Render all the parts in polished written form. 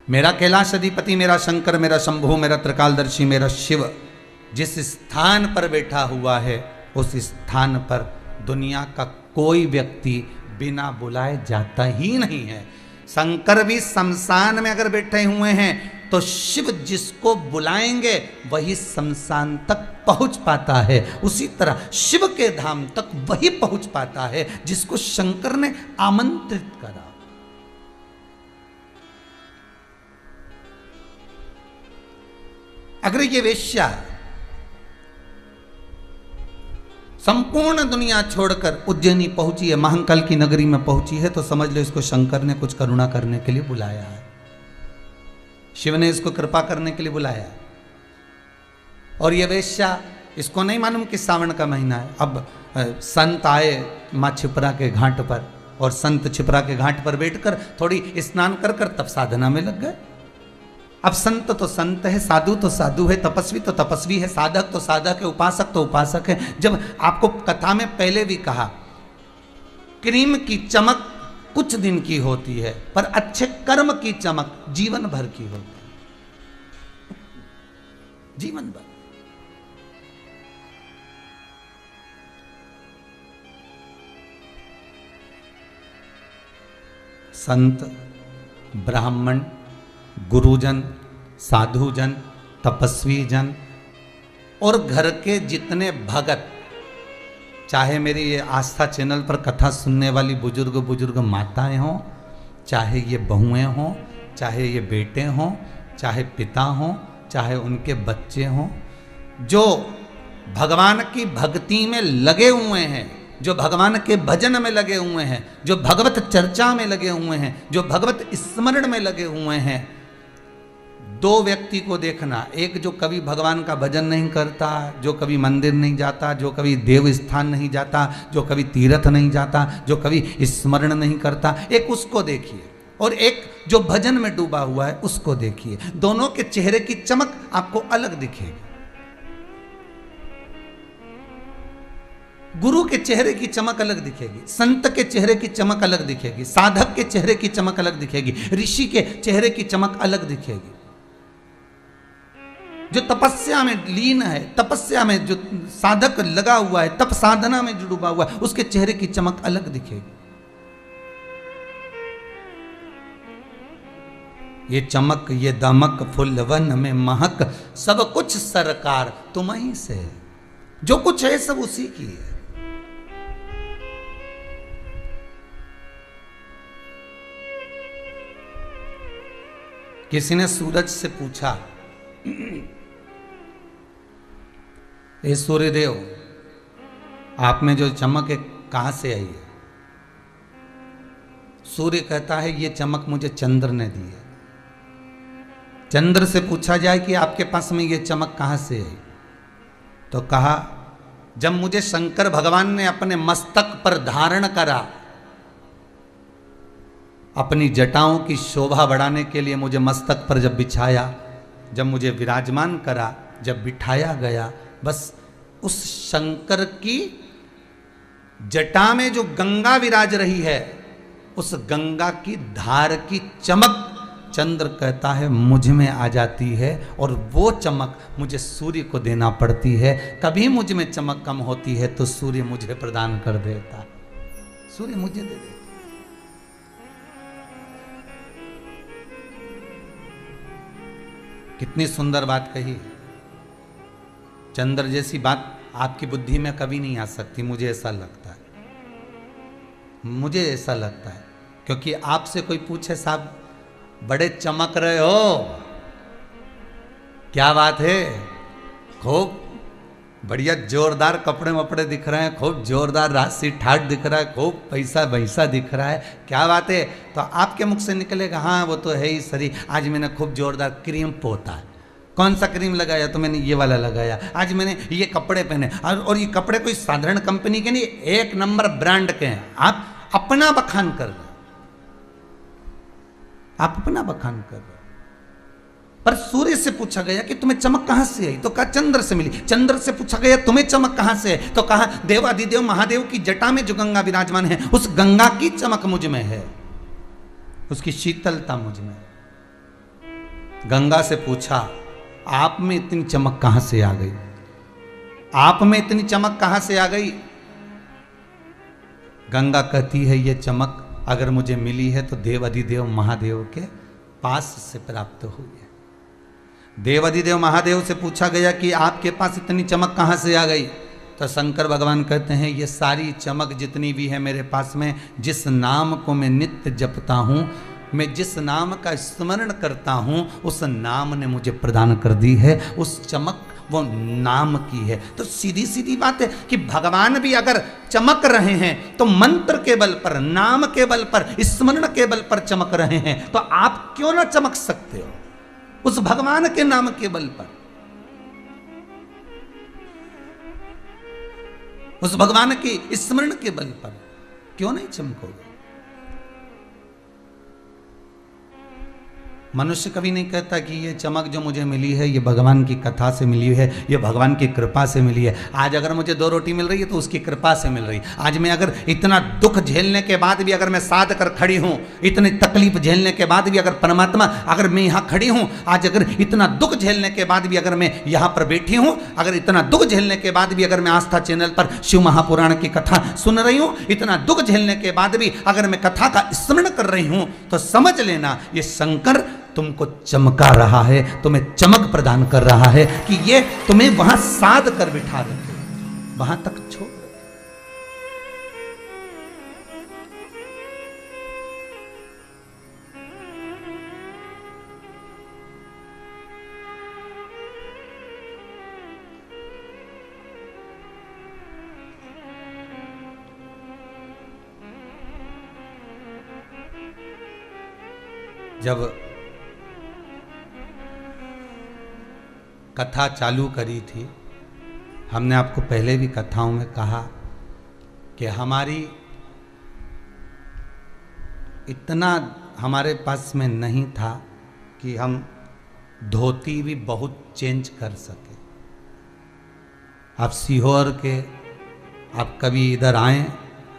मेरा कैलाश अधिपति, मेरा शंकर, मेरा शंभु, मेरा त्रिकालदर्शी, मेरा शिव जिस स्थान पर बैठा हुआ है उस स्थान पर दुनिया का कोई व्यक्ति बिना बुलाए जाता ही नहीं है। शंकर भी शमशान में अगर बैठे हुए हैं तो शिव जिसको बुलाएंगे वही शमशान तक पहुंच पाता है। उसी तरह शिव के धाम तक वही पहुंच पाता है जिसको शंकर ने आमंत्रित करा। अगर ये वेश्या संपूर्ण दुनिया छोड़कर उज्जैनी पहुंची है, महाकाल की नगरी में पहुंची है, तो समझ लो इसको शंकर ने कुछ करुणा करने के लिए बुलाया है, शिव ने इसको कृपा करने के लिए बुलाया है। और ये वेश्या, इसको नहीं मालूम कि सावन का महीना है। अब संत आए माँ छिपरा के घाट पर, और संत छिपरा के घाट पर बैठकर थोड़ी स्नान कर कर तब साधना में लग गए। अब संत तो संत है, साधु तो साधु है, तपस्वी तो तपस्वी है, साधक तो साधक है, उपासक तो उपासक है। जब आपको कथा में पहले भी कहा, क्रीम की चमक कुछ दिन की होती है पर अच्छे कर्म की चमक जीवन भर की होती है, जीवन भर। संत, ब्राह्मण, गुरुजन, साधुजन, तपस्वी जन और घर के जितने भगत, चाहे मेरी ये आस्था चैनल पर कथा सुनने वाली बुजुर्ग माताएं हों, चाहे ये बहुएं हों, चाहे ये बेटे हों, चाहे पिता हों, चाहे उनके बच्चे हों, जो भगवान की भक्ति में लगे हुए हैं, जो भगवान के भजन में लगे हुए हैं, जो भगवत चर्चा में लगे हुए हैं, जो भगवत स्मरण में लगे हुए हैं, दो व्यक्ति को देखना। एक जो कभी भगवान का भजन नहीं करता, जो कभी मंदिर नहीं जाता, जो कभी देव स्थान नहीं जाता, जो कभी तीर्थ नहीं जाता, जो कभी स्मरण नहीं करता, एक उसको देखिए, और एक जो भजन में डूबा हुआ है उसको देखिए। दोनों के चेहरे की चमक आपको अलग दिखेगी। गुरु के चेहरे की चमक अलग दिखेगी, संत के चेहरे की चमक अलग दिखेगी, साधक के चेहरे की चमक अलग दिखेगी, ऋषि के चेहरे की चमक अलग दिखेगी। जो तपस्या में लीन है, तपस्या में जो साधक लगा हुआ है, तप साधना में जो डूबा हुआ है, उसके चेहरे की चमक अलग दिखेगी। ये चमक, ये दमक, फुलवन में महक, सब कुछ सरकार तुम ही से है। जो कुछ है सब उसी की है। किसी ने सूरज से पूछा, ये सूर्यदेव, आप में जो चमक है कहां से आई है? सूर्य कहता है ये चमक मुझे चंद्र ने दी है। चंद्र से पूछा जाए कि आपके पास में ये चमक कहां से आई, तो कहा जब मुझे शंकर भगवान ने अपने मस्तक पर धारण करा, अपनी जटाओं की शोभा बढ़ाने के लिए मुझे मस्तक पर जब बिछाया, जब मुझे विराजमान करा, जब बिठाया गया, बस उस शंकर की जटा में जो गंगा विराज रही है, उस गंगा की धार की चमक चंद्र कहता है मुझ में आ जाती है, और वो चमक मुझे सूर्य को देना पड़ती है। कभी मुझ में चमक कम होती है तो सूर्य मुझे प्रदान कर देता, सूर्य मुझे दे देता। कितनी सुंदर बात कही। चंद्र जैसी बात आपकी बुद्धि में कभी नहीं आ सकती, मुझे ऐसा लगता है, मुझे ऐसा लगता है। क्योंकि आपसे कोई पूछे साहब बड़े चमक रहे हो, क्या बात है, खूब बढ़िया जोरदार कपड़े वपड़े दिख रहे हैं, खूब जोरदार राशि ठाट दिख रहा है, खूब पैसा वैसा दिख रहा है, क्या बात है? तो आपके मुख से निकलेगा हाँ वो तो है ही सरी, आज मैंने खूब जोरदार क्रीम पोता है। कौन सा क्रीम लगाया? तो मैंने ये वाला लगाया। आज मैंने ये कपड़े पहने, और ये कपड़े कोई साधारण कंपनी के नहीं, एक नंबर ब्रांड के हैं। आप अपना बखान कर रहे, आप अपना बखान कर रहे। पर सूर्य से पूछा गया कि तुम्हें चमक कहां से आई, तो कहा चंद्र से मिली। चंद्र से पूछा गया तुम्हें चमक कहां से है, तो कहा देवाधिदेव महादेव की जटा में जो गंगा विराजमान है, उस गंगा की चमक मुझ में है, उसकी शीतलता मुझ में है। गंगा से पूछा, आप में इतनी चमक कहां से आ गई? आप में इतनी चमक कहां से आ गई? गंगा कहती है, ये चमक अगर मुझे मिली है तो देव अधिदेव महादेव के पास से प्राप्त हुई है। देव अधिदेव महादेव से पूछा गया कि आपके पास इतनी चमक कहां से आ गई? तो शंकर भगवान कहते हैं, ये सारी चमक जितनी भी है मेरे पास में, जिस नाम को मैं नित्य जपता हूं, मैं जिस नाम का स्मरण करता हूं, उस नाम ने मुझे प्रदान कर दी है। उस चमक वो नाम की है। तो सीधी सीधी बात है कि भगवान भी अगर चमक रहे हैं तो मंत्र के बल पर, नाम के बल पर, स्मरण के बल पर चमक रहे हैं, तो आप क्यों ना चमक सकते हो उस भगवान के नाम के बल पर, उस भगवान के स्मरण के बल पर क्यों नहीं चमकोगे? मनुष्य कभी नहीं कहता कि ये चमक जो मुझे मिली है ये भगवान की कथा से मिली है, ये भगवान की कृपा से मिली है। आज अगर मुझे 2 रोटी मिल रही है तो उसकी कृपा से मिल रही है। आज मैं अगर इतना दुख झेलने के बाद भी अगर मैं साध कर खड़ी हूँ, इतनी तकलीफ झेलने के बाद भी अगर परमात्मा, अगर मैं यहाँ खड़ी हूँ, आज अगर इतना दुख झेलने के बाद भी अगर मैं यहाँ पर बैठी हूँ, अगर इतना दुख झेलने के बाद भी अगर मैं आस्था चैनल पर शिव महापुराण की कथा सुन रही हूँ, इतना दुख झेलने के बाद भी अगर मैं कथा का स्मरण कर रही हूँ, तो समझ लेना ये शंकर तुमको चमका रहा है, तुम्हें चमक प्रदान कर रहा है कि ये तुम्हें वहां साध कर बिठा रखे, वहां तक छोड़। जब कथा चालू करी थी, हमने आपको पहले भी कथाओं में कहा कि हमारी इतना हमारे पास में नहीं था कि हम धोती भी बहुत चेंज कर सके। आप सीहोर के, आप कभी इधर आए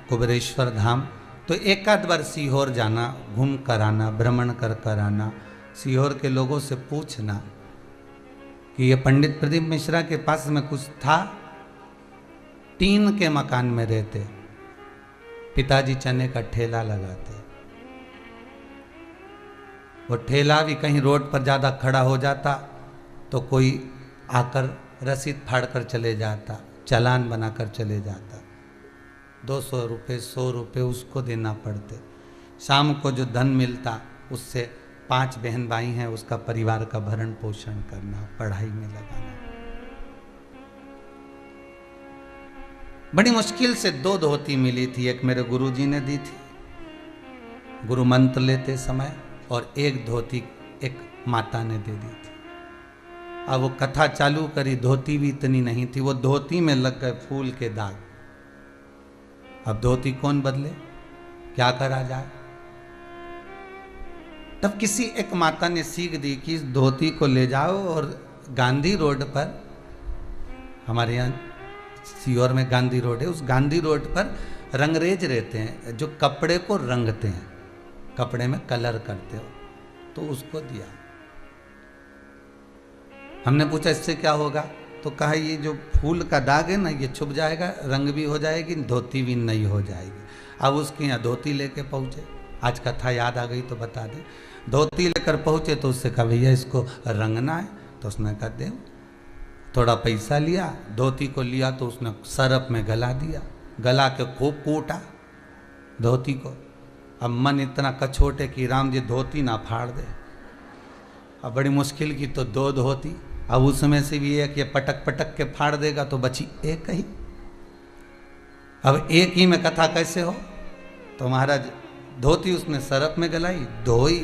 कुबेरेश्वर धाम, तो एक आध बार सीहोर जाना, घूम कर आना, भ्रमण कर कर आना, सीहोर के लोगों से पूछना कि ये पंडित प्रदीप मिश्रा के पास में कुछ था। टीन के मकान में रहते, पिताजी चने का ठेला लगाते। वो ठेला भी कहीं रोड पर ज़्यादा खड़ा हो जाता तो कोई आकर रसीद फाड़ कर चले जाता, चालान बनाकर चले जाता। 200 रुपये 100 रुपये उसको देना पड़ते। शाम को जो धन मिलता उससे 5 बहन भाई हैं, उसका परिवार का भरण पोषण करना, पढ़ाई में लगाना। बड़ी मुश्किल से 2 धोती मिली थी। एक मेरे गुरुजी ने दी थी गुरु मंत्र लेते समय, और एक धोती एक माता ने दे दी थी। अब वो कथा चालू करी, धोती भी इतनी नहीं थी, वो धोती में लग गए फूल के दाग। अब धोती कौन बदले, क्या करा जाए? तब किसी एक माता ने सीख दी कि इस धोती को ले जाओ और गांधी रोड पर, हमारे यहाँ सीहोर में गांधी रोड है, उस गांधी रोड पर रंगरेज रहते हैं जो कपड़े को रंगते हैं, कपड़े में कलर करते हो, तो उसको दिया। हमने पूछा इससे क्या होगा, तो कहा ये जो फूल का दाग है ना, ये छुप जाएगा, रंग भी हो जाएगी, धोती भी नई हो जाएगी। अब उसके यहाँ धोती लेके पहुँचे, आज कथा याद आ गई तो बता दें। धोती लेकर पहुँचे तो उससे कहा भैया इसको रंगना है, तो उसने कहा दे। थोड़ा पैसा लिया, धोती को लिया तो उसने सरफ में गला दिया, गला के खूब कूटा धोती को। अब मन इतना कछोटे कि राम जी धोती ना फाड़ दे। अब बड़ी मुश्किल की तो 2 धोती, अब उसमें से भी एक ये पटक पटक के फाड़ देगा तो बची एक ही। अब एक ही में कथा कैसे हो? तो महाराज धोती उसने सरफ में गलाई, धोई,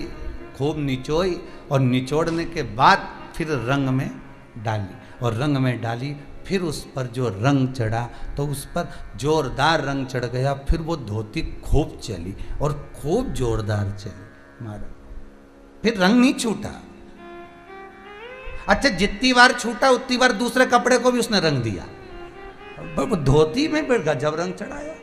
खूब निचोई, और निचोड़ने के बाद फिर रंग में डाली, और रंग में डाली, फिर उस पर जो रंग चढ़ा तो उस पर जोरदार रंग चढ़ गया। फिर वो धोती खूब चली और खूब जोरदार चली महाराज, फिर रंग नहीं छूटा। अच्छा, जितनी बार छूटा उतनी बार दूसरे कपड़े को भी उसने रंग दिया, धोती में फिर गजब रंग चढ़ाया।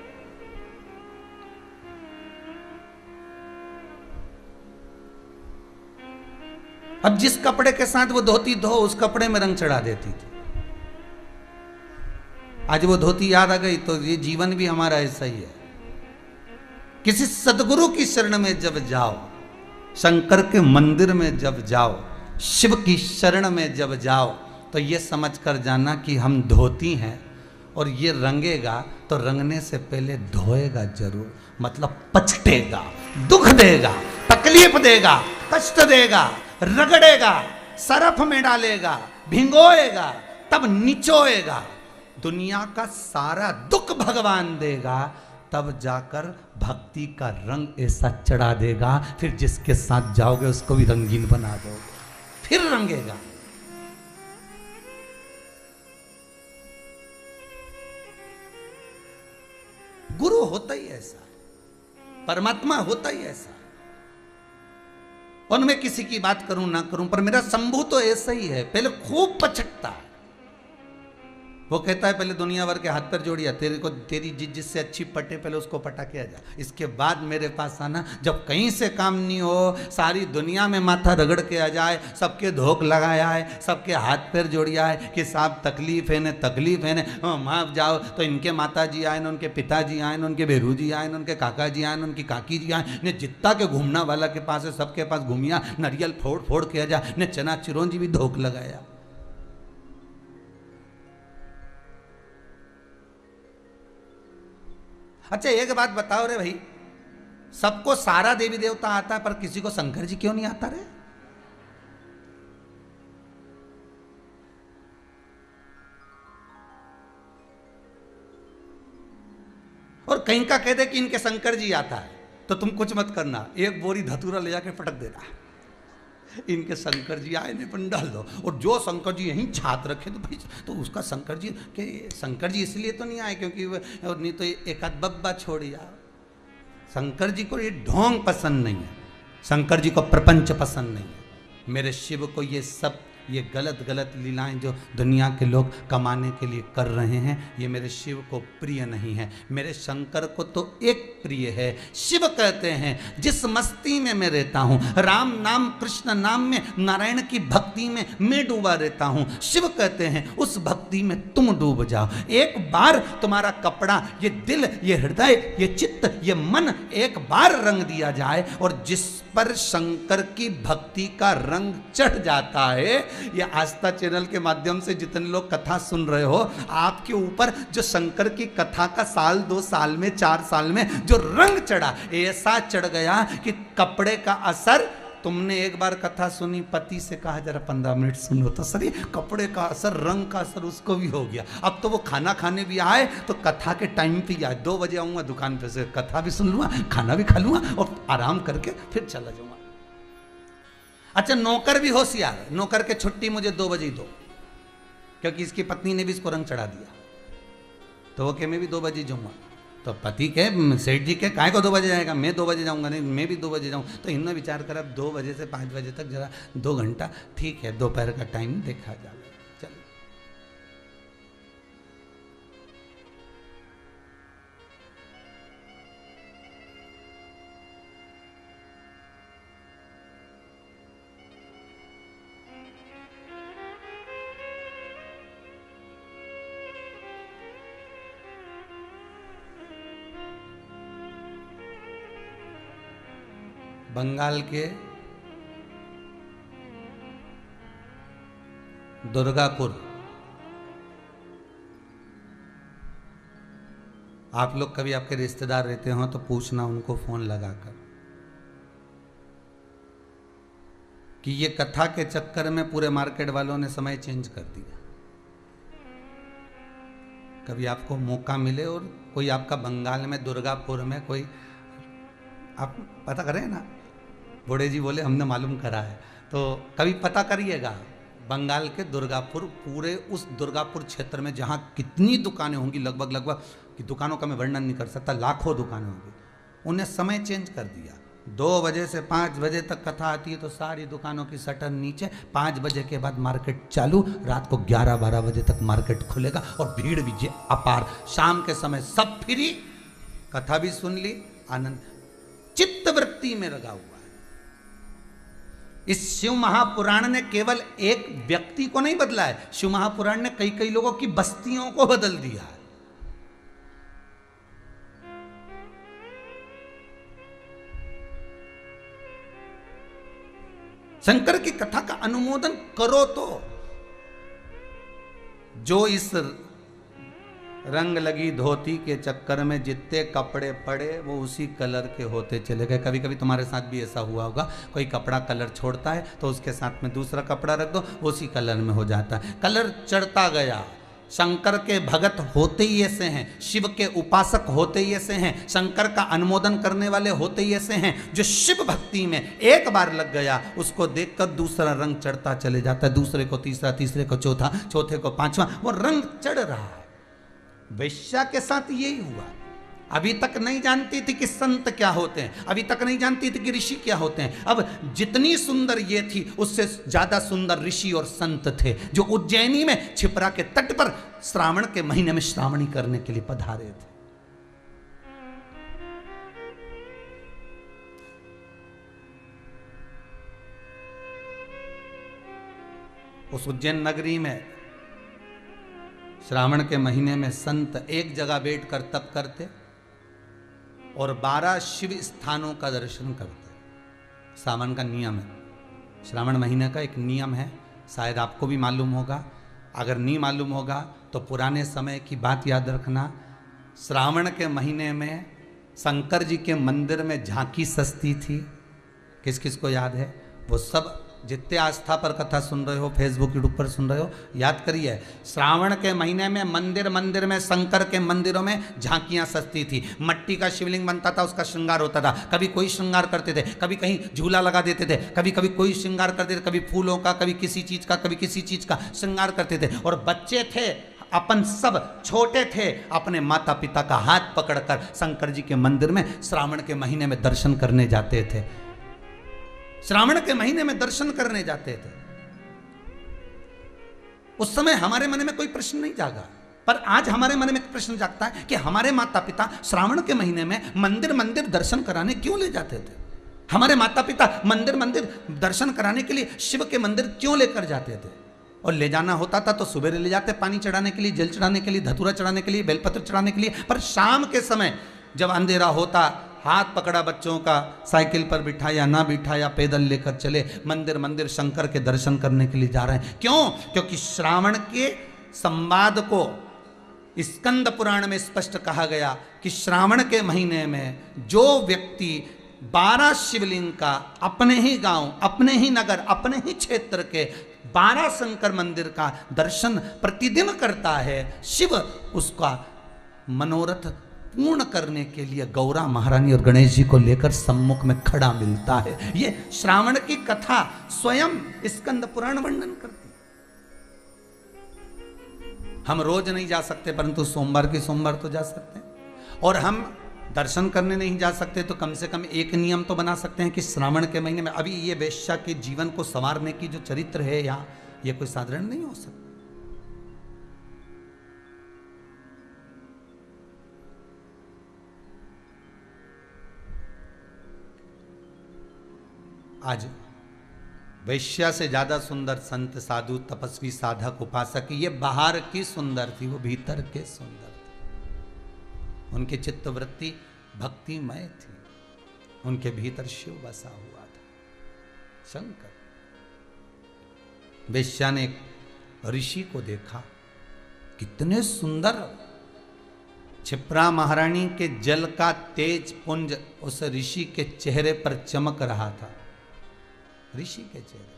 अब जिस कपड़े के साथ वो धोती धो उस कपड़े में रंग चढ़ा देती थी। आज वो धोती याद आ गई तो ये जीवन भी हमारा ऐसा ही है। किसी सदगुरु की शरण में जब जाओ, शंकर के मंदिर में जब जाओ, शिव की शरण में जब जाओ, तो ये समझ कर जाना कि हम धोती हैं और ये रंगेगा तो रंगने से पहले धोएगा जरूर, मतलब पछटेगा, दुख देगा, तकलीफ देगा, कष्ट देगा, रगड़ेगा, सरफ में डालेगा, भिंगोएगा, तब निचोएगा, दुनिया का सारा दुख भगवान देगा, तब जाकर भक्ति का रंग ऐसा चढ़ा देगा, फिर जिसके साथ जाओगे उसको भी रंगीन बना दो, फिर रंगेगा। गुरु होता ही ऐसा, परमात्मा होता ही ऐसा। और मैं किसी की बात करूं ना करूं, पर मेरा शंभू तो ऐसा ही है। पहले खूब पछकता है, वो कहता है पहले दुनिया भर के हाथ पर जोड़िया, तेरे को तेरी जिससे अच्छी पटे पहले उसको पटा के आ जा, इसके बाद मेरे पास आना। जब कहीं से काम नहीं हो, सारी दुनिया में माथा रगड़ के आ जाए, सबके धोख लगाया है, सबके हाथ पैर जोड़िया है कि साहब तकलीफ है ने, तकलीफ है ने, माफ जाओ, तो इनके माता जी आए न, उनके पिताजी आए न, उनके बेरू जी आए न, उनके काका जी आए न, उनकी काकी जी आए ने, जितना के घूमना वाला के पास है सबके पास घूमिया, नारियल फोड़ फोड़ के आ जा ने, चना चिरौंजी भी धोख लगाया। अच्छा एक बात बताओ रे भाई, सबको सारा देवी देवता आता है पर किसी को शंकर जी क्यों नहीं आता रे? और कहीं का कह दे कि इनके शंकर जी आता है तो तुम कुछ मत करना, एक बोरी धतूरा ले जाके पटक देना, इनके शंकर जी आए ने पर डाल दो। और जो शंकर जी यहीं छात रखे तो भाई तो उसका शंकर जी के शंकर जी इसलिए तो नहीं आए क्योंकि नहीं तो एक आध बब्बा छोड़िया। शंकर जी को ये ढोंग पसंद नहीं है, शंकर जी को प्रपंच पसंद नहीं है। मेरे शिव को ये सब ये गलत गलत लीलाएं जो दुनिया के लोग कमाने के लिए कर रहे हैं, ये मेरे शिव को प्रिय नहीं है। मेरे शंकर को तो एक प्रिय है। शिव कहते हैं जिस मस्ती में मैं रहता हूँ, राम नाम कृष्ण नाम में, नारायण की भक्ति में मैं डूबा रहता हूँ। शिव कहते हैं उस भक्ति में तुम डूब जाओ। एक बार तुम्हारा कपड़ा, ये दिल, ये हृदय, ये चित्त, ये मन एक बार रंग दिया जाए, और जिस पर शंकर की भक्ति का रंग चढ़ जाता है, ये आस्था चैनल के माध्यम से जितने लोग कथा सुन रहे हो, आपके ऊपर जो शंकर की कथा का साल 2 साल में 4 साल में जो रंग चढ़ा, ऐसा चढ़ गया कि कपड़े का असर, तुमने एक बार कथा सुनी, पति से कहा जरा 15 मिनट सुनो तो सही, कपड़े का असर, रंग का असर उसको भी हो गया। अब तो वो खाना खाने भी आए तो कथा के टाइम पे आए, 2 बजे आऊंगा दुकान पे से, कथा भी सुन लूंगा, खाना भी खा लूंगा और आराम करके फिर चला जाऊंगा। अच्छा नौकर भी होशियार, नौकर के छुट्टी मुझे 2 बजे ही दो, क्योंकि इसकी पत्नी ने भी इसको रंग चढ़ा दिया, तो वो के मैं भी 2 बजे जाऊंगा। तो पति के सेठ जी के काय को 2 बजे जाएगा, मैं 2 बजे जाऊंगा, नहीं मैं भी 2 बजे जाऊँ। तो इन्होंने विचार करा 2 बजे से 5 बजे तक जरा 2 घंटा ठीक है, दोपहर का टाइम देखा जाए। चलो बंगाल के दुर्गापुर, आप लोग कभी आपके रिश्तेदार रहते हो तो पूछना उनको फोन लगाकर कि ये कथा के चक्कर में पूरे मार्केट वालों ने समय चेंज कर दिया। कभी आपको मौका मिले और कोई आपका बंगाल में दुर्गापुर में कोई, आप पता करें ना, बूढ़े जी बोले हमने मालूम करा है, तो कभी पता करिएगा बंगाल के दुर्गापुर, पूरे उस दुर्गापुर क्षेत्र में जहाँ कितनी दुकानें होंगी, लगभग कि दुकानों का मैं वर्णन नहीं कर सकता, लाखों दुकानें होंगी, उन्हें समय चेंज कर दिया। 2 बजे से 5 बजे तक कथा आती है तो सारी दुकानों की शटर नीचे, 5 बजे के बाद मार्केट चालू, रात को 11-12 बजे तक मार्केट खुलेगा और भीड़ भी अपार। शाम के समय सब फ्री, कथा भी सुन ली, आनंद चित्त वृत्ति में लगा हुआ है। इस शिव महापुराण ने केवल एक व्यक्ति को नहीं बदला है, शिव महापुराण ने कई कई लोगों की बस्तियों को बदल दिया है। शंकर की कथा का अनुमोदन करो तो जो इस रंग लगी धोती के चक्कर में जितने कपड़े पड़े वो उसी कलर के होते चले गए। कभी कभी तुम्हारे साथ भी ऐसा हुआ होगा, कोई कपड़ा कलर छोड़ता है तो उसके साथ में दूसरा कपड़ा रख दो, वो उसी कलर में हो जाता है, कलर चढ़ता गया। शंकर के भगत होते ही ऐसे हैं, शिव के उपासक होते ही ऐसे हैं, शंकर का अनुमोदन करने वाले होते ही ऐसे हैं। जो शिव भक्ति में एक बार लग गया उसको देखकर दूसरा रंग चढ़ता चले जाता है, दूसरे को तीसरा, तीसरे को चौथा, चौथे को पांचवा, वो रंग चढ़ रहा है। वैश्या के साथ यही हुआ। अभी तक नहीं जानती थी कि संत क्या होते हैं, अभी तक नहीं जानती थी कि ऋषि क्या होते हैं। अब जितनी सुंदर ये थी उससे ज्यादा सुंदर ऋषि और संत थे जो उज्जैनी में छिपरा के तट पर श्रावण के महीने में श्रावणी करने के लिए पधारे थे। उस उज्जैन नगरी में श्रावण के महीने में संत एक जगह बैठकर तप करते और 12 शिव स्थानों का दर्शन करते। सावन का नियम है, श्रावण महीने का एक नियम है, शायद आपको भी मालूम होगा, अगर नहीं मालूम होगा तो पुराने समय की बात याद रखना। श्रावण के महीने में शंकर जी के मंदिर में झांकी सजती थी। किस किस को याद है? वो सब जितने आस्था पर कथा सुन रहे हो, फेसबुक यूट्यूब पर सुन रहे हो, याद करिए। श्रावण के महीने में मंदिर मंदिर में शंकर के मंदिरों में झांकियां सजती थी। मट्टी का शिवलिंग बनता था, उसका श्रृंगार होता था। कभी कोई श्रृंगार करते थे, कभी कहीं झूला लगा देते थे, कभी कभी कोई श्रृंगार करते थे, कभी फूलों का, कभी किसी चीज का, कभी किसी चीज का श्रृंगार करते थे। और बच्चे थे अपन सब छोटे थे, अपने माता पिता का हाथ पकड़कर शंकर जी के मंदिर में श्रावण के महीने में दर्शन करने जाते थे। श्रावण के महीने में दर्शन करने जाते थे। उस समय हमारे मन में कोई प्रश्न नहीं जागा, पर आज हमारे मन में एक प्रश्न जागता है कि हमारे माता पिता श्रावण के महीने में मंदिर मंदिर दर्शन कराने क्यों ले जाते थे? हमारे माता पिता मंदिर मंदिर दर्शन कराने के लिए शिव के मंदिर क्यों लेकर जाते थे? और ले जाना होता था तो सुबह ले जाते, पानी चढ़ाने के लिए, जल चढ़ाने के लिए, धतूरा चढ़ाने के लिए, बेलपत्र चढ़ाने के लिए। पर शाम के समय जब अंधेरा होता, हाथ पकड़ा बच्चों का, साइकिल पर बिठाया ना बिठाया, पैदल लेकर चले, मंदिर मंदिर शंकर के दर्शन करने के लिए जा रहे हैं। क्यों? क्योंकि श्रावण के संवाद को स्कंद पुराण में स्पष्ट कहा गया कि श्रावण के महीने में जो व्यक्ति 12 शिवलिंग का अपने ही गांव, अपने ही नगर, अपने ही क्षेत्र के 12 शंकर मंदिर का दर्शन प्रतिदिन करता है, शिव उसका मनोरथ पूर्ण करने के लिए गौरा महारानी और गणेश जी को लेकर सम्मुख में खड़ा मिलता है। ये श्रावण की कथा स्वयं स्कंद पुराण वर्णन करती। हम रोज नहीं जा सकते, परंतु सोमवार के सोमवार तो जा सकते हैं। और हम दर्शन करने नहीं जा सकते तो कम से कम एक नियम तो बना सकते हैं कि श्रावण के महीने में, अभी ये वेश्या के जीवन को संवारने की जो चरित्र है यहाँ, ये कोई साधारण नहीं हो सकता। आज वैश्या से ज्यादा सुंदर संत, साधु, तपस्वी, साधक, उपासक, ये बाहर की सुंदर थी, वो भीतर के सुंदर थे। उनकी चित्तवृत्ति भक्तिमय थी, उनके भीतर शिव बसा हुआ था, शंकर। वैश्या ने एक ऋषि को देखा, कितने सुंदर, छिप्रा महारानी के जल का तेज पुंज उस ऋषि के चेहरे पर चमक रहा था। ऋषि के चेहरे,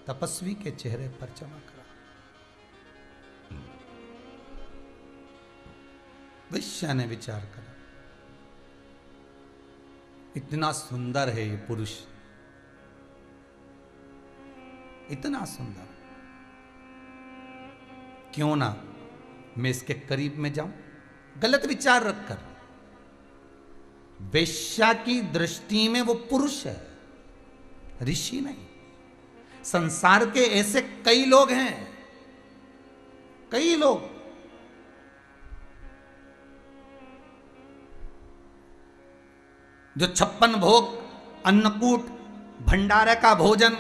तपस्वी के चेहरे पर चमक रहा। वैश्या ने विचार करा, इतना सुंदर है ये पुरुष, इतना सुंदर, क्यों ना मैं इसके करीब में जाऊं? गलत विचार रखकर। वैश्या की दृष्टि में वो पुरुष है, ऋषि नहीं। संसार के ऐसे कई लोग हैं, कई लोग जो 56 भोग, अन्नकूट, भंडारे का भोजन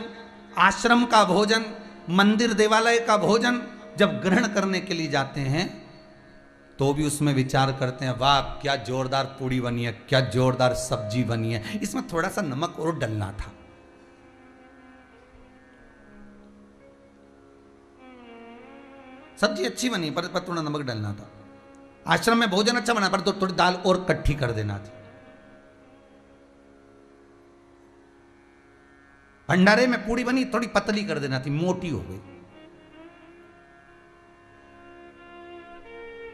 आश्रम का भोजन, मंदिर देवालय का भोजन जब ग्रहण करने के लिए जाते हैं तो भी उसमें विचार करते हैं, वाह क्या जोरदार पूड़ी बनी है, क्या जोरदार सब्जी बनी है, इसमें थोड़ा सा नमक और डलना था। सब्जी अच्छी बनी पर थोड़ा नमक डलना था। आश्रम में भोजन अच्छा बना पर तो थोड़ी दाल और कट्ठी कर देना थी। भंडारे में पूड़ी बनी, थोड़ी पतली कर देना थी, मोटी हो गई।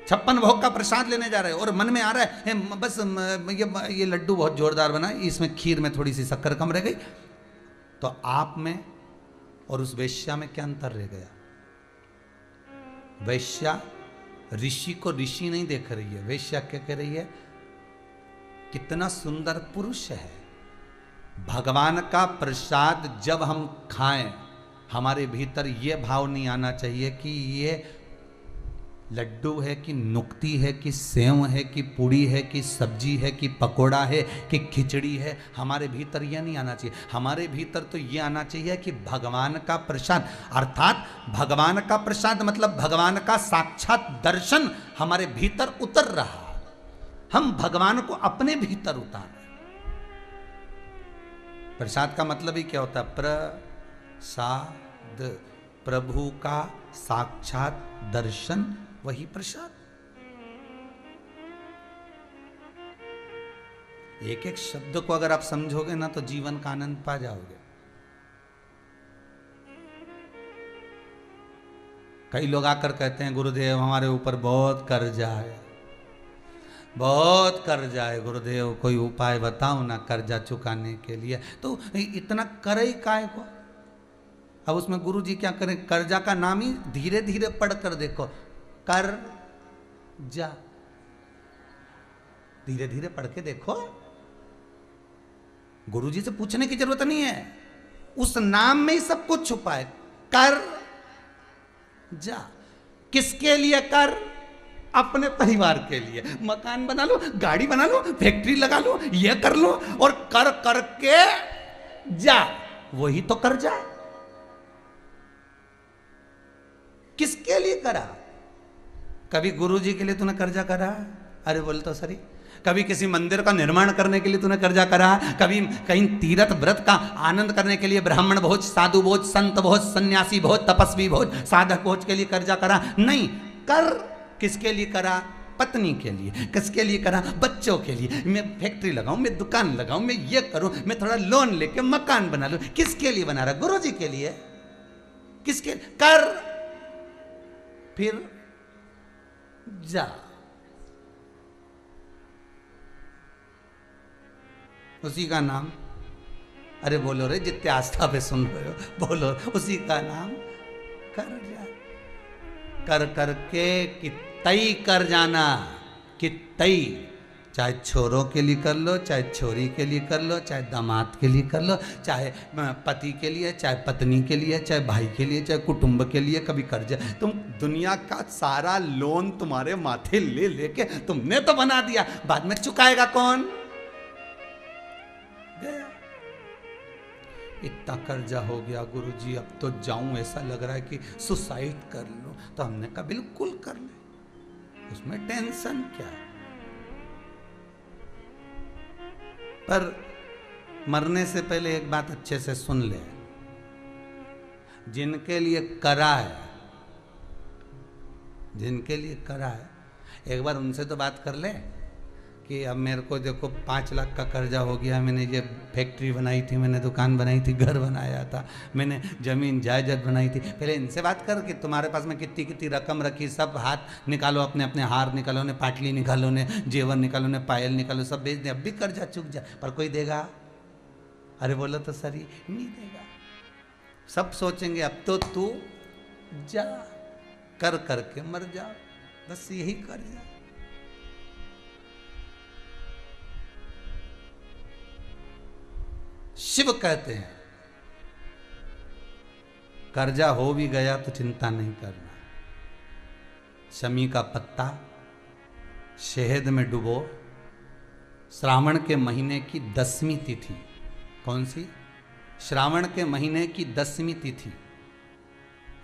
56 भोग का प्रसाद लेने जा रहे हो और मन में आ रहा है बस ये लड्डू बहुत जोरदार बना, इसमें खीर में थोड़ी सी शक्कर कम रह गई। तो आप में और उस वेश्या में क्या अंतर रह गया? वेश्या ऋषि को ऋषि नहीं देख रही है, वेश्या क्या कह रही है? कितना सुंदर पुरुष है। भगवान का प्रसाद जब हम खाएं, हमारे भीतर ये भाव नहीं आना चाहिए कि ये लड्डू है कि नुक्ती है कि सेव है कि पूड़ी है कि सब्जी है कि पकोड़ा है कि खिचड़ी है। हमारे भीतर यह नहीं आना चाहिए। हमारे भीतर तो ये आना चाहिए कि भगवान का प्रसाद, अर्थात भगवान का प्रसाद मतलब भगवान का साक्षात दर्शन हमारे भीतर उतर रहा। हम भगवान को अपने भीतर उतार रहे। प्रसाद का मतलब ही क्या होता है? प्रसाद, प्रभु का साक्षात दर्शन, वही प्रसाद। एक एक शब्द को अगर आप समझोगे ना तो जीवन का आनंद पा जाओगे। कई लोग आकर कहते हैं गुरुदेव हमारे ऊपर बहुत कर्जा है, बहुत कर्जा है गुरुदेव, कोई उपाय बताओ ना कर्जा चुकाने के लिए। तो इतना करे ही काय को? अब उसमें गुरु जी क्या करें? कर्जा का नाम ही धीरे धीरे पढ़कर देखो, कर जा, धीरे धीरे पढ़ के देखो। गुरुजी से पूछने की जरूरत नहीं है, उस नाम में ही सब कुछ छुपा है। कर जा। किसके लिए कर? अपने परिवार के लिए। मकान बना लो, गाड़ी बना लो, फैक्ट्री लगा लो, ये कर लो, और कर करके जा, वही तो कर जा। किसके लिए करा? कभी गुरुजी के लिए तूने कर्जा करा? अरे बोल तो सही। कभी किसी मंदिर का निर्माण करने के लिए तूने कर्जा करा? कभी कहीं तीर्थ व्रत का आनंद करने के लिए ब्राह्मण भोज, साधु भोज, संत भोज, सन्यासी भोज, तपस्वी भोज, साधक भोज के लिए कर्जा करा? नहीं। कर किसके लिए करा? पत्नी के लिए। किसके लिए करा? बच्चों के लिए। मैं फैक्ट्री लगाऊं, मैं दुकान लगाऊं, मैं ये करूं, मैं थोड़ा लोन लेके मकान बना लूं। किसके लिए बना रहा? गुरुजी के लिए। किसके? कर फिर जा। उसी का नाम, अरे बोलो रे, जितने आस्था पे सुन रहे हो बोलो, उसी का नाम कर जा। कर करके कितई कर जाना, कितई। चाहे छोरों के लिए कर लो, चाहे छोरी के लिए कर लो, चाहे दामाद के लिए कर लो, चाहे पति के लिए, चाहे पत्नी के लिए, चाहे भाई के लिए, चाहे कुटुंब के लिए, कभी कर्जा। तुम दुनिया का सारा लोन तुम्हारे माथे ले लेके तुमने तो बना दिया, बाद में चुकाएगा कौन? गया। इतना कर्जा हो गया गुरुजी, अब तो जाऊं, ऐसा लग रहा है कि सुसाइड कर लो। तो हमने कहा बिल्कुल कर ले, उसमें टेंशन क्या है। पर मरने से पहले एक बात अच्छे से सुन ले, जिनके लिए करा है, जिनके लिए करा है, एक बार उनसे तो बात कर ले कि अब मेरे को देखो 5 लाख का कर्जा हो गया, मैंने ये फैक्ट्री बनाई थी, मैंने दुकान बनाई थी, घर बनाया था, मैंने जमीन जायदाद बनाई थी। पहले इनसे बात कर कि तुम्हारे पास में कितनी कितनी रकम रखी, सब हाथ निकालो, अपने अपने हार निकालो, ने पाटली निकालो, ने जेवर निकालो, ने पायल निकालो, सब बेच दे, अब भी कर्जा चुक जा। पर कोई देगा? अरे बोलो तो सही, नहीं देगा। सब सोचेंगे अब तो तू जा, कर करके मर जा, बस यही कर जा। शिव कहते हैं कर्जा हो भी गया तो चिंता नहीं करना, शमी का पत्ता शहद में डुबो, श्रावण के महीने की 10वीं तिथि, कौन सी? श्रावण के महीने की 10वीं तिथि,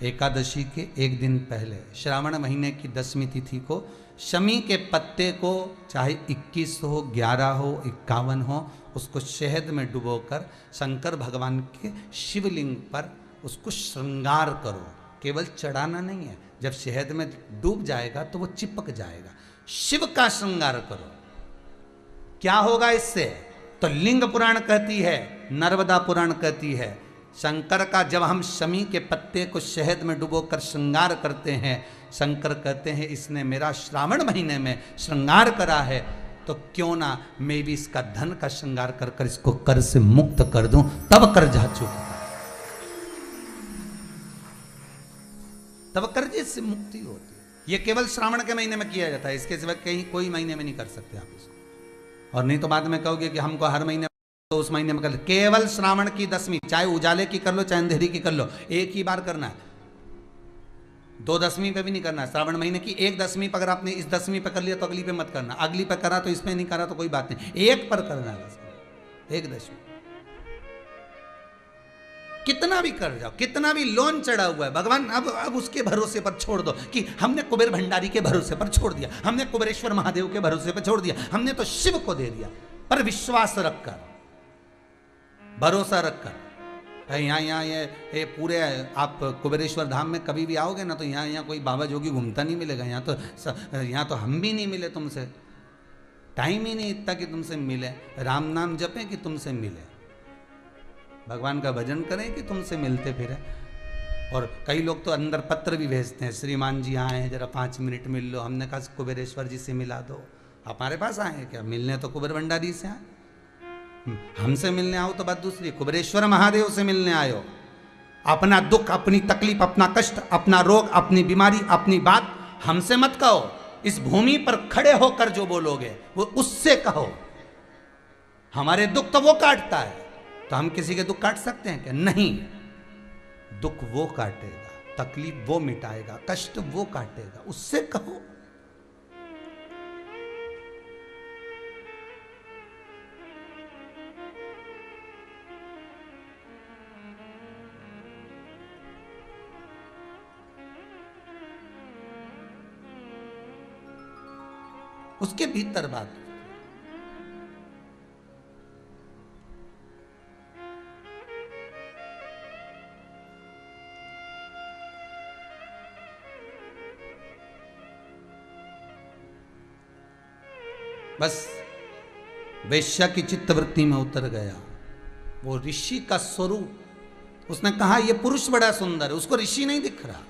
एकादशी के एक दिन पहले श्रावण महीने की 10वीं तिथि को शमी के पत्ते को, चाहे 21 हो, 11 हो, 51 हो, उसको शहद में डुबोकर शंकर भगवान के शिवलिंग पर उसको श्रृंगार करो। केवल चढ़ाना नहीं है, जब शहद में डूब जाएगा तो वो चिपक जाएगा। शिव का श्रृंगार करो। क्या होगा इससे? तो लिंग पुराण कहती है, नर्मदा पुराण कहती है, शंकर का जब हम शमी के पत्ते को शहद में डुबोकर श्रृंगार करते हैं, शंकर कहते हैं इसने मेरा श्रावण महीने में श्रृंगार करा है, तो क्यों ना मैं भी इसका धन का श्रृंगार कर कर इसको कर से मुक्त कर दूं, तब कर जा चुका, तब कर्जे से मुक्ति होती है। ये केवल श्रावण के महीने में किया जाता है, इसके सिवा कहीं कोई महीने में नहीं कर सकते आप इसको। और नहीं तो बाद में कहोगे कि हमको हर महीने, तो उस महीने में कर लो। केवल श्रावण की 10वीं, चाहे उजाले की कर लो चाहे अंधेरी की कर लो, एक ही बार करना है। 2 10वीं पे भी नहीं करना है। श्रावण महीने की 1 10वीं पर अगर आपने इस 10वीं पे कर लिया तो अगली पे मत करना, अगली पे करा तो इसमें नहीं करा तो कोई बात नहीं, एक पर करना है बस, 1 10वीं। कितना भी कर जाओ, कितना भी लोन चढ़ा हुआ है, भगवान अब उसके भरोसे पर छोड़ दो कि हमने कुबेर भंडारी के भरोसे पर छोड़ दिया, हमने कुबेरेश्वर महादेव के भरोसे पर छोड़ दिया, हमने तो शिव को दे दिया। पर विश्वास रखकर, भरोसा रखकर, यहाँ ये पूरे आप कुबेरेश्वर धाम में कभी भी आओगे ना, तो यहाँ कोई बाबा जोगी घूमता नहीं मिलेगा। यहाँ तो हम भी नहीं मिले तुमसे, टाइम ही नहीं इतना कि तुमसे मिले। राम नाम जपें कि तुमसे मिले, भगवान का भजन करें कि तुमसे मिलते फिरे। और कई लोग तो अंदर पत्र भी भेजते हैं, श्रीमान जी आए हैं, जरा 5 मिनट मिल लो। हमने कहा कुबेरेश्वर जी से मिला दो। हमारे पास आए क्या मिलने? तो कुबेर भंडारी से आए। हमसे मिलने आओ तो बात दूसरी, कुबेरेश्वर महादेव से मिलने आयो। अपना दुख, अपनी तकलीफ, अपना कष्ट, अपना रोग, अपनी बीमारी, अपनी बात हमसे मत कहो। इस भूमि पर खड़े होकर जो बोलोगे वो उससे कहो। हमारे दुख तो वो काटता है, तो हम किसी के दुख काट सकते हैं क्या? नहीं, दुख वो काटेगा, तकलीफ वो मिटाएगा, कष्ट वो काटेगा, उससे कहो। उसके भीतर बात। बस वेश्या की चित्तवृत्ति में उतर गया वो ऋषि का स्वरूप। उसने कहा ये पुरुष बड़ा सुंदर है, उसको ऋषि नहीं दिख रहा।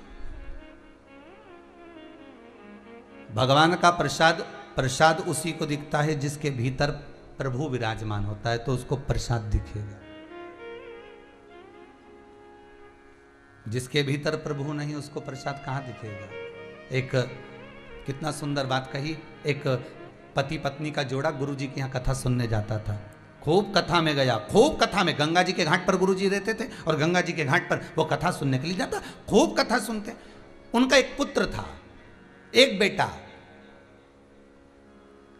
भगवान का प्रसाद उसी को दिखता है जिसके भीतर प्रभु विराजमान होता है, तो उसको प्रसाद दिखेगा। जिसके भीतर प्रभु नहीं उसको प्रसाद कहां दिखेगा? एक कितना सुंदर बात कही। एक पति पत्नी का जोड़ा गुरुजी के यहाँ कथा सुनने जाता था। खूब कथा में गया, खूब कथा में। गंगा जी के घाट पर गुरुजी रहते थे और गंगा जी के घाट पर वो कथा सुनने के लिए जाता। खूब कथा सुनते। उनका एक पुत्र था, एक बेटा।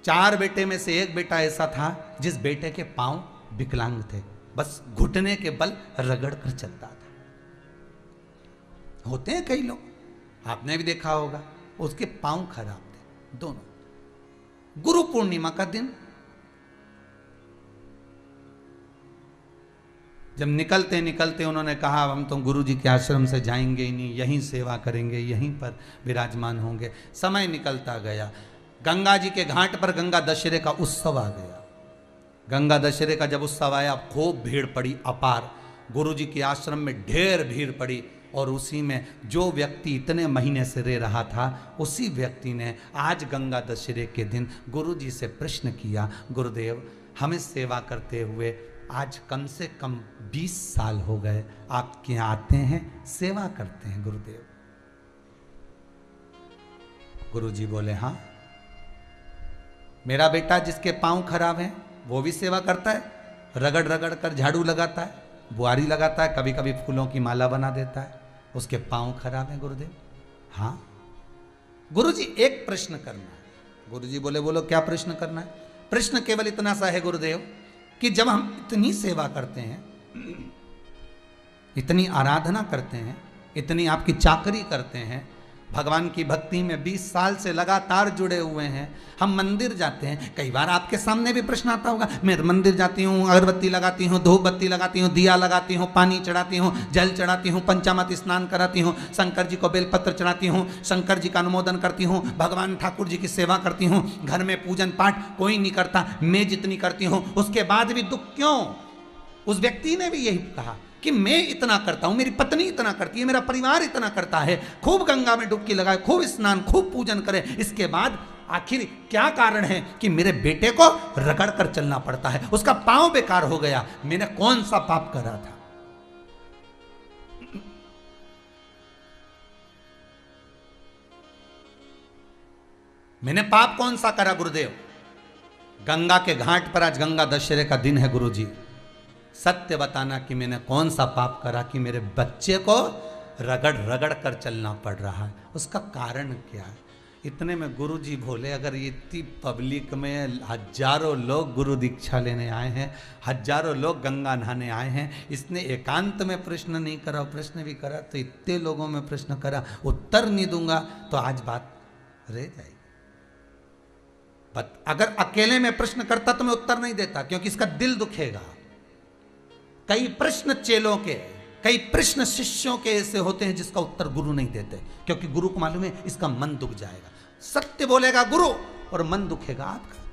4 बेटे में से एक बेटा ऐसा था जिस बेटे के पांव विकलांग थे, बस घुटने के बल रगड़ कर चलता था। होते हैं कई लोग, आपने भी देखा होगा, उसके पांव खराब थे दोनों। गुरु पूर्णिमा का दिन जब निकलते निकलते उन्होंने कहा हम तो गुरु जी के आश्रम से जाएंगे ही नहीं, यहीं सेवा करेंगे, यहीं पर विराजमान होंगे। समय निकलता गया। गंगा जी के घाट पर गंगा दशहरे का उत्सव आ गया। गंगा दशहरे का जब उत्सव आया, खूब भीड़ पड़ी, अपार। गुरु जी के आश्रम में ढेर भीड़ पड़ी। और उसी में जो व्यक्ति इतने महीने से रह रहा था, उसी व्यक्ति ने आज गंगा दशहरे के दिन गुरु जी से प्रश्न किया, गुरुदेव हमें सेवा करते हुए आज कम से कम 20 साल हो गए, आपके यहाँ आते हैं, सेवा करते हैं गुरुदेव। गुरु जी बोले हाँ, मेरा बेटा जिसके पांव खराब हैं वो भी सेवा करता है, रगड़ रगड़ कर झाड़ू लगाता है, बुआरी लगाता है, कभी कभी फूलों की माला बना देता है, उसके पांव खराब हैं गुरुदेव। हाँ गुरुजी एक प्रश्न करना है। गुरुजी बोले बोलो क्या प्रश्न करना है? प्रश्न केवल इतना सा है गुरुदेव कि जब हम इतनी सेवा करते हैं इतनी आराधना करते हैं, इतनी आपकी चाकरी करते हैं, भगवान की भक्ति में 20 साल से लगातार जुड़े हुए हैं, हम मंदिर जाते हैं। कई बार आपके सामने भी प्रश्न आता होगा, मैं मंदिर जाती हूँ, अगरबत्ती लगाती हूँ, धूप बत्ती लगाती हूँ, दिया लगाती हूँ, पानी चढ़ाती हूँ, जल चढ़ाती हूँ, पंचामृत स्नान कराती हूँ, शंकर जी को बेलपत्र चढ़ाती हूँ, शंकर जी का अनुमोदन करती हूँ, भगवान ठाकुर जी की सेवा करती हूँ, घर में पूजन पाठ कोई नहीं करता, मैं जितनी करती हूँ, उसके बाद भी दुख क्यों? उस व्यक्ति ने भी यही कहा कि मैं इतना करता हूं, मेरी पत्नी इतना करती है, मेरा परिवार इतना करता है, खूब गंगा में डुबकी लगाए, खूब स्नान, खूब पूजन करे, इसके बाद आखिर क्या कारण है कि मेरे बेटे को रगड़ कर चलना पड़ता है, उसका पांव बेकार हो गया, मैंने कौन सा पाप करा था? मैंने पाप कौन सा करा गुरुदेव? गंगा के घाट पर आज गंगा दशहरे का दिन है गुरुजी, सत्य बताना कि मैंने कौन सा पाप करा कि मेरे बच्चे को रगड़ रगड़ कर चलना पड़ रहा है, उसका कारण क्या है? इतने में गुरुजी बोले, अगर इतनी पब्लिक में हजारों लोग गुरु दीक्षा लेने आए हैं, हजारों लोग गंगा नहाने आए हैं, इसने एकांत में प्रश्न नहीं करा, प्रश्न भी करा तो इतने लोगों में प्रश्न करा, उत्तर नहीं दूंगा तो आज बात रह जाएगी। अगर अकेले में प्रश्न करता तो मैं उत्तर नहीं देता, क्योंकि इसका दिल दुखेगा। कई प्रश्न चेलों के, कई प्रश्न शिष्यों के ऐसे होते हैं जिसका उत्तर गुरु नहीं देते, क्योंकि गुरु को मालूम है इसका मन दुख जाएगा। सत्य बोलेगा गुरु और मन दुखेगा आपका।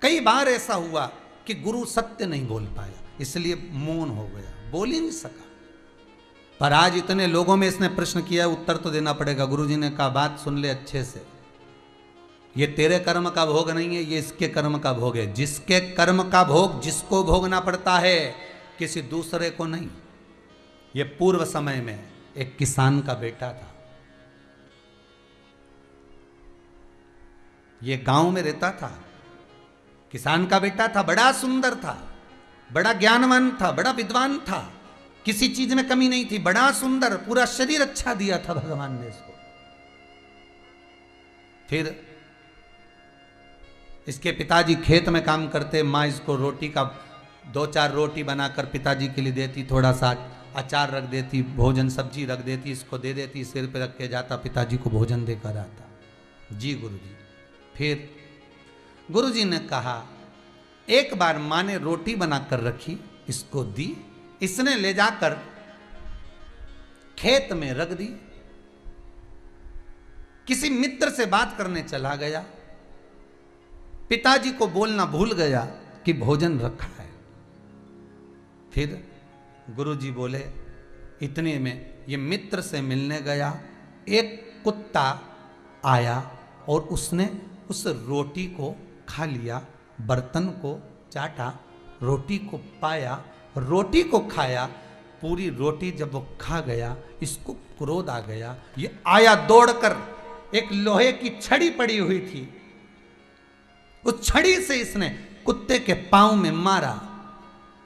कई बार ऐसा हुआ कि गुरु सत्य नहीं बोल पाया, इसलिए मौन हो गया, बोल ही नहीं सका। पर आज इतने लोगों में इसने प्रश्न किया, उत्तर तो देना पड़ेगा। गुरुजी ने कहा, बात सुन ले अच्छे से, ये तेरे कर्म का भोग नहीं है, ये इसके कर्म का भोग है। जिसके कर्म का भोग जिसको भोगना पड़ता है, किसी दूसरे को नहीं। ये पूर्व समय में एक किसान का बेटा था, ये गांव में रहता था, किसान का बेटा था, बड़ा सुंदर था, बड़ा ज्ञानवान था, बड़ा विद्वान था, किसी चीज में कमी नहीं थी, बड़ा सुंदर, पूरा शरीर अच्छा दिया था भगवान ने इसको। फिर इसके पिताजी खेत में काम करते, माँ इसको रोटी का 2-4 रोटी बनाकर पिताजी के लिए देती, थोड़ा सा अचार रख देती, भोजन सब्जी रख देती, इसको दे देती, सिर पे रख के जाता, पिताजी को भोजन देकर आता। जी गुरुजी। फिर गुरुजी ने कहा, एक बार माँ ने रोटी बनाकर रखी, इसको दी, इसने ले जाकर खेत में रख दी, किसी मित्र से बात करने चला गया, पिताजी को बोलना भूल गया कि भोजन रखा है। फिर गुरुजी बोले, इतने में ये मित्र से मिलने गया, एक कुत्ता आया और उसने उस रोटी को खा लिया, बर्तन को चाटा, रोटी को पाया, रोटी को खाया, पूरी रोटी जब वो खा गया, इसको क्रोध आ गया, ये आया दौड़कर, एक लोहे की छड़ी पड़ी हुई थी, उस छड़ी से इसने कुत्ते के पांव में मारा,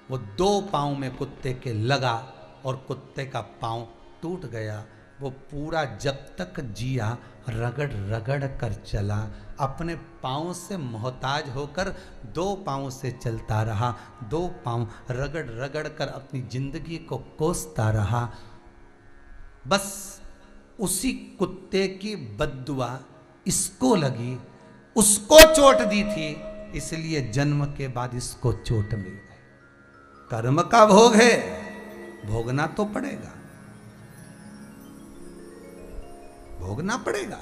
वो 2 पांव में कुत्ते के लगा और कुत्ते का पांव टूट गया। वो पूरा जब तक जिया रगड़ रगड़ कर चला, अपने पांव से मोहताज होकर 2 पांव से चलता रहा, 2 पांव रगड़ रगड़ कर अपनी जिंदगी को कोसता रहा। बस उसी कुत्ते की बद्दुआ इसको लगी, उसको चोट दी थी, इसलिए जन्म के बाद इसको चोट मिल गई। कर्म का भोग है, भोगना तो पड़ेगा, भोगना पड़ेगा।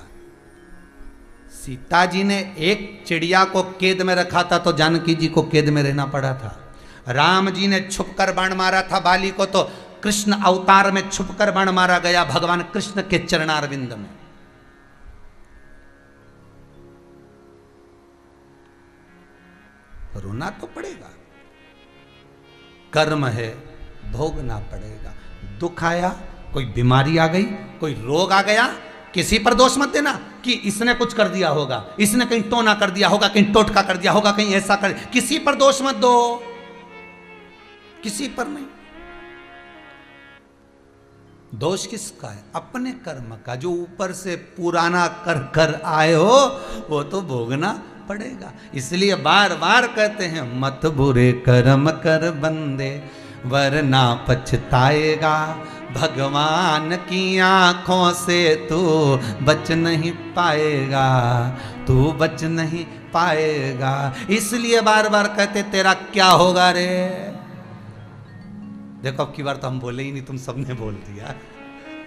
सीता जी ने एक चिड़िया को कैद में रखा था तो जानकी जी को कैद में रहना पड़ा था। राम जी ने छुपकर बाण मारा था बाली को तो कृष्ण अवतार में छुपकर बाण मारा गया भगवान कृष्ण के चरणारविंद में। रोना तो पड़ेगा, कर्म है, भोगना पड़ेगा। दुख आया, कोई बीमारी आ गई, कोई रोग आ गया, किसी पर दोष मत देना कि इसने कुछ कर दिया होगा, इसने कहीं टोना कर दिया होगा, कहीं टोटका कर दिया होगा, कहीं ऐसा कर, किसी पर दोष मत दो, किसी पर नहीं। दोष किसका है? अपने कर्म का, जो ऊपर से पुराना कर कर आए हो वो तो भोगना पड़ेगा। इसलिए बार बार कहते हैं मत बुरे कर्म कर बंदे वरना पछताएगा, भगवान की आंखों से तू बच नहीं पाएगा, तू बच नहीं पाएगा। इसलिए बार बार कहते तेरा क्या होगा रे। देखो अब की बार तो हम बोले ही नहीं, तुम सबने बोल दिया।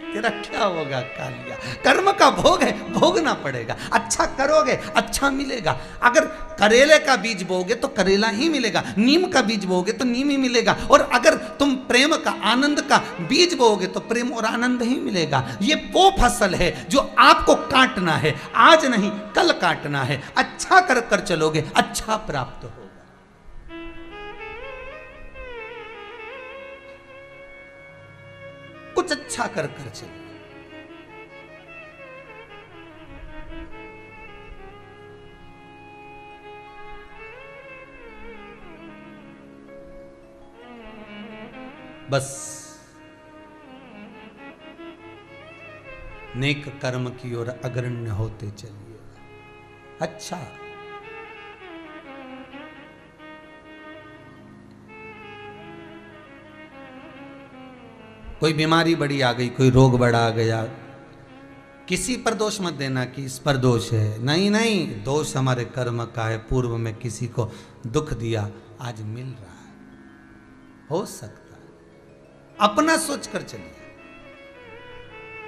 तेरा क्या होगा कालिया। कर्म का भोग है, भोगना पड़ेगा। अच्छा करोगे अच्छा मिलेगा। अगर करेले का बीज बोगे तो करेला ही मिलेगा, नीम का बीज बोगे तो नीम ही मिलेगा। और अगर तुम प्रेम का आनंद का बीज बोगे तो प्रेम और आनंद ही मिलेगा। ये वो फसल है जो आपको काटना है, आज नहीं कल काटना है। अच्छा कर कर चलोगे अच्छा प्राप्त होगा। कुछ अच्छा कर कर चलो। बस नेक कर्म की ओर अग्रण्य होते चलिए। अच्छा कोई बीमारी बड़ी आ गई, कोई रोग बड़ा आ गया, किसी पर दोष मत देना कि इस पर दोष है। नहीं नहीं, दोष हमारे कर्म का है। पूर्व में किसी को दुख दिया, आज मिल रहा है, हो सकता है। अपना सोच कर चलिए।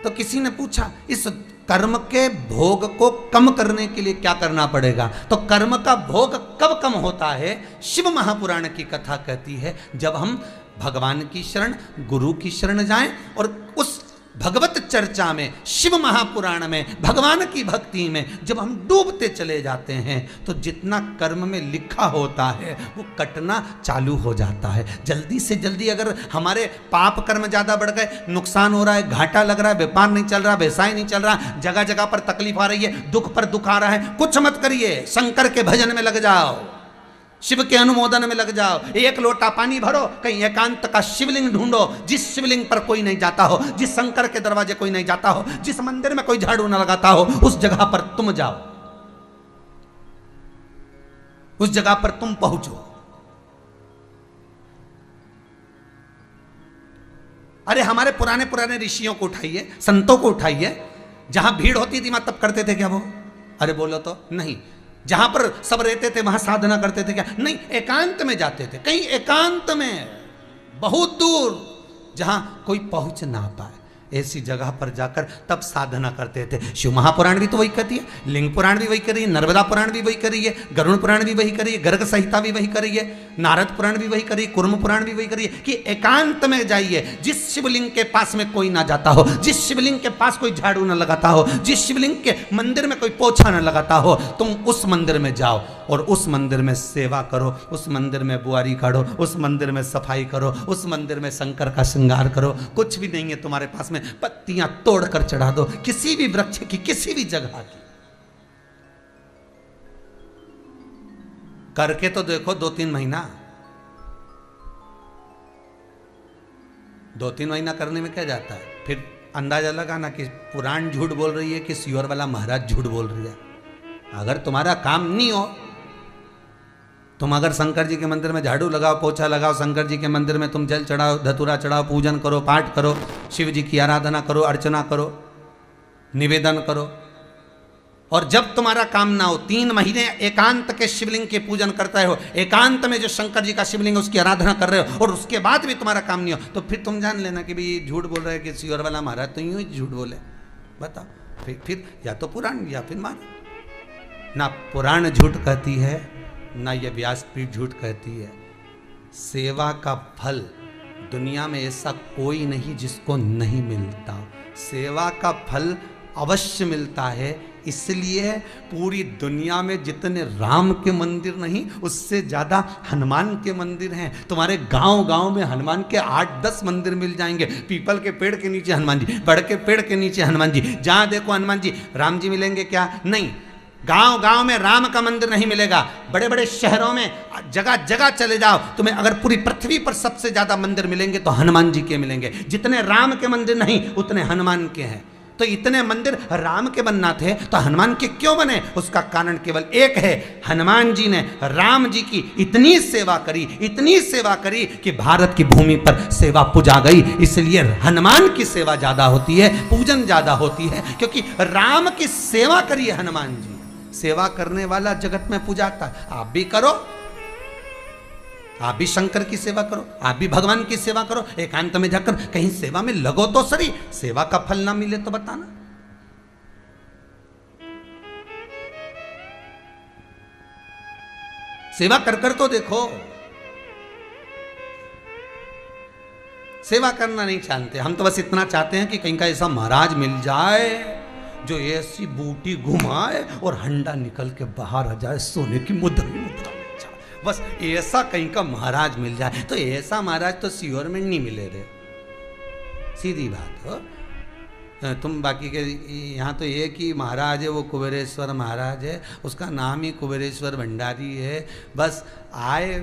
तो किसी ने पूछा इस कर्म के भोग को कम करने के लिए क्या करना पड़ेगा। तो कर्म का भोग कब कम होता है? शिव महापुराण की कथा कहती है जब हम भगवान की शरण, गुरु की शरण जाएं और उस भगवत चर्चा में, शिव महापुराण में, भगवान की भक्ति में जब हम डूबते चले जाते हैं तो जितना कर्म में लिखा होता है वो कटना चालू हो जाता है। जल्दी से जल्दी अगर हमारे पाप कर्म ज़्यादा बढ़ गए, नुकसान हो रहा है, घाटा लग रहा है, व्यापार नहीं चल रहा, व्यवसाय नहीं चल रहा, जगह जगह पर तकलीफ आ रही है, दुख पर दुख आ रहा है, कुछ मत करिए, शंकर के भजन में लग जाओ, शिव के अनुमोदन में लग जाओ। एक लोटा पानी भरो, कहीं एकांत का शिवलिंग ढूंढो, जिस शिवलिंग पर कोई नहीं जाता हो, जिस शंकर के दरवाजे कोई नहीं जाता हो, जिस मंदिर में कोई झाड़ू न लगाता हो, उस जगह पर तुम जाओ, उस जगह पर तुम पहुंचो। अरे हमारे पुराने पुराने ऋषियों को उठाइए, संतों को उठाइए, जहां भीड़ होती थी वहां तब करते थे क्या वो? अरे बोलो तो नहीं। जहां पर सब रहते थे वहां साधना करते थे क्या? नहीं, एकांत में जाते थे, कहीं एकांत में, बहुत दूर जहां कोई पहुंच ना पाए, ऐसी जगह पर जाकर तब साधना करते थे। शिव महापुराण भी तो वही कहती है, लिंग पुराण भी वही कर रही है, नर्मदा पुराण भी वही कर रही है, गरुड़ पुराण भी वही कर रही है, गर्ग संहिता भी वही कर रही है, नारद पुराण भी वही कर रही है, कुर्म पुराण भी वही कर रही है कि एकांत में जाइए, जिस शिवलिंग के पास में कोई ना जाता हो, जिस शिवलिंग के पास कोई झाड़ू ना लगाता हो, जिस शिवलिंग के मंदिर में कोई पोछा ना लगाता हो, तुम उस मंदिर में जाओ और उस मंदिर में सेवा करो, उस मंदिर में बुआरी काढ़ो, उस मंदिर में सफाई करो, उस मंदिर में शंकर का श्रृंगार करो। कुछ भी नहीं है तुम्हारे पास में, पत्तियां तोड़कर चढ़ा दो, किसी भी वृक्ष की, किसी भी जगह की। करके तो देखो 2-3 महीना, 2-3 महीना करने में क्या जाता है? फिर अंदाजा लगाना कि पुराण झूठ बोल रही है कि सियोर वाला महाराज झूठ बोल रही है। अगर तुम्हारा काम नहीं हो, तुम अगर शंकर जी के मंदिर में झाड़ू लगाओ, पोछा लगाओ, शंकर जी के मंदिर में तुम जल चढ़ाओ, धतूरा चढ़ाओ, पूजन करो, पाठ करो, शिव जी की आराधना करो, अर्चना करो, निवेदन करो, और जब तुम्हारा काम ना हो, 3 महीने एकांत के शिवलिंग के पूजन करते हो, एकांत में जो शंकर जी का शिवलिंग है उसकी आराधना कर रहे हो, और उसके बाद भी तुम्हारा काम नहीं हो, तो फिर तुम जान लेना कि भाई झूठ बोल रहे हैं कि सियोर वाला महाराज तो यूं ही झूठ बोले। बताओ, फिर या तो पुराण या फिर मानो। ना पुराण झूठ कहती है, ना ये व्यासपीठ झूठ कहती है। सेवा का फल दुनिया में ऐसा कोई नहीं जिसको नहीं मिलता। सेवा का फल अवश्य मिलता है। इसलिए पूरी दुनिया में जितने राम के मंदिर नहीं, उससे ज़्यादा हनुमान के मंदिर हैं। तुम्हारे गांव गांव में हनुमान के 8-10 मंदिर मिल जाएंगे। पीपल के पेड़ के नीचे हनुमान जी, बड़ के पेड़ के नीचे हनुमान जी, जहाँ देखो हनुमान जी। राम जी मिलेंगे क्या? नहीं। गांव गांव में राम का मंदिर नहीं मिलेगा। बड़े बड़े शहरों में जगह जगह चले जाओ, तुम्हें अगर पूरी पृथ्वी पर सबसे ज्यादा मंदिर मिलेंगे तो हनुमान जी के मिलेंगे। जितने राम के मंदिर नहीं उतने हनुमान के हैं। तो इतने मंदिर राम के बनना थे तो हनुमान के क्यों बने? उसका कारण केवल एक है, हनुमान जी ने राम जी की इतनी सेवा करी, इतनी सेवा करी कि भारत की भूमि पर सेवा पूजा गई। इसलिए हनुमान की सेवा ज्यादा होती है, पूजन ज्यादा होती है, क्योंकि राम की सेवा करी है हनुमान जी। सेवा करने वाला जगत में पूजाता है। आप भी करो, आप भी शंकर की सेवा करो, आप भी भगवान की सेवा करो, एकांत में जाकर कहीं सेवा में लगो तो सही। सेवा का फल ना मिले तो बताना। सेवा कर कर तो देखो। सेवा करना नहीं चाहते हम, तो बस इतना चाहते हैं कि कहीं का ऐसा महाराज मिल जाए जो ऐसी बूटी घुमाए और हंडा निकल के बाहर आ जाए, सोने की मुद्रा मिल जाए। बस ऐसा कहीं का महाराज मिल जाए। तो ऐसा महाराज तो सीहोर में नहीं मिले रे, सीधी बात हो। तुम बाकी के यहाँ तो एक ही महाराज है, वो कुबेरेश्वर महाराज है, उसका नाम ही कुबेरेश्वर भंडारी है। बस आए,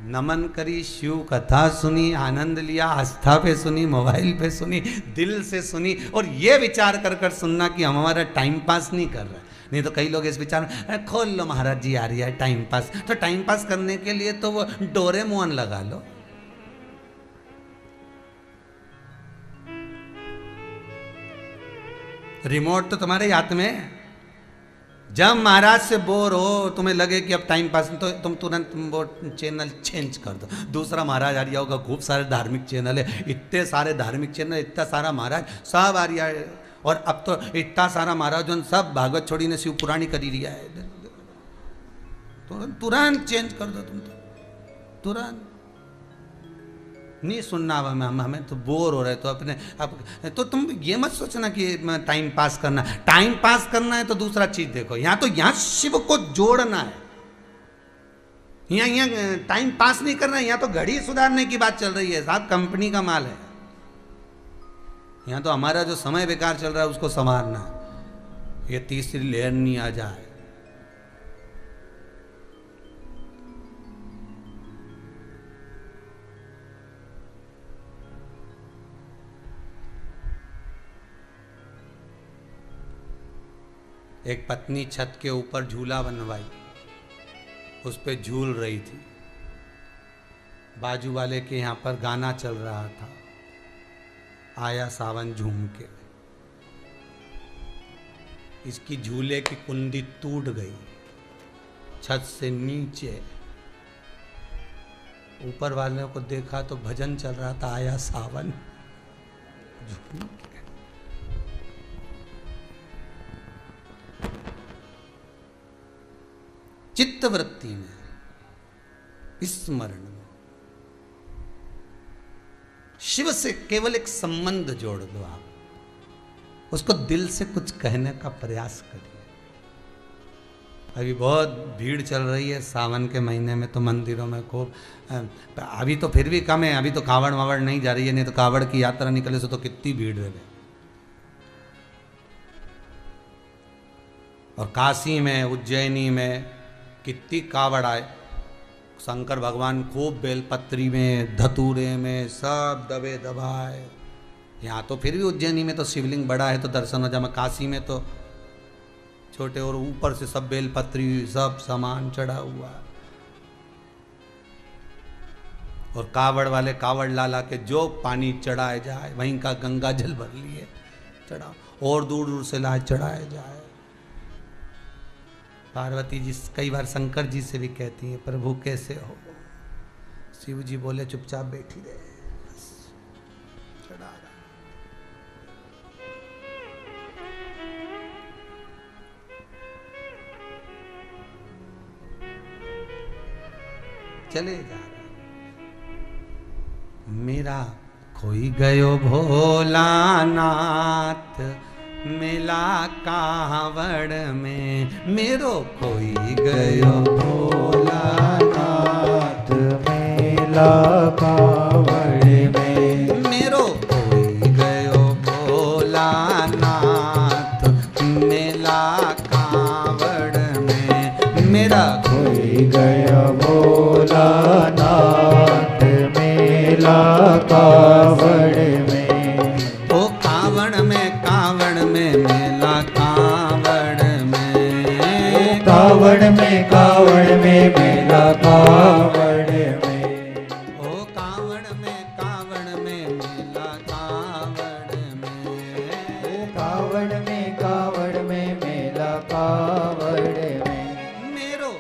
नमन करी, शिव कथा सुनी, आनंद लिया, आस्था पे सुनी, मोबाइल पे सुनी, दिल से सुनी, और ये विचार कर कर सुनना कि हम हमारा टाइम पास नहीं कर रहे। नहीं तो कई लोग इस विचार में, खोल लो महाराज जी आ रही है टाइम पास। तो टाइम पास करने के लिए तो वो डोरेमोन लगा लो। रिमोट तो तुम्हारे हाथ में। जब महाराज से बोर हो, तुम्हें लगे कि अब टाइम पास, तो तुम तुरंत वो चैनल चेंज कर दो, दूसरा महाराज आ रिया होगा। खूब सारे धार्मिक चैनल है, इतने सारे धार्मिक चैनल, इतना सारा महाराज सब आ रिया है। और अब तो इतना सारा महाराज सब भागवत छोड़ी ने शिव पुराणी करी रिया है। तुरंत चेंज कर दो, तुम तो तुरंत नहीं सुनना। हमें तो बोर हो रहे तो अपने अब तो तुम ये मत सोचना कि टाइम पास करना। टाइम पास करना है तो दूसरा चीज देखो। यहाँ तो यहाँ शिव को जोड़ना है, यहाँ टाइम पास नहीं करना है। यहाँ तो घड़ी सुधारने की बात चल रही है साहब, कंपनी का माल है। यहाँ तो हमारा जो समय बेकार चल रहा है उसको संवारना है, ये तीसरी लहर नहीं आ जाए। एक पत्नी छत के ऊपर झूला बनवाई, उस पे झूल रही थी। बाजू वाले के यहाँ पर गाना चल रहा था, आया सावन झूम के। इसकी झूले की कुंडी टूट गई, छत से नीचे। ऊपर वाले को देखा तो भजन चल रहा था, आया सावन झूम के। चित्त वृत्ति में, स्मरण में शिव से केवल एक संबंध जोड़ दो। आप उसको दिल से कुछ कहने का प्रयास करिए। अभी बहुत भीड़ चल रही है सावन के महीने में, तो मंदिरों में खूब। अभी तो फिर भी कम है, अभी तो कावड़ वावड़ नहीं जा रही है, नहीं तो कावड़ की यात्रा निकले से तो कितनी भीड़ रहे। और काशी में, उज्जैनी में कितनी कावड़ आए। शंकर भगवान खूब बेलपत्री में, धतूरे में सब दबे दबाए। यहाँ तो फिर भी उज्जैनी में तो शिवलिंग बड़ा है तो दर्शन हो जाए, काशी में तो छोटे, और ऊपर से सब बेलपत्री सब सामान चढ़ा हुआ। और कावड़ वाले कावड़ लाला के जो पानी चढ़ाए जाए, वहीं का गंगा जल भर लिए चढ़ाओ, और दूर दूर से लाए चढ़ाए जाए। पार्वती जी कई बार शंकर जी से भी कहती हैं, प्रभु कैसे हो? शिव जी बोले चुपचाप बैठी रहे, चढ़ा रहा। चले जा रहे। मेरा खोई गयो भोलानाथ मिला कावड़ में, मेरो खोई गयो भोलानाथ मिला कावड़ में, मेरो खोई गयो भोलानाथ मिला कावड़ में, मेरा खोई गयो भोलानाथ मिला कावड़ में। ओ कावड़ में कावड़ में मेला कावड़ में, कावड़ में मेला कावड़ में, मेरो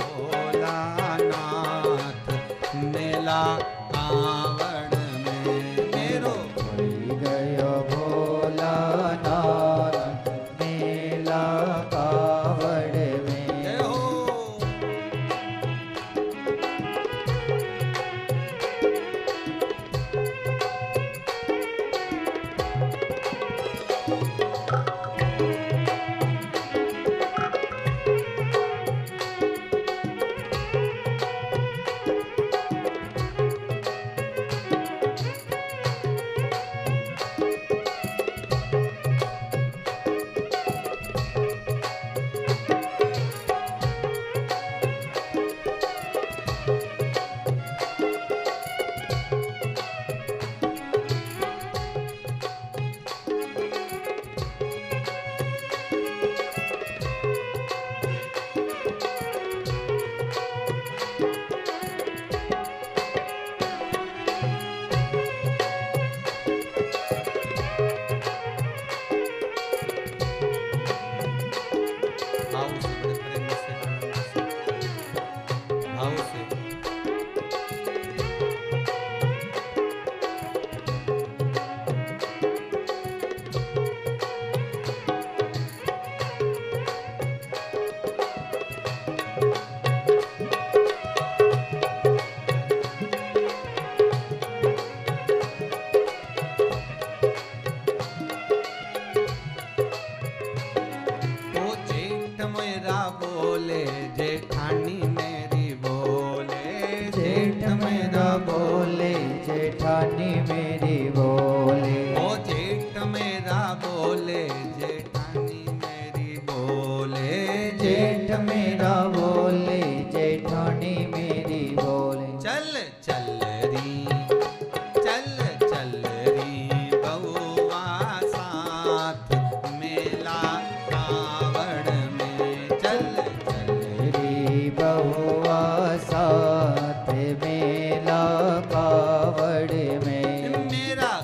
भोलानाथ मेला कावड़ में, मेरो होई गयो भोलानाथ मेला कावड़ में। जय हो। भाव से, बड़े प्रेम से, आनंद से, भाव से। ओ जेठ मेरा बोले जेठानी मेरी बोले, जेठ मेरा बोले जेठानी मेरी बोले, ओ जेठ मेरा बोले जेठानी मेरी बोले, जेठ मेरा बोले जेठानी मेरी बोले। चल चल री बउआ साथ मेला कावड़ में, चल री बहुआ साथ मेला कावड़ में, मेरा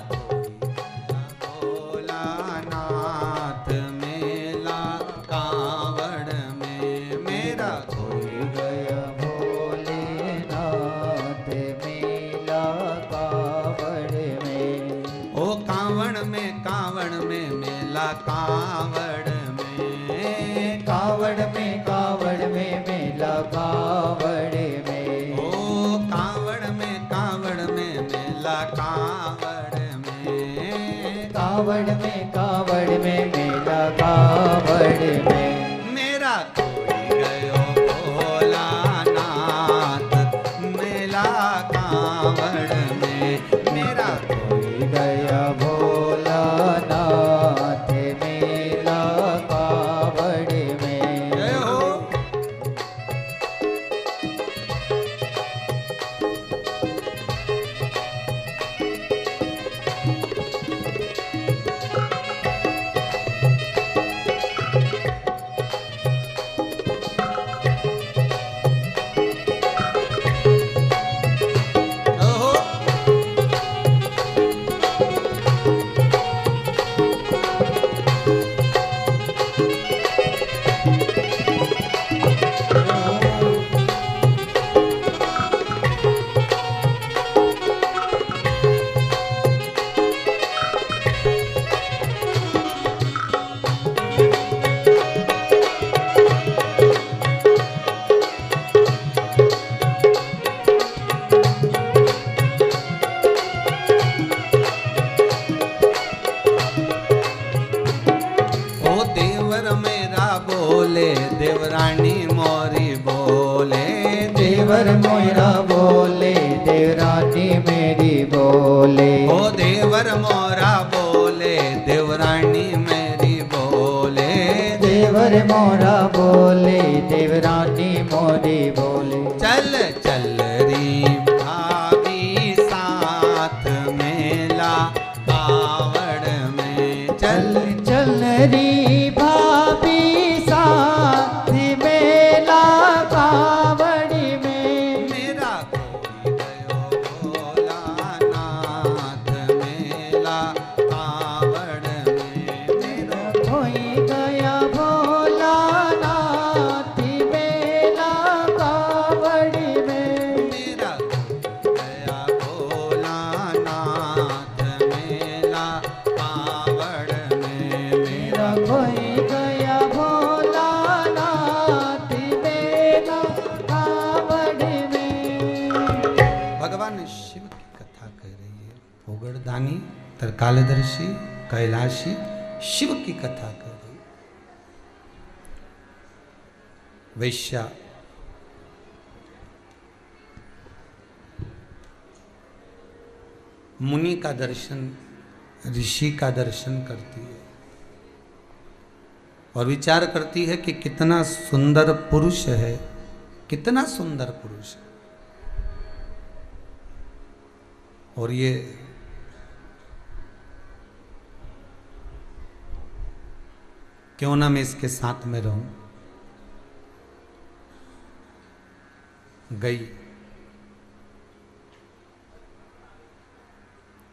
भोलानाथ मेला कावड़ में, मेरा होई गया भोलेनाथ मेला कावड़ में। ओ कावड़ में मेला कावड़ में, कावड़ में मेला कावड़ में, ओ कावड़ में मेला कावड़ में, कावड़ में मेला कावड़ में। मेरा कोई गयो भोलानाथ मेला कावड़ में, मेरा होई गया भोलानाथ मेला कावड़ में। जय हो। ओहो। ओ देवर मेरा बोले देवरानी मोरी बोले, देवर मोरा बोले देवरानी मेरी बोले, ओ देवर मोरा बोले देवरानी मेरी बोले, देवर मोरा बोले देवरानी मोरी बोले। चल चल री भाभी साथ मेला कावड़ में, चल चल री भाभी साथ मेला कावड़ में, मेरा कोई गयो भगवान शिव की कथा कह रही है। ओगड़दानी त्रिकालदर्शी कैलाशी शिव की कथा कर रही। वैश्या मुनि का दर्शन, ऋषि का दर्शन करती है और विचार करती है कि कितना सुंदर पुरुष है, कितना सुंदर पुरुष है। और ये क्यों ना मैं इसके साथ में रहूं। गई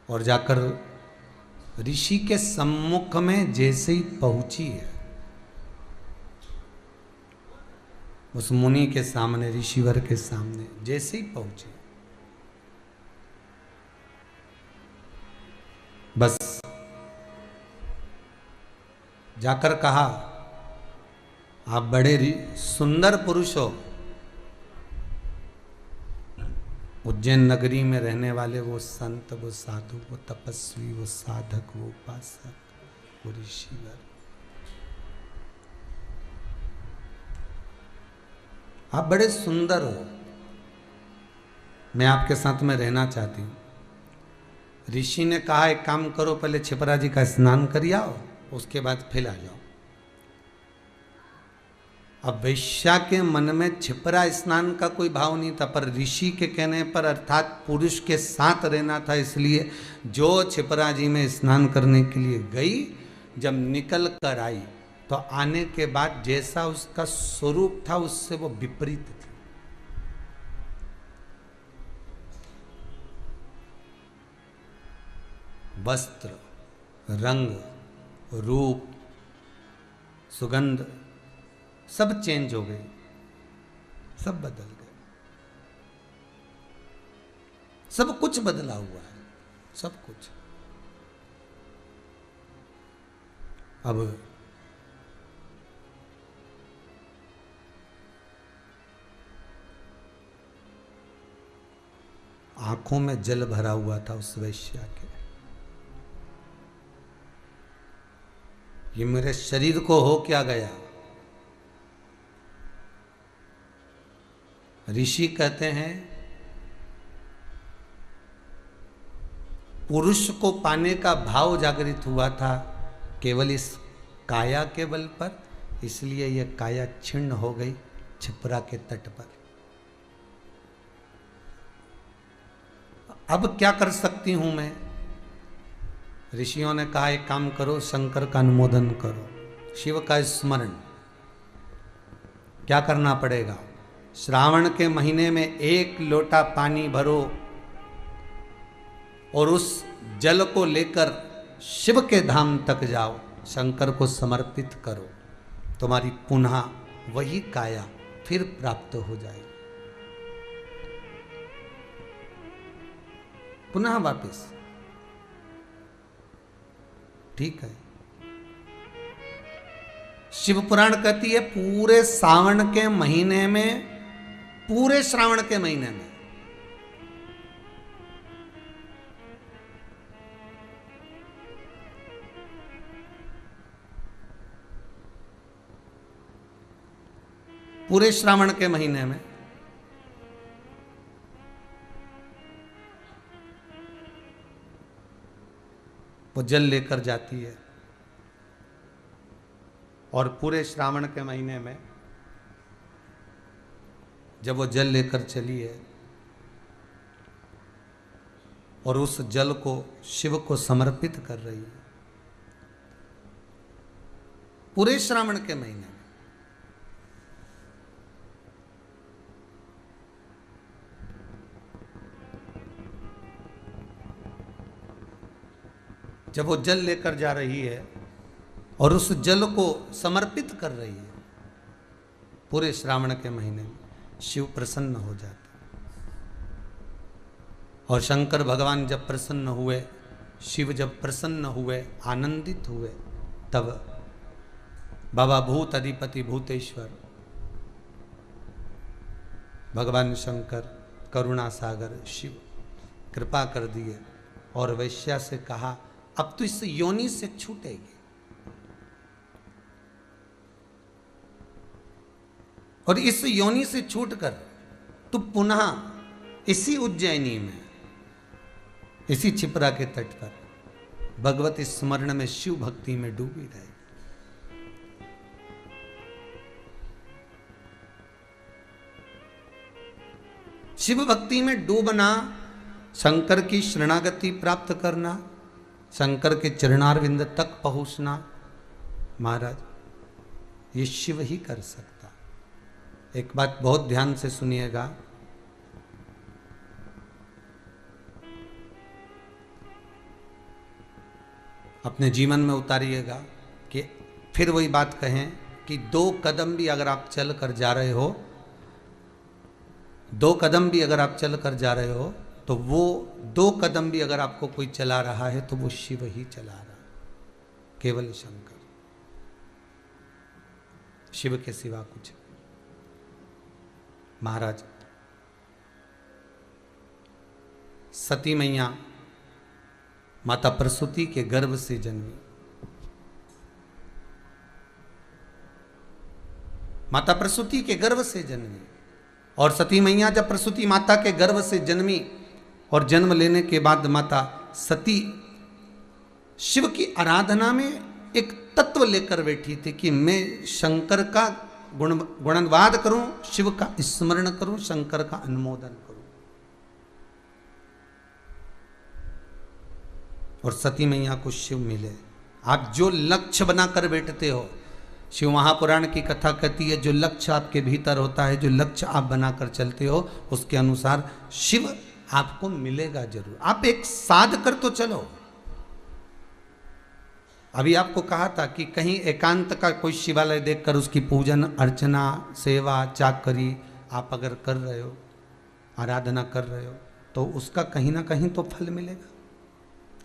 और जाकर ऋषि के सम्मुख में जैसे ही पहुंची है, उस मुनि के सामने, ऋषिवर के सामने जैसे ही पहुंची, बस जाकर कहा, आप बड़े सुंदर पुरुष हो। उज्जैन नगरी में रहने वाले वो संत, वो साधु, वो तपस्वी, वो साधक, वो उपासक, वो ऋषिवर, आप बड़े सुंदर हो, मैं आपके साथ में रहना चाहती हूं। ऋषि ने कहा, एक काम करो, पहले छिपरा जी का स्नान कर आओ, उसके बाद फिर आ जाओ। अब वैश्या के मन में छिपरा स्नान का कोई भाव नहीं था, पर ऋषि के कहने पर, अर्थात पुरुष के साथ रहना था, इसलिए जो छिपरा जी में स्नान करने के लिए गई, जब निकल कर आई तो आने के बाद जैसा उसका स्वरूप था उससे वो विपरीत थी। वस्त्र, रंग, रूप, सुगंध सब चेंज हो गई, सब बदल गए, सब कुछ बदला हुआ है, सब कुछ। अब आंखों में जल भरा हुआ था उस वैश्या के। ये मेरे शरीर को हो क्या गया? ऋषि कहते हैं, पुरुष को पाने का भाव जागृत हुआ था केवल इस काया के बल पर, इसलिए यह काया छिन्न हो गई छिपरा के तट पर। अब क्या कर सकती हूं मैं? ऋषियों ने कहा, एक काम करो, शंकर का अनुमोदन करो, शिव का स्मरण। क्या करना पड़ेगा? श्रावण के महीने में 1 लोटा पानी भरो और उस जल को लेकर शिव के धाम तक जाओ, शंकर को समर्पित करो, तुम्हारी पुनः वही काया फिर प्राप्त हो जाएगी, पुनः वापस। ठीक है। शिव पुराण कहती है, पूरे सावन के महीने में, पूरे श्रावण के महीने में पूरे श्रावण के महीने में वो जल लेकर जाती है, और पूरे श्रावण के महीने में जब वो जल लेकर चली है और उस जल को शिव को समर्पित कर रही है, पूरे श्रावण के महीने में, जब वो जल लेकर जा रही है और उस जल को समर्पित कर रही है, पूरे श्रावण के महीने में शिव प्रसन्न हो जाते। और शंकर भगवान जब प्रसन्न हुए, शिव जब प्रसन्न हुए, आनंदित हुए, तब बाबा भूत अधिपति भूतेश्वर भगवान शंकर, करुणा सागर शिव कृपा कर दी है और वैश्या से कहा अब तो इस योनि से छूटेगी। और इस योनि से छूटकर तू पुनः इसी उज्जैनी में, इसी छिपरा के तट पर भगवती स्मरण में, शिव भक्ति में डूबी रहे। शिव भक्ति में डूबना, शंकर की शरणागति प्राप्त करना, शंकर के चरणारविंद तक पहुंचना, महाराज ये शिव ही कर सकता। एक बात बहुत ध्यान से सुनिएगा, अपने जीवन में उतारिएगा कि फिर वही बात कहें कि 2 कदम भी अगर आप चल कर जा रहे हो, 2 कदम भी अगर आप चल कर जा रहे हो, तो वो 2 कदम भी अगर आपको कोई चला रहा है तो वो शिव ही चला रहा, केवल शंकर, शिव के सिवा कुछ। महाराज सती मैया माता प्रसूति के गर्भ से जन्मी। माता प्रसूति के गर्भ से जन्मी और सती मैया जब प्रसूति माता के गर्भ से जन्मी और जन्म लेने के बाद माता सती शिव की आराधना में एक तत्व लेकर बैठी थी कि मैं शंकर का गुणवाद करूं, शिव का स्मरण करूं, शंकर का अनुमोदन करूं। और सती मैया को शिव मिले। आप जो लक्ष्य बनाकर बैठते हो, शिव महापुराण की कथा कहती है जो लक्ष्य आपके भीतर होता है, जो लक्ष्य आप बनाकर चलते हो, उसके अनुसार शिव आपको मिलेगा जरूर। आप एक साध कर तो चलो। अभी आपको कहा था कि कहीं एकांत का कोई शिवालय देखकर उसकी पूजन अर्चना सेवा चाकरी आप अगर कर रहे हो, आराधना कर रहे हो, तो उसका कहीं ना कहीं तो फल मिलेगा,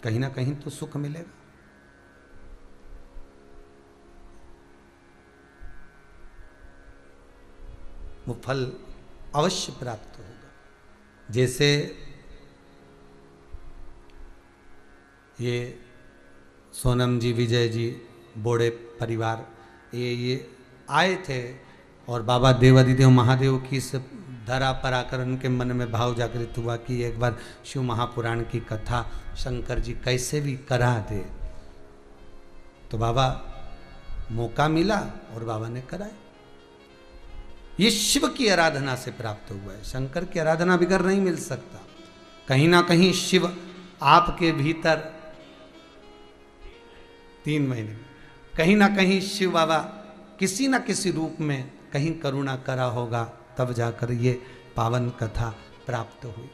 कहीं ना कहीं तो सुख मिलेगा। वो फल अवश्य प्राप्त होगा। जैसे ये सोनम जी, विजय जी, बोड़े परिवार ये आए थे और बाबा देवादिदेव महादेव की इस धरा पर आकर उनके मन में भाव जागृत हुआ कि एक बार शिव महापुराण की कथा शंकर जी कैसे भी करा दे। तो बाबा मौका मिला और बाबा ने कराया। ये शिव की आराधना से प्राप्त हुआ है, शंकर की आराधना बगैर नहीं मिल सकता। कहीं ना कहीं शिव आपके भीतर 3 महीने में कहीं ना कहीं शिव बाबा किसी ना किसी रूप में कहीं करुणा करा होगा, तब जाकर ये पावन कथा प्राप्त हुई।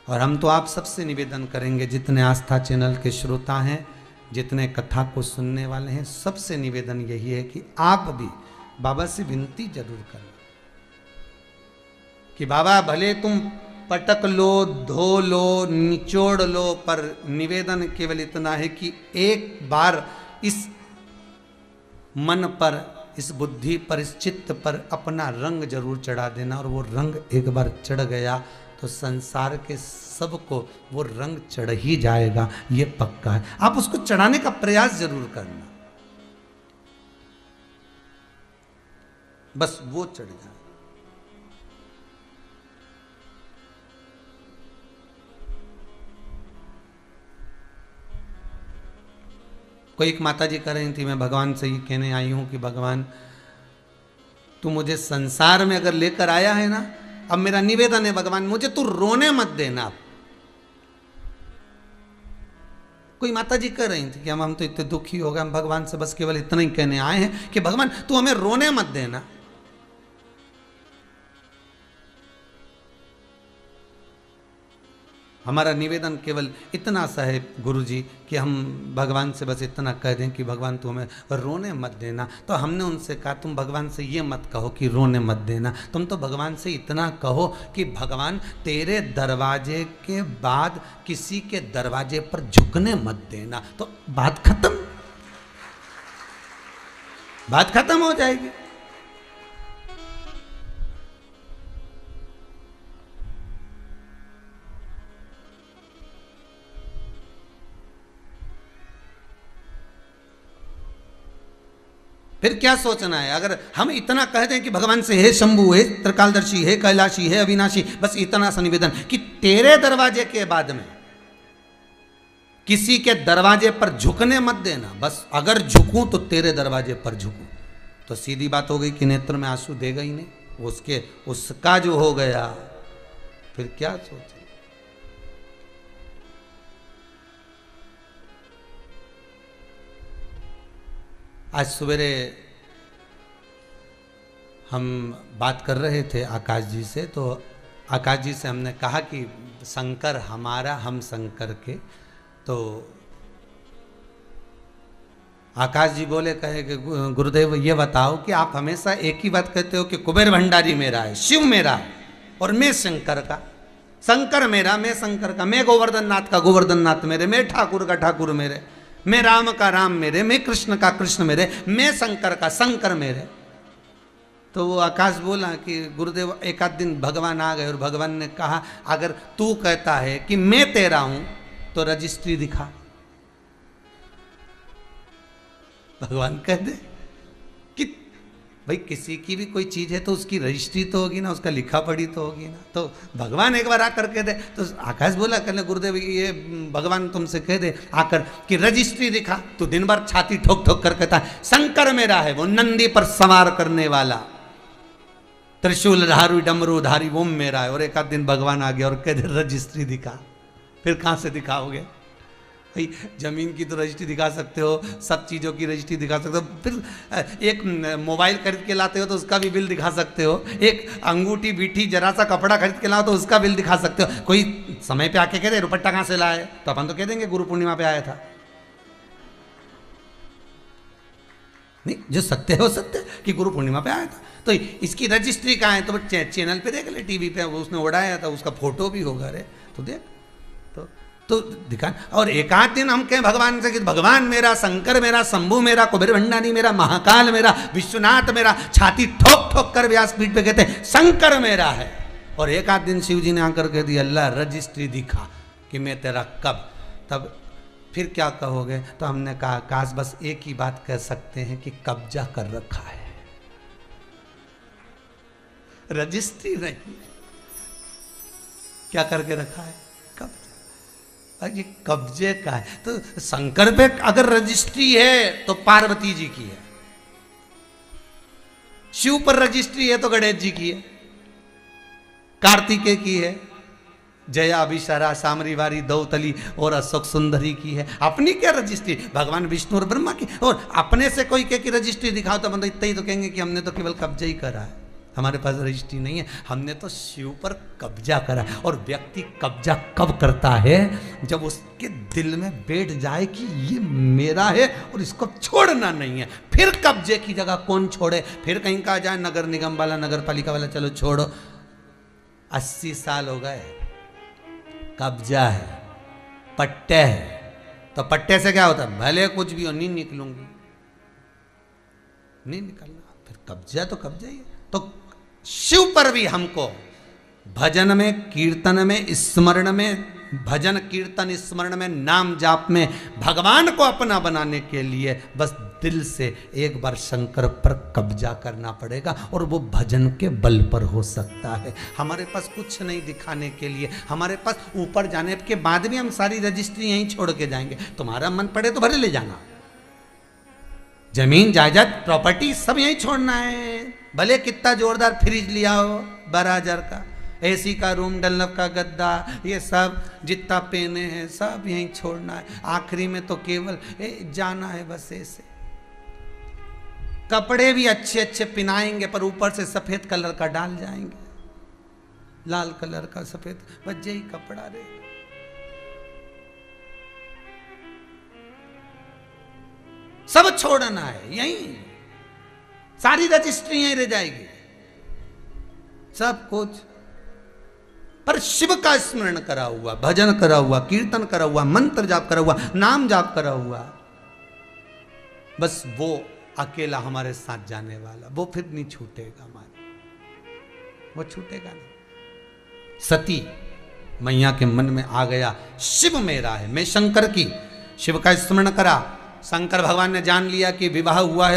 और हम तो आप सबसे निवेदन करेंगे, जितने आस्था चैनल के श्रोता हैं, जितने कथा को सुनने वाले हैं, सबसे निवेदन यही है कि आप भी बाबा से विनती जरूर करना कि बाबा भले तुम पटक लो, धो लो, निचोड़ लो, पर निवेदन केवल इतना है कि एक बार इस मन पर, इस बुद्धि पर, इस चित्त पर अपना रंग जरूर चढ़ा देना। और वो रंग एक बार चढ़ गया तो संसार के सबको वो रंग चढ़ ही जाएगा, ये पक्का है। आप उसको चढ़ाने का प्रयास जरूर करना, बस वो चढ़ जाए। कोई एक माता जी कह रही थी, मैं भगवान से ये कहने आई हूं कि भगवान तू मुझे संसार में अगर लेकर आया है ना, अब मेरा निवेदन है भगवान मुझे तू रोने मत देना। कोई माता जी कह रही थी कि हम तो इतने दुखी हो गए, हम भगवान से बस केवल इतना ही कहने आए हैं कि भगवान तू हमें रोने मत देना। हमारा निवेदन केवल इतना सा है गुरु जी कि हम भगवान से बस इतना कह दें कि भगवान तू हमें रोने मत देना। तो हमने उनसे कहा तुम भगवान से ये मत कहो कि रोने मत देना, तुम तो भगवान से इतना कहो कि भगवान तेरे दरवाजे के बाद किसी के दरवाजे पर झुकने मत देना। तो बात खत्म, बात खत्म हो जाएगी। फिर क्या सोचना है? अगर हम इतना कह दें कि भगवान से हे शंभु, हे त्रिकालदर्शी, हे कैलाशी, हे अविनाशी, बस इतना सा निवेदन कि तेरे दरवाजे के बाद में किसी के दरवाजे पर झुकने मत देना। बस अगर झुकूं तो तेरे दरवाजे पर झुकूं। तो सीधी बात हो गई कि नेत्र में आंसू देगा ही नहीं, उसका जो हो गया, फिर क्या सोचे। आज सवेरे हम बात कर रहे थे आकाश जी से, तो आकाश जी से हमने कहा कि शंकर हमारा, हम शंकर के। तो आकाश जी बोले, कहे कि गुरुदेव ये बताओ कि आप हमेशा एक ही बात कहते हो कि कुबेर भंडारी मेरा है, शिव मेरा है और मैं शंकर का। शंकर मेरा, मैं शंकर का। मैं गोवर्धन नाथ का, गोवर्धन नाथ मेरे। मैं ठाकुर का, ठाकुर मेरे। मैं राम का, राम मेरे। मैं कृष्ण का, कृष्ण मेरे। मैं शंकर का, शंकर मेरे। तो वो आकाश बोला कि गुरुदेव एक आध दिन भगवान आ गए और भगवान ने कहा, अगर तू कहता है कि मैं तेरा हूं तो रजिस्ट्री दिखा। भगवान कह दे कि भाई किसी की भी कोई चीज है तो उसकी रजिस्ट्री तो होगी ना, उसका लिखा पढ़ी तो होगी ना। तो भगवान एक बार आकर कह दे। तो आकाश बोला, कहने गुरुदेव ये भगवान तुमसे कह दे आकर कि रजिस्ट्री दिखा। तो दिन भर छाती ठोक ठोक कर कहता है शंकर मेरा है, वो नंदी पर सवार करने वाला, त्रिशूल धारू डमरू धारी, वो मेरा है। और एक आध दिन भगवान आ गया और कह दे रजिस्ट्री दिखा। फिर कहां से दिखाओगे भाई? जमीन की तो रजिस्ट्री दिखा सकते हो, सब चीज़ों की रजिस्ट्री दिखा सकते हो। फिर एक मोबाइल खरीद के लाते हो तो उसका भी बिल दिखा सकते हो। एक अंगूठी बीठी जरा सा कपड़ा खरीद के लाओ तो उसका बिल दिखा सकते हो। कोई समय पे आके कह दे रुपट्टा कहाँ से लाए, तो अपन तो कह देंगे गुरु पूर्णिमा पे आया था। नहीं, जो सत्य है वो सत्य है कि गुरु पूर्णिमा पे आया था। तो इसकी रजिस्ट्री कहाँ है? तो चैनल पे देख ले, टीवी पे उसने उड़ाया था, उसका फोटो भी होगा रे, तो देख। तो दिखा। और एक आध दिन हम कहें भगवान से कि भगवान मेरा, शंकर मेरा, शंभु मेरा, कुबेर भंडारी मेरा, महाकाल मेरा, विश्वनाथ मेरा, छाती ठोक ठोक कर व्यासपीठ पे कहते हैं शंकर मेरा है। और एक आध दिन शिव जी ने आकर कह दिया अल्लाह रजिस्ट्री दिखा कि मैं तेरा कब। तब फिर क्या कहोगे? तो हमने कहा काश बस एक ही बात कह सकते हैं कि कब्जा कर रखा है, रजिस्ट्री नहीं। क्या करके रखा है? ये कब्जे का है। तो शंकर पे अगर रजिस्ट्री है तो पार्वती जी की है, शिव पर रजिस्ट्री है तो गणेश जी की है, कार्तिकेय की है, जया अभिषारा सामरीवारी दौतली और अशोक सुंदरी की है। अपनी क्या रजिस्ट्री? भगवान विष्णु और ब्रह्मा की। और अपने से कोई कह की रजिस्ट्री दिखाओ तो मतलब इतना ही तो कहेंगे कि हमने तो केवल कब्जा ही करा है, हमारे पास रजिस्ट्री नहीं है, हमने तो शिव पर कब्जा करा। और व्यक्ति कब्जा कब करता है? जब उसके दिल में बैठ जाए कि ये मेरा है और इसको छोड़ना नहीं है। फिर कब्जे की जगह कौन छोड़े? फिर कहीं कहा जाए नगर निगम वाला, नगर पालिका वाला, चलो छोड़ो। 80 साल हो गए, कब्जा है, पट्टे है। तो पट्टे से क्या होता है? भले कुछ भी हो, नहीं निकलूंगी, नहीं निकलना। फिर कब्जा तो कब्जा ही है। तो शिव पर भी हमको भजन में, कीर्तन में, स्मरण में, भजन कीर्तन स्मरण में, नाम जाप में भगवान को अपना बनाने के लिए बस दिल से एक बार शंकर पर कब्जा करना पड़ेगा। और वो भजन के बल पर हो सकता है। हमारे पास कुछ नहीं दिखाने के लिए, हमारे पास ऊपर जाने के बाद भी हम सारी रजिस्ट्री यहीं छोड़ के जाएंगे। तुम्हारा मन पड़े तो भले ले जाना, जमीन जायदाद प्रॉपर्टी सब यहीं छोड़ना है। भले कितना जोरदार फ्रिज लिया हो 12,000 का, एसी का रूम, डनलप का गद्दा, ये सब जितना पेने हैं सब यहीं छोड़ना है। आखिरी में तो केवल जाना है बस ऐसे। कपड़े भी अच्छे अच्छे पहनाएंगे पर ऊपर से सफेद कलर का डाल जाएंगे, लाल कलर का सफेद, बस यही कपड़ा रे। सब छोड़ना है यहीं, सारी रजिस्ट्री यहीं रह जाएगी, सब कुछ। पर शिव का स्मरण करा हुआ, भजन करा हुआ, कीर्तन करा हुआ, मंत्र जाप करा हुआ, नाम जाप करा हुआ, बस वो अकेला हमारे साथ जाने वाला, वो फिर नहीं छूटेगा हमारे, वो छूटेगा नहीं। सती मैया के मन में आ गया शिव मेरा है, मैं शंकर की, शिव का स्मरण करा, शंकर भगवान ने जान लिया कि विवाह हुआ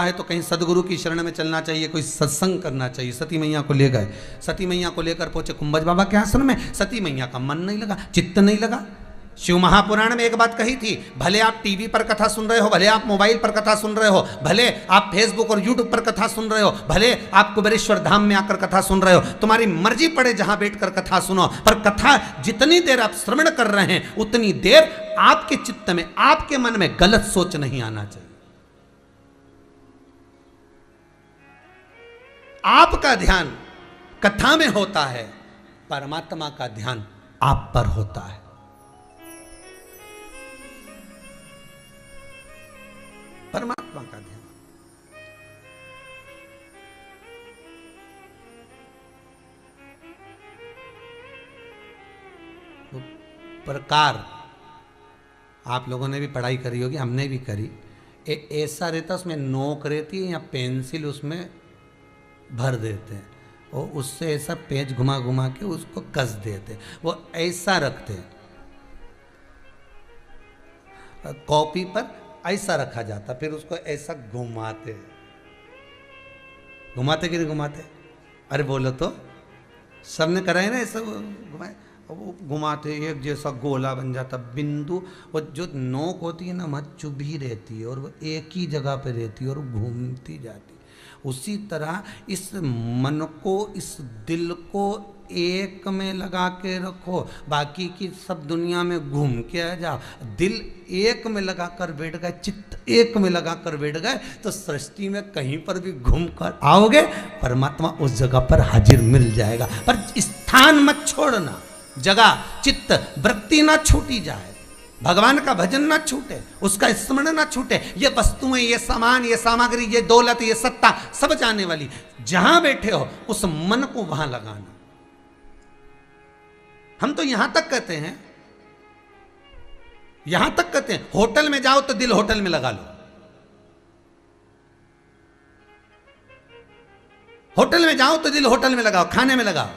है तो कहीं सदगुरु की शरण में चलना चाहिए, कोई सत्संग करना चाहिए। सती मैया को ले गए, सती मैया को लेकर पहुंचे कुंभज बाबा के आश्रम में। सती मैया का मन नहीं लगा, चित्त नहीं लगा। शिव महापुराण में एक बात कही थी, भले आप टीवी पर कथा सुन रहे हो, भले आप मोबाइल पर कथा सुन रहे हो, भले आप फेसबुक और यूट्यूब पर कथा सुन रहे हो, भले आप कुबेरेश्वर धाम में आकर कथा सुन रहे हो, तुम्हारी मर्जी पड़े जहां बैठकर कथा सुनो, पर कथा जितनी देर आप श्रवण कर रहे हैं उतनी देर आपके चित्त में, आपके मन में गलत सोच नहीं आना चाहिए। आपका ध्यान कथा में होता है, परमात्मा का ध्यान आप पर होता है। परमात्मा का ध्यान। वो प्रकार आप लोगों ने भी पढ़ाई करी होगी, हमने भी करी। ऐसा रहता, उसमें नोक रहती है या पेंसिल उसमें भर देते हैं और उससे ऐसा पेज घुमा घुमा के उसको कस देते हैं। वो ऐसा रखते हैं, कॉपी पर ऐसा रखा जाता, फिर उसको ऐसा घुमाते घुमाते कि नहीं घुमाते? अरे बोलो तो, सबने करा है ना ऐसा घुमाए, वो घुमाते एक जैसा गोला बन जाता, बिंदु। वो जो नोक होती है ना, वहाँ चुभी रहती है और वो एक ही जगह पे रहती है और घूमती जाती। उसी तरह इस मन को, इस दिल को एक में लगा के रखो, बाकी की सब दुनिया में घूम के आ जाओ। दिल एक में लगा कर बैठ गए, चित्त एक में लगा कर बैठ गए, तो सृष्टि में कहीं पर भी घूम कर आओगे, परमात्मा उस जगह पर हाजिर मिल जाएगा। पर स्थान मत छोड़ना, जगह चित्त वृत्ति ना छूटी जाए, भगवान का भजन ना छूटे, उसका स्मरण ना छूटे। ये वस्तुएं, ये सामान, ये सामग्री, ये दौलत, ये सत्ता सब जाने वाली। जहां बैठे हो उस मन को वहां लगाना। हम तो यहां तक कहते हैं, यहां तक कहते हैं, होटल में जाओ तो दिल होटल में लगा लो, होटल में जाओ तो दिल होटल में लगाओ, खाने में लगाओ,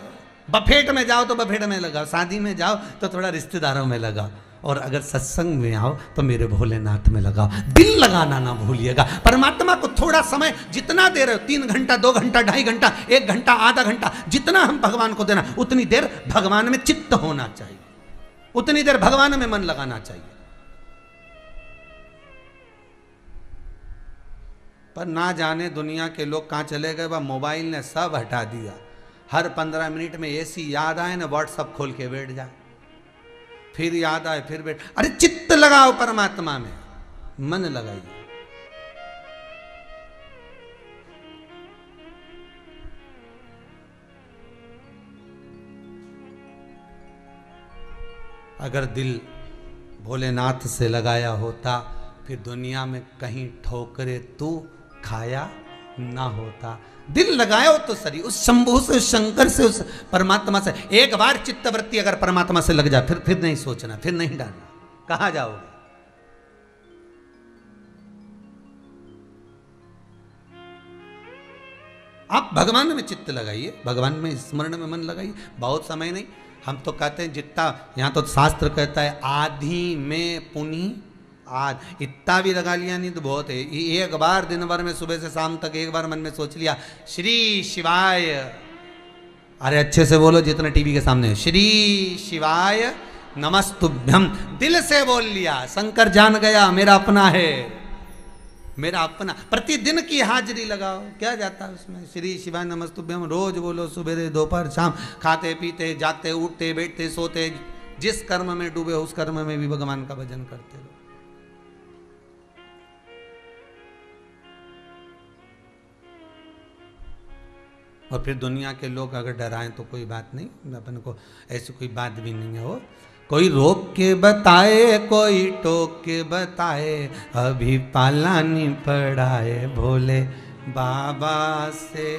बफेट में जाओ तो बफेट में लगाओ, शादी में जाओ तो थोड़ा रिश्तेदारों में लगाओ, और अगर सत्संग में आओ तो मेरे भोलेनाथ में लगाओ। दिल लगाना ना भूलिएगा। परमात्मा को थोड़ा समय जितना दे रहे हो, 3 घंटा, 2 घंटा, 2.5 घंटा, 1 घंटा, आधा घंटा, जितना हम भगवान को देना, उतनी देर भगवान में चित्त होना चाहिए, उतनी देर भगवान में मन लगाना चाहिए। पर ना जाने दुनिया के लोग कहाँ चले गए, वह मोबाइल ने सब हटा दिया। हर 15 मिनट में ऐसी याद आए ना, व्हाट्सअप खोल के बैठ जाए, फिर याद आए फिर बैठ। अरे चित्त लगाओ परमात्मा में, मन लगाइए। अगर दिल भोलेनाथ से लगाया होता, फिर दुनिया में कहीं ठोकरे तू खाया ना होता। दिल लगाया हो तो सही, उस शंभु से, उस शंकर से, उस परमात्मा से। एक बार चित्तवृत्ति अगर परमात्मा से लग जाए, फिर नहीं सोचना, फिर नहीं डालना, कहां जाओगे? आप भगवान में चित्त लगाइए, भगवान में स्मरण में मन लगाइए। बहुत समय नहीं, हम तो कहते हैं जितना, यहां तो शास्त्र कहता है आधी में पुनि आज, इतना भी लगा लिया नहीं तो बहुत है। एक बार दिन भर में, सुबह से शाम तक एक बार मन में सोच लिया श्री शिवाय, अरे अच्छे से बोलो जितना टीवी के सामने, श्री शिवाय नमस्तुभ्यम, दिल से बोल लिया। शंकर जान गया मेरा अपना है, मेरा अपना। प्रतिदिन की हाजिरी लगाओ, क्या जाता है उसमें? श्री शिवाय नमस्तुभ्यम रोज बोलो, सुबह दोपहर शाम, खाते पीते, जागते उठते, बैठते सोते, जिस कर्म में डूबे उस कर्म में भी भगवान का भजन करते रहो। और फिर दुनिया के लोग अगर डराएं तो कोई बात नहीं, अपन को ऐसी कोई बात भी नहीं है। वो कोई रोक के बताए, कोई टोक के बताए, अभी पाला नहीं पड़ाए, भोले बाबा से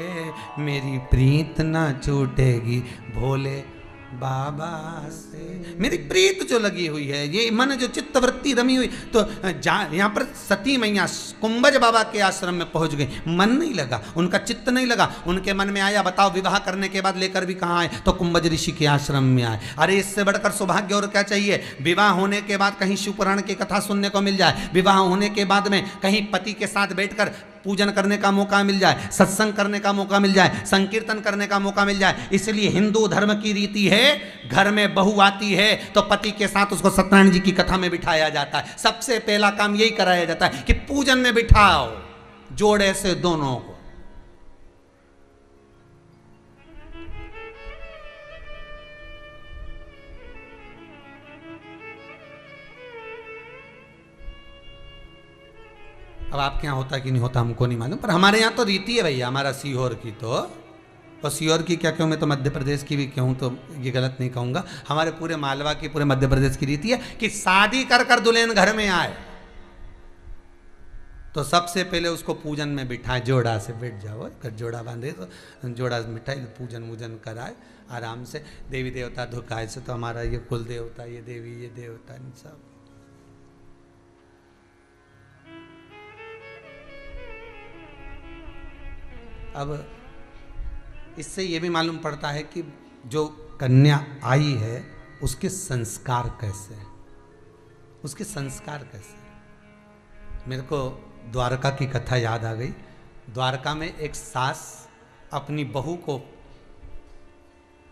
मेरी प्रीत ना छूटेगी, भोले बाबा से मेरी प्रीत जो लगी हुई है, ये मन जो चित्तवृत्ति रमी हुई, तो यहाँ पर सती मैया कुंभज बाबा के आश्रम में पहुंच गई, मन नहीं लगा, उनका चित्त नहीं लगा, उनके मन में आया बताओ विवाह करने के बाद लेकर भी कहाँ आए, तो कुंभज ऋषि के आश्रम में आए। अरे इससे बढ़कर सौभाग्य और क्या चाहिए, विवाह होने के बाद कहीं शिवपुराण की कथा सुनने को मिल जाए, विवाह होने के बाद में कहीं पति के साथ बैठकर पूजन करने का मौका मिल जाए, सत्संग करने का मौका मिल जाए, संकीर्तन करने का मौका मिल जाए। इसलिए हिंदू धर्म की रीति है, घर में बहू आती है तो पति के साथ उसको सत्यनारायण जी की कथा में बिठाया जाता है। सबसे पहला काम यही कराया जाता है कि पूजन में बिठाओ जोड़े से दोनों को। अब आपके यहाँ होता कि नहीं होता हमको नहीं मालूम, पर हमारे यहाँ तो रीति है भैया, हमारा सीहोर की तो, और सीहोर की क्या कहूँ, मैं तो मध्य प्रदेश की भी कहूँ तो ये गलत नहीं कहूँगा, हमारे पूरे मालवा की, पूरे मध्य प्रदेश की रीति है कि शादी कर कर दुल्हन घर में आए तो सबसे पहले उसको पूजन में बिठाए, जोड़ा से बैठ जाओ, अगर जोड़ा बांधे तो जोड़ा बिठाए, पूजन वूजन कराए आराम से, देवी देवता धुकाए से, तो हमारा ये कुल देवता, ये देवी, ये देवता, इन सब। अब इससे ये भी मालूम पड़ता है कि जो कन्या आई है उसके संस्कार कैसे हैं, उसके संस्कार कैसे हैं। मेरे को द्वारका की कथा याद आ गई। द्वारका में एक सास अपनी बहू को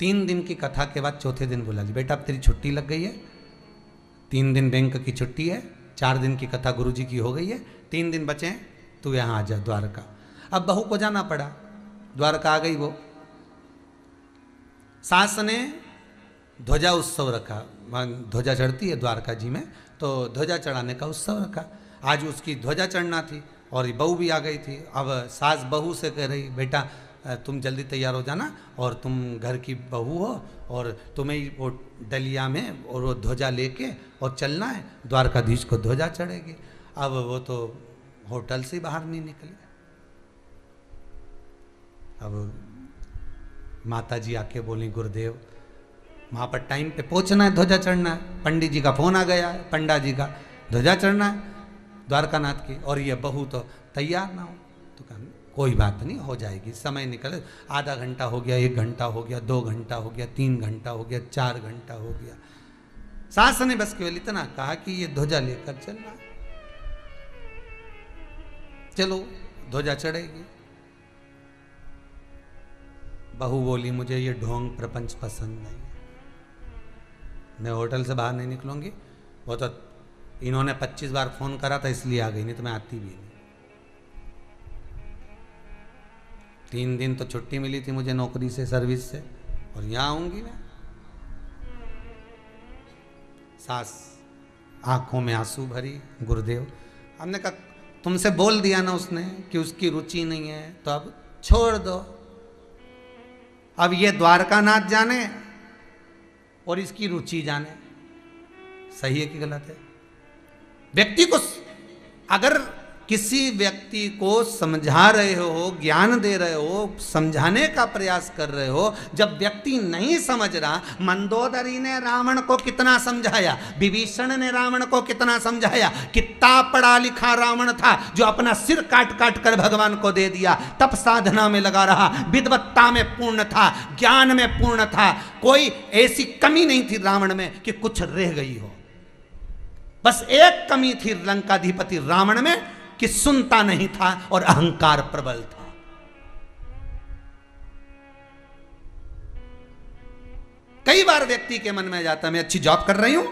3 दिन की कथा के बाद चौथे दिन बुला ली, बेटा अब तेरी छुट्टी लग गई है, 3 दिन बैंक की छुट्टी है, 4 दिन की कथा गुरुजी की हो गई है, 3 दिन बचे हैं, तू यहाँ आ जा द्वारका। अब बहू को जाना पड़ा, द्वारका आ गई वो। सास ने ध्वजा उत्सव रखा, ध्वजा चढ़ती है द्वारका जी में, तो ध्वजा चढ़ाने का उत्सव रखा। आज उसकी ध्वजा चढ़ना थी और ये बहू भी आ गई थी। अब सास बहू से कह रही, बेटा तुम जल्दी तैयार हो जाना और तुम घर की बहू हो और तुम्हें वो डलिया में और वो ध्वजा लेके और चलना है, द्वारकाधीश को ध्वजा चढ़ेगी। अब वो तो होटल से बाहर नहीं निकले। अब माता जी आके बोली, गुरुदेव वहाँ पर टाइम पे पहुँचना है, ध्वजा चढ़ना है। पंडित जी का फोन आ गया है, पंडा जी का, ध्वजा चढ़ना है द्वारकानाथ की, और ये बहू तो तैयार ना हो। तो कहा कोई बात नहीं, हो जाएगी, समय निकले, आधा घंटा हो गया, 1 घंटा हो गया, 2 घंटा हो गया, 3 घंटा हो गया, 4 घंटा हो गया। सास ने बस केवल इतना कहा कि ये ध्वजा लेकर चलना, चलो ध्वजा चढ़ेगी। बहू बोली, मुझे ये ढोंग प्रपंच पसंद नहीं, मैं होटल से बाहर नहीं निकलूंगी। वो तो इन्होंने 25 बार फोन करा था इसलिए आ गई, नहीं तो मैं आती भी नहीं। 3 दिन तो छुट्टी मिली थी मुझे नौकरी से, सर्विस से, और यहाँ आऊंगी मैं। सास आंखों में आंसू भरी, गुरुदेव हमने कहा तुमसे बोल दिया ना उसने कि उसकी रुचि नहीं है, तो अब छोड़ दो। अब ये द्वारकानाथ जाने और इसकी रुचि जाने, सही है कि गलत है। व्यक्ति को अगर किसी व्यक्ति को समझा रहे हो, ज्ञान दे रहे हो, समझाने का प्रयास कर रहे हो, जब व्यक्ति नहीं समझ रहा, मंदोदरी ने रावण को कितना समझाया, विभीषण ने रावण को कितना समझाया, कितना पढ़ा लिखा रावण था जो अपना सिर काट काट कर भगवान को दे दिया, तप साधना में लगा रहा, विद्वत्ता में पूर्ण था, ज्ञान में पूर्ण था, कोई ऐसी कमी नहीं थी रावण में कि कुछ रह गई हो। बस एक कमी थी लंकाधिपति रावण में कि सुनता नहीं था और अहंकार प्रबल था। कई बार व्यक्ति के मन में जाता, मैं अच्छी जॉब कर रही हूं,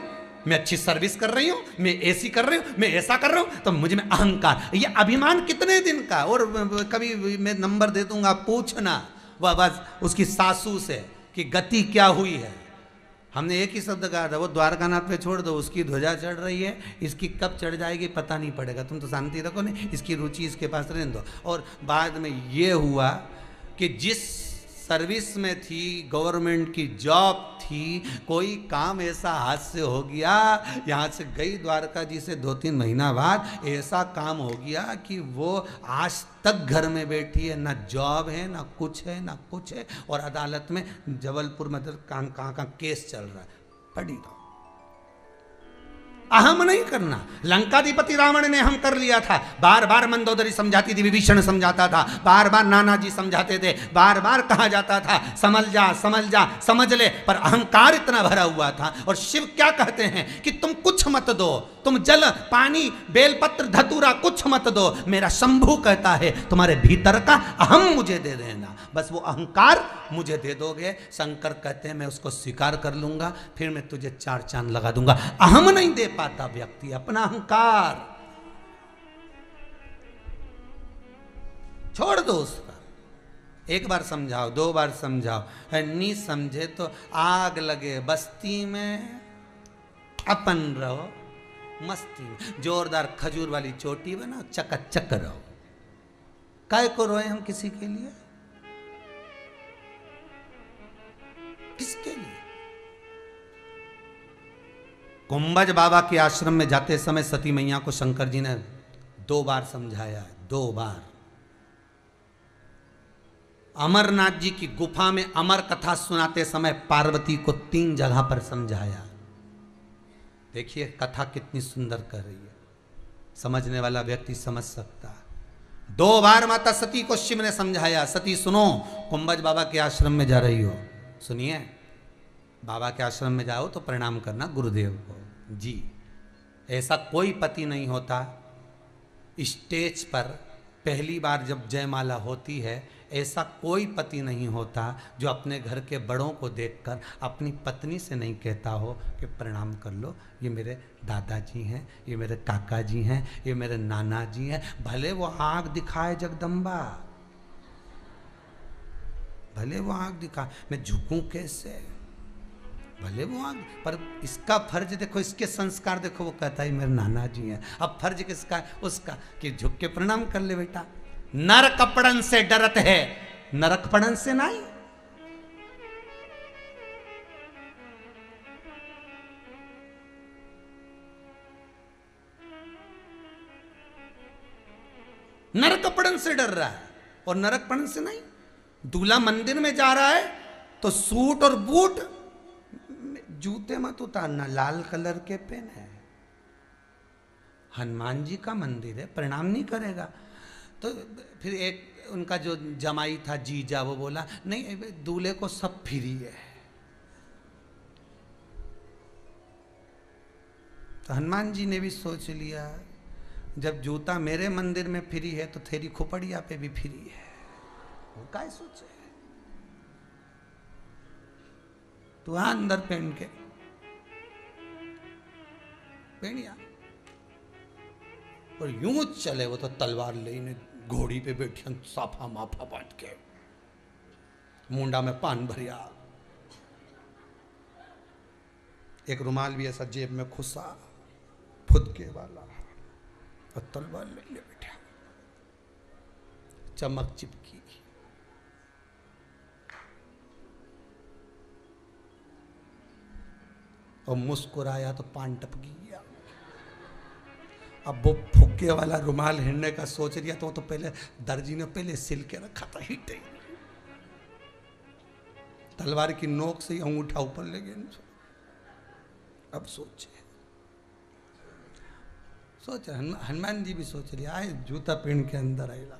मैं अच्छी सर्विस कर रही हूं, मैं ऐसी कर रही हूं, मैं ऐसा कर रहा हूं, तो मुझे में अहंकार, ये अभिमान कितने दिन का। और कभी मैं नंबर दे दूंगा, पूछना वह बस उसकी सासू से कि गति क्या हुई है। हमने एक ही शब्द कहा था, वो द्वारकानाथ पे छोड़ दो, उसकी ध्वजा चढ़ रही है, इसकी कब चढ़ जाएगी पता नहीं पड़ेगा, तुम तो शांति रखो नहीं, इसकी रुचि इसके पास रहने दो। और बाद में ये हुआ कि जिस सर्विस में थी, गवर्नमेंट की जॉब थी, कोई काम ऐसा हाथ से हो गया, यहाँ से गई द्वारका जी से 2-3 महीना बाद, ऐसा काम हो गया कि वो आज तक घर में बैठी है, ना जॉब है, ना कुछ है, ना कुछ है, और अदालत में जबलपुर में कहाँ केस चल रहा है, पड़ी रहो। अहम नहीं करना। लंकाधिपति रावण ने हम कर लिया था, बार बार मंदोदरी समझाती थी, विभीषण समझाता था, बार बार नाना जी समझाते थे, बार बार कहा जाता था समझ जा समझ जा समझ ले, पर अहंकार इतना भरा हुआ था। और शिव क्या कहते हैं कि तुम कुछ मत दो, तुम जल पानी बेलपत्र धतूरा कुछ मत दो, मेरा शंभू कहता है तुम्हारे भीतर का अहम मुझे दे देना, बस वो अहंकार मुझे दे दोगे। शंकर कहते हैं मैं उसको स्वीकार कर लूंगा, फिर मैं तुझे 4 चांद लगा दूंगा। अहम नहीं दे पाता व्यक्ति, अपना अहंकार छोड़ दो उसका। एक बार समझाओ, 2 बार समझाओ, नहीं समझे तो आग लगे बस्ती में, अपन रहो मस्ती में, जोरदार खजूर वाली चोटी बनाओ, चकचक रहो। काय को रोए हम किसी के लिए, किसके लिए? कुंभज बाबा के आश्रम में जाते समय सती मैया को शंकर जी ने 2 बार समझाया, 2 बार। अमरनाथ जी की गुफा में अमर कथा सुनाते समय पार्वती को 3 जगह पर समझाया। देखिए कथा कितनी सुंदर कर रही है, समझने वाला व्यक्ति समझ सकता है। 2 बार माता सती को शिव ने समझाया, सती सुनो, कुंभज बाबा के आश्रम में जा रही हो, सुनिए, बाबा के आश्रम में जाओ तो प्रणाम करना गुरुदेव को जी। ऐसा कोई पति नहीं होता स्टेज पर पहली बार जब जयमाला होती है, ऐसा कोई पति नहीं होता जो अपने घर के बड़ों को देखकर अपनी पत्नी से नहीं कहता हो कि प्रणाम कर लो, ये मेरे दादाजी हैं, ये मेरे काका जी हैं, ये मेरे नाना जी हैं। भले वो आँख दिखाए जगदम्बा, भले वो आँख दिखाए, मैं झुकूं कैसे, भले वो आँख, पर इसका फर्ज देखो, इसके संस्कार देखो, वो कहता है मेरे नाना जी हैं। अब फर्ज किसका है? उसका, कि झुक के प्रणाम कर ले बेटा। नर कपड़न से डरत है, नरक पड़न से नहीं। नरक पड़न से डर रहा है और नरक पड़न से नहीं। दूल्हा मंदिर में जा रहा है तो सूट और बूट, जूते मत उतारना, लाल कलर के पेन है। हनुमान जी का मंदिर है, प्रणाम नहीं करेगा। तो फिर एक उनका जो जमाई था जीजा, वो बोला नहीं दूल्हे को सब फ्री है। तो हनुमान जी ने भी सोच लिया, जब जूता मेरे मंदिर में फ्री है तो तेरी खोपड़िया पे भी फ्री है। वो काय सोचे, तो अंदर पहन के पहनिया और यूं चले, वो तो तलवार लेने घोड़ी पे बैठे, साफा माफा बांट के, मुंडा में पान भरिया, एक रुमाल भी ऐसा जेब में खुसा फुदके वाला, और तलवार लेने बैठा, चमक चिपकी। और मुस्कुराया तो पान टपकी गया। अब वो फुग्गे वाला रुमाल हिड़ने का सोच लिया, तो पहले दर्जी ने पहले सिल के रखा था हिटे, तलवार की नोक से ही अंगूठा ऊपर ले गए। अब सोचे हनुमान जी भी सोच रहे, आए जूता पहन के अंदर आएगा।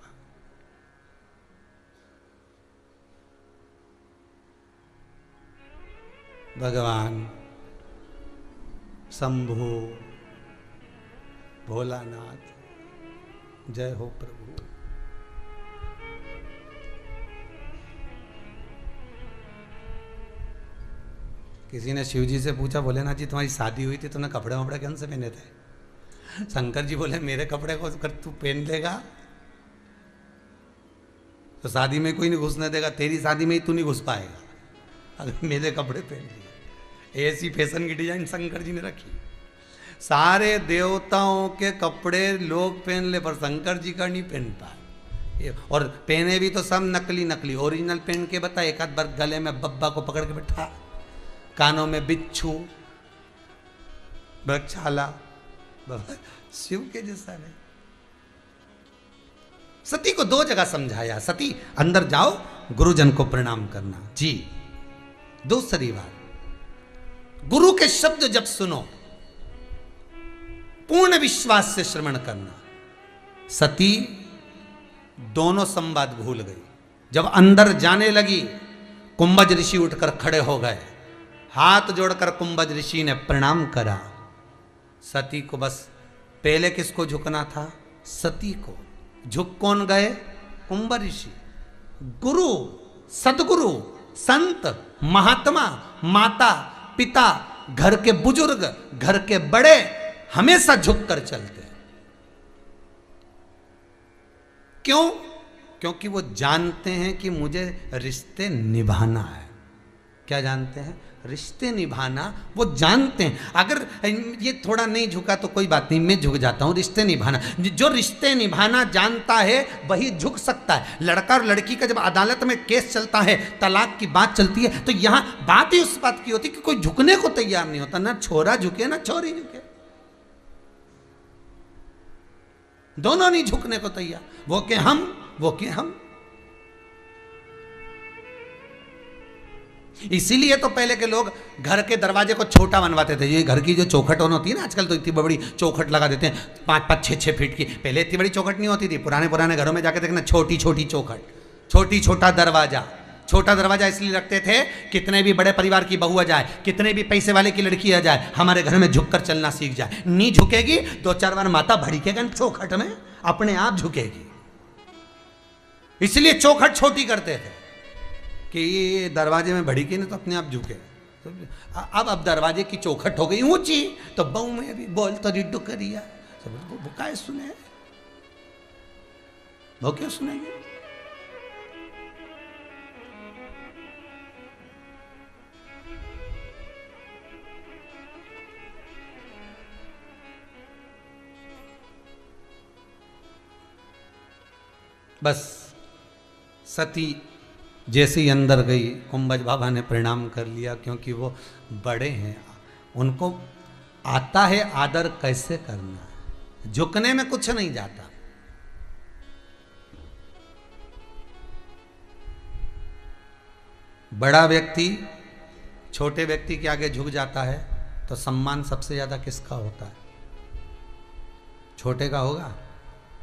भगवान शंभु भोलानाथ, जय हो प्रभु। किसी ने शिव जी से पूछा, भोलेनाथ जी तुम्हारी शादी हुई थी, तुमने कपड़े वपड़े कौन से पहने थे? शंकर जी बोले मेरे कपड़े को कर तू पहन लेगा तो शादी में कोई नहीं घुसने देगा, तेरी शादी में ही तू नहीं घुस पाएगा अगर मेरे कपड़े पहन लिए। ऐसी फैशन की डिजाइन शंकर जी ने रखी। सारे देवताओं के कपड़े लोग पहन ले, पर शंकर जी का नहीं पहन पाए। और पहने भी तो सब नकली नकली, ओरिजिनल पहन के बता। एक आध बार गले में बब्बा को पकड़ के बैठा, कानों में बिच्छू, वृक्षाला, शिव के जैसा है। सती को दो जगह समझाया, सती अंदर जाओ, गुरुजन को प्रणाम करना जी। दूसरी बात, गुरु के शब्द जब सुनो पूर्ण विश्वास से श्रवण करना। सती दोनों संवाद भूल गई। जब अंदर जाने लगी, कुंभज ऋषि उठकर खड़े हो गए, हाथ जोड़कर कुंभज ऋषि ने प्रणाम करा। सती को बस पहले किसको झुकना था? सती को। झुक कौन गए? कुंभ ऋषि। गुरु, सदगुरु, संत, महात्मा, माता, पिता, घर के बुजुर्ग, घर के बड़े हमेशा झुक कर चलते हैं। क्यों? क्योंकि वो जानते हैं कि मुझे रिश्ते निभाना है। क्या जानते हैं? रिश्ते निभाना वो जानते हैं। अगर ये थोड़ा नहीं झुका तो कोई बात नहीं, मैं झुक जाता हूं। रिश्ते निभाना, जो रिश्ते निभाना जानता है वही झुक सकता है। लड़का और लड़की का जब अदालत में केस चलता है, तलाक की बात चलती है, तो यहां बात ही उस बात की होती कि कोई झुकने को तैयार नहीं होता। ना छोरा झुके ना छोरी झुके, दोनों नहीं झुकने को तैयार। वो के हम, वो के हम। इसीलिए तो पहले के लोग घर के दरवाजे को छोटा बनवाते थे। ये घर की जो चौखट होती है ना, आजकल तो इतनी बड़ी चौखट लगा देते हैं, 5-5, 6-6 फीट की। पहले इतनी बड़ी चौखट नहीं होती थी। पुराने घरों में जाके देखना, छोटी छोटी चौखट, छोटा दरवाजा। छोटा दरवाजा इसलिए रखते थे, कितने भी बड़े परिवार की बहू आ जाए, कितने भी पैसे वाले की लड़की आ जाए, हमारे घर में झुककर चलना सीख जाए। नहीं झुकेगी 2-4 बार माता भड़केगा चौखट में, अपने आप झुकेगी। इसलिए चौखट छोटी करते थे कि ये दरवाजे में भड़की नहीं तो अपने आप झुके। तो अब दरवाजे की चौखट हो गई ऊंची, तो बहू में अभी बोल तो रिड्डू करिया, वो क्या सुने, वो क्यों सुनेंगे? बस सती जैसे ही अंदर गई, कुंभज बाबा ने प्रणाम कर लिया, क्योंकि वो बड़े हैं, उनको आता है आदर कैसे करना है। झुकने में कुछ नहीं जाता। बड़ा व्यक्ति छोटे व्यक्ति के आगे झुक जाता है तो सम्मान सबसे ज्यादा किसका होता है? छोटे का होगा।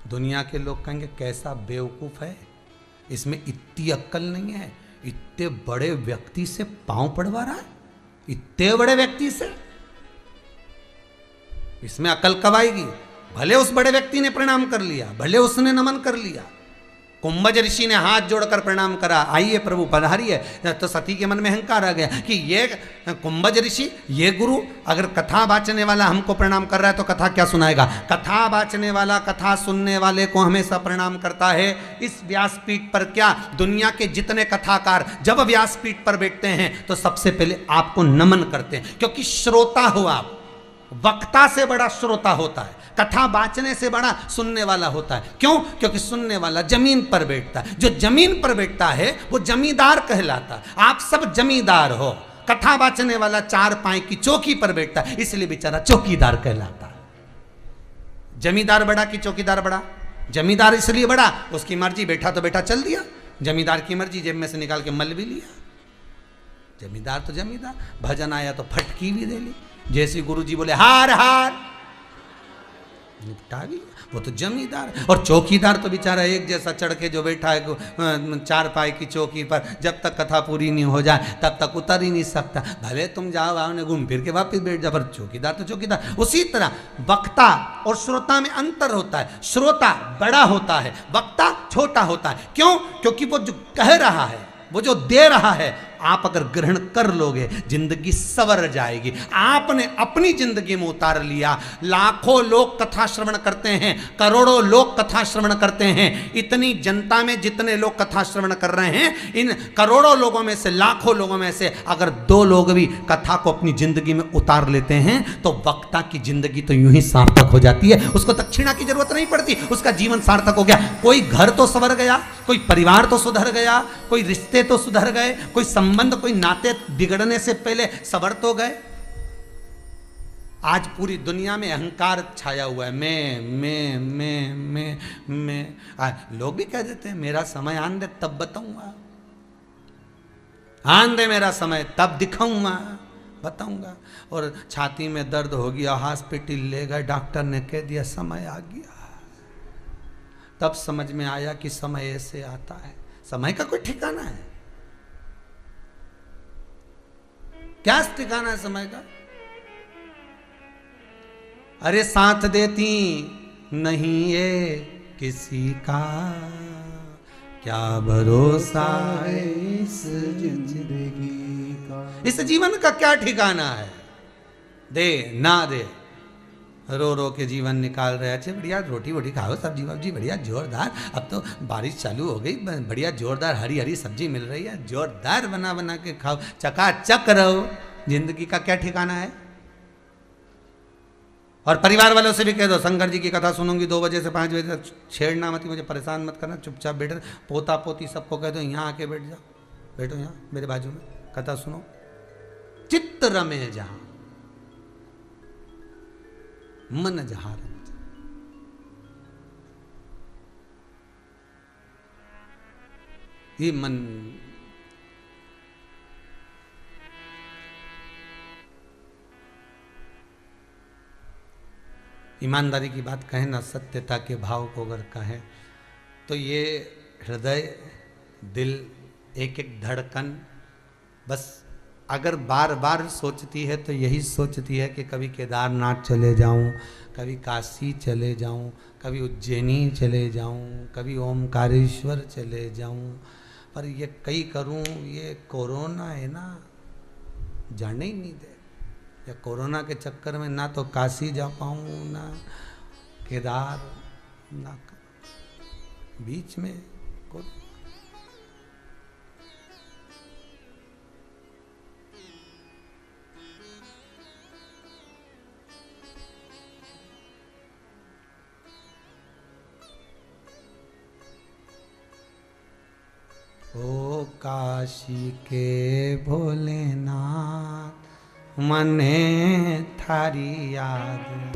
दुनिया के लोग कहेंगे कैसा बेवकूफ है, इसमें इतनी अक्ल नहीं है, इतने बड़े व्यक्ति से पांव पड़वा रहा है, इतने बड़े व्यक्ति से, इसमें अकल कब आएगी? भले उस बड़े व्यक्ति ने प्रणाम कर लिया, भले उसने नमन कर लिया। कुंभज ऋषि ने हाथ जोड़कर प्रणाम करा, आइए प्रभु पधारिए। तो सती के मन में अहंकार आ गया कि ये कुंभज ऋषि, ये गुरु, अगर कथा बाचने वाला हमको प्रणाम कर रहा है तो कथा क्या सुनाएगा? कथा बाचने वाला कथा सुनने वाले को हमेशा प्रणाम करता है। इस व्यासपीठ पर क्या दुनिया के जितने कथाकार जब व्यासपीठ पर बैठते हैं तो सबसे पहले आपको नमन करते हैं, क्योंकि श्रोता हो आप। वक्ता से बड़ा श्रोता होता है, कथा बाचने से बड़ा सुनने वाला होता है। क्यों? क्योंकि सुनने वाला जमीन पर बैठता है। जो जमीन पर बैठता है वो जमींदार कहलाता है। आप सब जमींदार हो। कथा बाचने वाला 4 पाई की चौकी पर बैठता है, इसलिए बेचारा चौकीदार कहलाता है। जमींदार बड़ा कि चौकीदार बड़ा? जमींदार इसलिए बड़ा, उसकी मर्जी, बैठा तो बैठा चल दिया। जमींदार की मर्जी, जेब में से निकाल के मल भी लिया। जमींदार तो जमींदार। भजन आया तो फटकी भी दे ली। जैसे गुरुजी बोले हार हार, निपटा भी, वो तो जमींदार। और चौकीदार तो बेचारा एक जैसा चढ़ के जो बैठा है 4 पाई की चौकी पर, जब तक कथा पूरी नहीं हो जाए तब तक उतर ही नहीं सकता। भले तुम जाओ आओ ने घूम फिर के वापस बैठ जाओ, पर चौकीदार तो चौकीदार। उसी तरह वक्ता और श्रोता में अंतर होता है। श्रोता बड़ा होता है, वक्ता छोटा होता है। क्यों? क्योंकि वो जो कह रहा है, वो जो दे रहा है, आप अगर ग्रहण कर लोगे जिंदगी सवर जाएगी। आपने अपनी जिंदगी में उतार लिया। लाखों लोग कथा श्रवण करते हैं, करोड़ों लोग कथा श्रवण करते हैं। इतनी जनता में जितने लोग कथा श्रवण कर रहे हैं, इन करोड़ों लोगों में से, लाखों लोगों में से अगर 2 लोग भी कथा को अपनी जिंदगी में उतार लेते हैं तो वक्ता की जिंदगी तो यूं ही सार्थक हो जाती है। उसको दक्षिणा की जरूरत नहीं पड़ती, उसका जीवन सार्थक हो गया। कोई घर तो संवर गया, कोई परिवार तो सुधर गया, कोई रिश्ते तो सुधर गए, कोई संबंध, कोई नाते बिगड़ने से पहले संवर तो गए। आज पूरी दुनिया में अहंकार छाया हुआ है। मैं लोग भी कह देते हैं मेरा समय आन दे तब बताऊंगा, आन दे मेरा समय तब दिखाऊंगा, बताऊंगा। और छाती में दर्द हो गया, हॉस्पिटल ले गए, डॉक्टर ने कह दिया समय आ गया। तब समझ में आया कि समय ऐसे आता है। समय का कोई ठिकाना है क्या? ठिकाना है समय का? अरे साथ देती नहीं ये किसी का, क्या भरोसा है इस जिंदगी का। इस जीवन का क्या ठिकाना है? दे ना दे, रो रो के जीवन निकाल रहे। अच्छे बढ़िया रोटी वोटी खाओ, सब्जी वब्जी बढ़िया जोरदार। अब तो बारिश चालू हो गई, बढ़िया जोरदार हरी हरी सब्जी मिल रही है, जोरदार बना बना के खाओ, चकाचक रहो। जिंदगी का क्या ठिकाना है? और परिवार वालों से भी कह दो, शंकर जी की कथा सुनूंगी 2 बजे से 5 बजे तक, छेड़ना मत, मुझे परेशान मत करना, चुपचाप बैठ। पोता पोती सबको कह दो यहाँ आके बैठ जाओ, बैठो यहाँ मेरे बाजू में, कथा सुनो, चित्त रमे जहां मन जहां रमे। ये मन ईमानदारी की बात कहें ना, सत्यता के भाव को अगर कहें तो ये हृदय, दिल, एक एक धड़कन बस अगर बार बार सोचती है तो यही सोचती है कि कभी केदारनाथ चले जाऊं, कभी काशी चले जाऊं, कभी उज्जैनी चले जाऊं, कभी ओमकारेश्वर चले जाऊं। पर ये कई करूं, ये कोरोना है ना, जाने ही नहीं दे। या कोरोना के चक्कर में ना तो काशी जा पाऊँ, ना केदार, ना बीच में ओ काशी के भोलेनाथ, मने थारी याद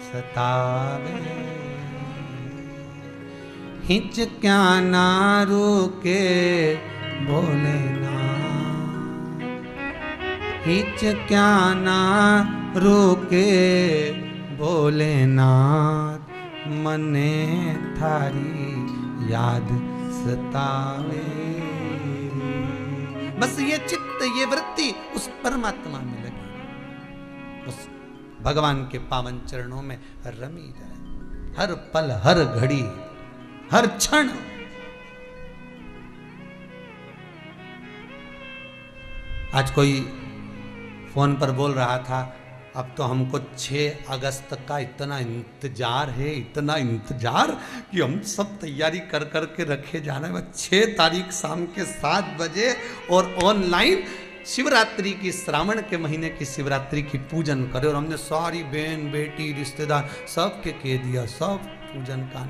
सतावे, हिच क्या ना रुके भोलेनाथ, हिच क्या ना रुके भोलेनाथ, मने थारी याद सतावे। बस ये चित्त, ये वृत्ति उस परमात्मा में लगी, उस भगवान के पावन चरणों में रमी जाए, हर पल, हर घड़ी, हर क्षण। आज कोई फोन पर बोल रहा था, अब तो हमको 6 अगस्त का इतना इंतजार है, इतना इंतजार कि हम सब तैयारी कर कर के रखे जा रहे हैं। 6 तारीख शाम के 7 बजे और ऑनलाइन शिवरात्रि की, श्रावण के महीने की शिवरात्रि की पूजन करे। और हमने सारी बहन बेटी रिश्तेदार सबके कह दिया, सब पूजन का।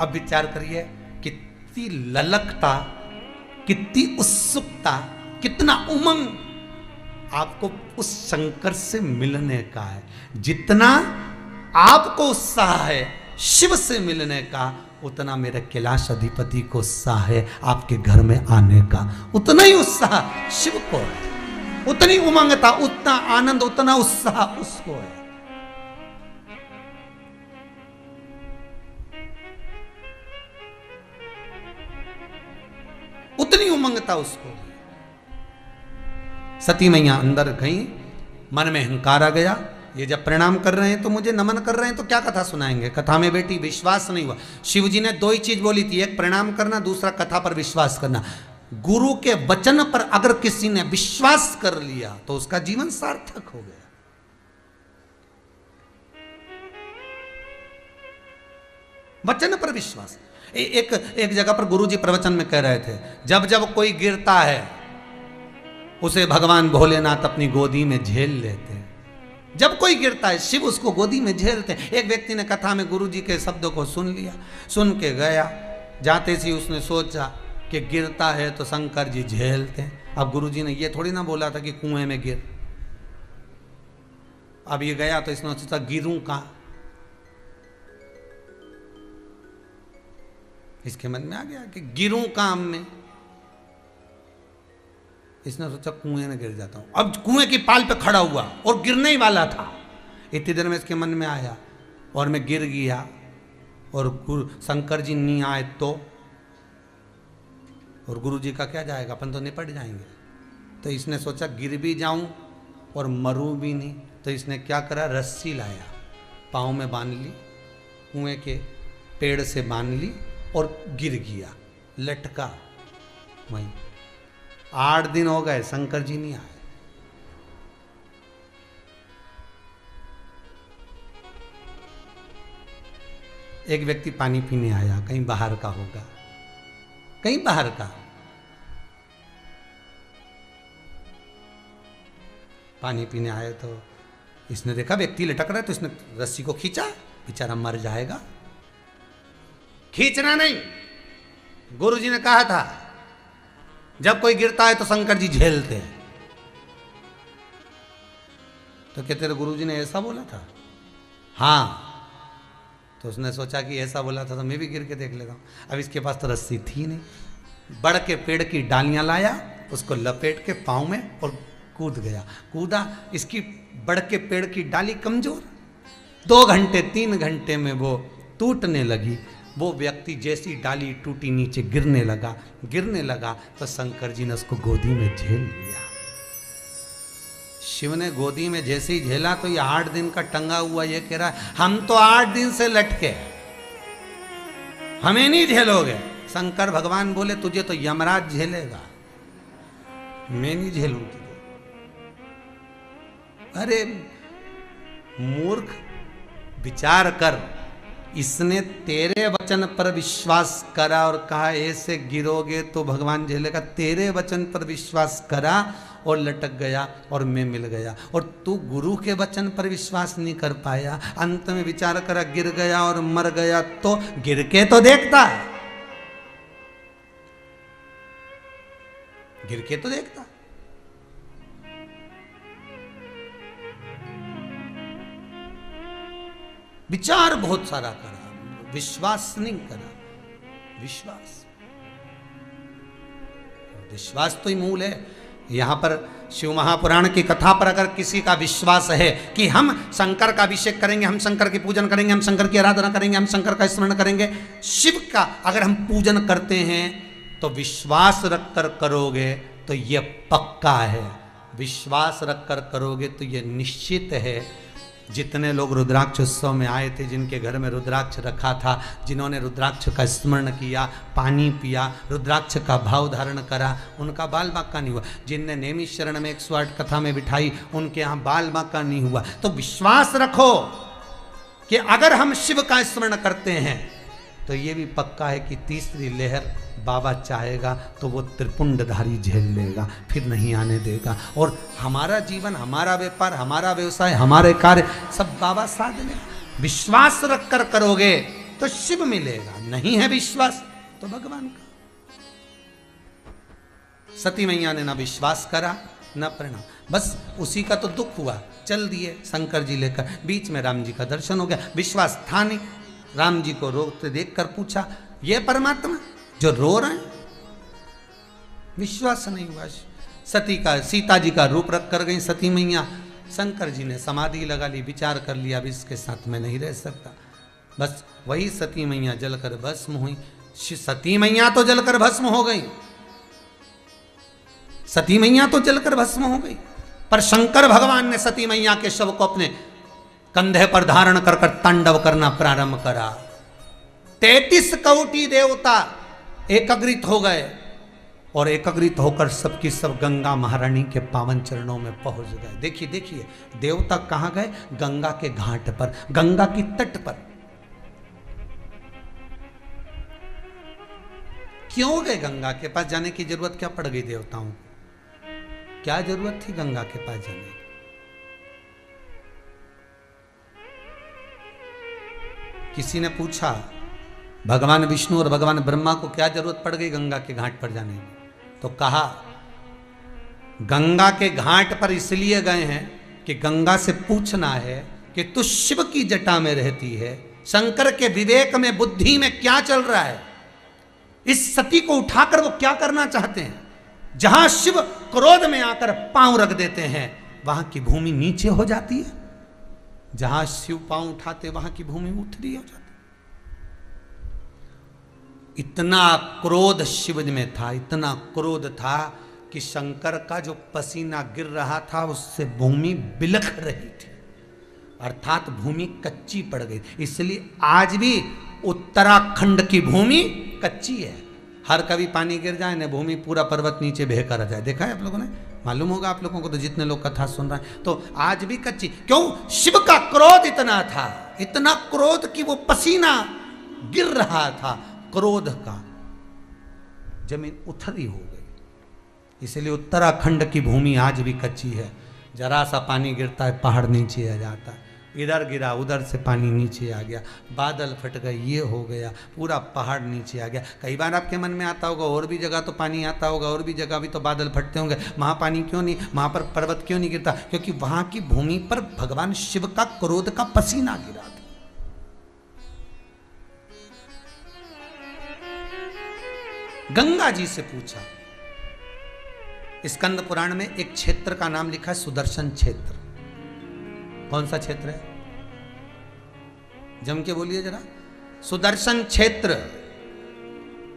अब विचार करिए, कितनी ललकता, कितनी उत्सुकता, कितना उमंग आपको उस शंकर से मिलने का है। जितना आपको उत्साह है शिव से मिलने का, उतना मेरे कैलाश अधिपति को उत्साह है आपके घर में आने का। उतना ही उत्साह शिव को है, उतनी उमंगता, उतना आनंद, उतना उत्साह उसको है। उतनी उमंगता उसको है। सती मैया अंदर गई, मन में अहंकार आ गया। ये जब प्रणाम कर रहे हैं तो मुझे नमन कर रहे हैं तो क्या कथा सुनाएंगे? कथा में बेटी विश्वास नहीं हुआ। शिव जी ने 2 ही चीज बोली थी, एक प्रणाम करना, दूसरा कथा पर विश्वास करना। गुरु के वचन पर अगर किसी ने विश्वास कर लिया तो उसका जीवन सार्थक हो गया। वचन पर विश्वास। एक जगह पर गुरुजी प्रवचन में कह रहे थे, जब जब कोई गिरता है उसे भगवान भोलेनाथ अपनी गोदी में झेल लेते हैं। जब कोई गिरता है शिव उसको गोदी में झेलते हैं। एक व्यक्ति ने कथा में गुरुजी के शब्दों को सुन लिया, सुन के गया, जाते सी उसने सोचा कि गिरता है तो शंकर जी झेलते हैं। अब गुरुजी ने ये थोड़ी ना बोला था कि कुएं में गिर। अब ये गया तो इसने सोचा गिरूं कहां। इसके मन में आ गया कि गिरूं काम में। इसने सोचा कुएं में गिर जाता हूं। अब कुएं की पाल पे खड़ा हुआ और गिरने ही वाला था। इतनी देर में इसके मन में आया और मैं गिर गया और शंकर जी नहीं आए तो, और गुरु जी का क्या जाएगा, अपन तो निपट जाएंगे। तो इसने सोचा गिर भी जाऊं और मरूं भी नहीं। तो इसने क्या करा, रस्सी लाया, पाँव में बांध ली, कुएं के पेड़ से बांध ली और गिर गया, लटका वहीं। 8 दिन हो गए, शंकर जी नहीं आए। एक व्यक्ति पानी पीने आया, कहीं बाहर का होगा, कहीं बाहर का। पानी पीने आए तो इसने देखा व्यक्ति लटक रहा है, तो इसने रस्सी को खींचा, बेचारा मर जाएगा। खींचना नहीं, गुरुजी ने कहा था जब कोई गिरता है तो शंकर जी झेलते हैं। तो क्या तेरे गुरुजी ने ऐसा बोला था? हाँ। तो उसने सोचा कि ऐसा बोला था तो मैं भी गिर के देख लेता हूं। अब इसके पास तो रस्सी थी नहीं, बड़ के पेड़ की डालियां लाया, उसको लपेट के पाँव में और कूद गया। कूदा, इसकी बड़ के पेड़ की डाली कमजोर, 2 घंटे 3 घंटे में वो टूटने लगी। वो व्यक्ति जैसी डाली टूटी नीचे गिरने लगा तो शंकर जी ने उसको गोदी में झेल लिया। शिव ने गोदी में जैसे ही झेला तो ये 8 दिन का टंगा हुआ ये कह रहा है हम तो 8 दिन से लटके, हमें नहीं झेलोगे। शंकर भगवान बोले तुझे तो यमराज झेलेगा, मैं नहीं झेलूं तुझे। अरे मूर्ख, विचार कर, इसने तेरे वचन पर विश्वास करा और कहा ऐसे गिरोगे तो भगवान झेलेगा। तेरे वचन पर विश्वास करा और लटक गया और मैं मिल गया। और तू गुरु के वचन पर विश्वास नहीं कर पाया, अंत में विचार करा गिर गया और मर गया। तो गिर के तो देखता है, गिर के तो देखता। विचार बहुत सारा करा, विश्वास नहीं करा। विश्वास तो ही मूल है। यहां पर शिव महापुराण की कथा पर अगर किसी का विश्वास है कि हम शंकर का अभिषेक करेंगे, हम शंकर की पूजन करेंगे, हम शंकर की आराधना करेंगे, हम शंकर का स्मरण करेंगे, शिव का अगर हम पूजन करते हैं तो विश्वास रखकर करोगे तो यह पक्का है। विश्वास रखकर करोगे तो यह निश्चित है। जितने लोग रुद्राक्ष उत्सव में आए थे, जिनके घर में रुद्राक्ष रखा था, जिन्होंने रुद्राक्ष का स्मरण किया, पानी पिया, रुद्राक्ष का भाव धारण करा, उनका बाल बांका नहीं हुआ। जिनने नेमी शरण में 108 कथा में बिठाई, उनके यहाँ बाल बांका नहीं हुआ। तो विश्वास रखो कि अगर हम शिव का स्मरण करते हैं तो ये भी पक्का है कि तीसरी लहर बाबा चाहेगा तो वो त्रिपुंडधारी झेल लेगा, फिर नहीं आने देगा। और हमारा जीवन, हमारा व्यापार, हमारा व्यवसाय, हमारे कार्य सब बाबा साथ देगा। विश्वास रखकर करोगे तो शिव मिलेगा, नहीं है विश्वास तो भगवान का। सती मैया ने ना विश्वास करा ना प्रणाम, बस उसी का तो दुख हुआ, चल दिए शंकर जी लेकर। बीच में राम जी का दर्शन हो गया, विश्वास था नहीं। राम जी को रोते देखकर पूछा ये परमात्मा जो रो रहे हैं, विश्वास नहीं हुआ। सीता जी का रूप रख कर गई सती मैया। शंकर जी ने समाधि लगा ली, विचार कर लिया अब इसके साथ मैं नहीं रह सकता। बस वही सती मैया जलकर भस्म हुई। सती मैया तो जलकर भस्म हो गई, सती मैया तो जलकर भस्म हो गई, पर शंकर भगवान ने सती मैया के शव को अपने कंधे पर धारण कर तांडव करना प्रारंभ करा। 33 कोटि देवता एकत्रित हो गए और एकाग्रित होकर सबकी सब गंगा महारानी के पावन चरणों में पहुंच गए। देखिए देखिए देवता कहां गए? गंगा के घाट पर, गंगा की तट पर। क्यों गए? गंगा के पास जाने की जरूरत क्या पड़ गई देवताओं को? क्या जरूरत थी गंगा के पास जाने की? किसी ने पूछा भगवान विष्णु और भगवान ब्रह्मा को क्या जरूरत पड़ गई गंगा के घाट पर जाने की? तो कहा गंगा के घाट पर इसलिए गए हैं कि गंगा से पूछना है कि तू शिव की जटा में रहती है, शंकर के विवेक में बुद्धि में क्या चल रहा है? इस सती को उठाकर वो क्या करना चाहते हैं? जहां शिव क्रोध में आकर पांव रख देते हैं वहां की भूमि नीचे हो जाती है, जहां शिव पांव उठाते वहां की भूमि ऊथली हो जाती। इतना क्रोध शिव में था, इतना क्रोध था कि शंकर का जो पसीना गिर रहा था उससे भूमि बिलख रही थी, अर्थात भूमि कच्ची पड़ गई। इसलिए आज भी उत्तराखंड की भूमि कच्ची है। हर कभी पानी गिर जाए ना, भूमि पूरा पर्वत नीचे बह कर आ जाए। देखा है आप लोगों ने? मालूम होगा आप लोगों को, तो जितने लोग कथा सुन रहे हैं, तो आज भी कच्ची। क्यों? शिव का क्रोध इतना था, इतना क्रोध कि वो पसीना गिर रहा था, क्रोध का जमीन उथली हो गई। इसलिए उत्तराखंड की भूमि आज भी कच्ची है। जरा सा पानी गिरता है पहाड़ नीचे आ जाता है, इधर गिरा उधर से पानी नीचे आ गया, बादल फट गए, ये हो गया, पूरा पहाड़ नीचे आ गया। कई बार आपके मन में आता होगा और भी जगह तो पानी आता होगा, और भी जगह भी तो बादल फटते होंगे, वहाँ पानी क्यों नहीं, वहाँ पर पर्वत क्यों नहीं गिरता? क्योंकि वहाँ की भूमि पर भगवान शिव का क्रोध का पसीना गिरा था। गंगा जी से पूछा। स्कंद पुराण में एक क्षेत्र का नाम लिखा है सुदर्शन क्षेत्र। कौन सा क्षेत्र है? जम के बोलिए जरा। सुदर्शन क्षेत्र।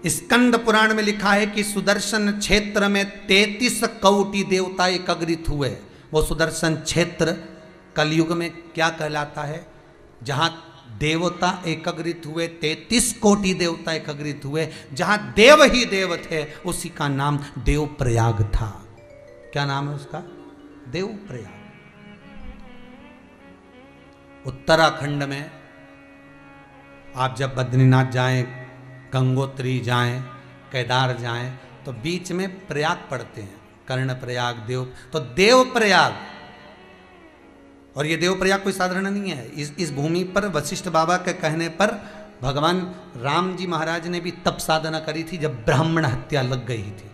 स्कंद पुराण में लिखा है कि सुदर्शन क्षेत्र में 33 कोटि देवता एकत्रित हुए। वो सुदर्शन क्षेत्र कलयुग में क्या कहलाता है? जहां देवता एकत्रित हुए, 33 कोटि देवता एकत्रित हुए, जहां देव ही देव थे, उसी का नाम देवप्रयाग था। क्या नाम है उसका? देवप्रयाग। उत्तराखंड में आप जब बद्रीनाथ जाएं, गंगोत्री जाएं, केदार जाएं, तो बीच में प्रयाग पड़ते हैं, कर्ण प्रयाग, देव, तो देवप्रयाग। और ये देवप्रयाग कोई साधारण नहीं है। इस भूमि पर वशिष्ठ बाबा के कहने पर भगवान राम जी महाराज ने भी तप साधना करी थी जब ब्राह्मण हत्या लग गई थी।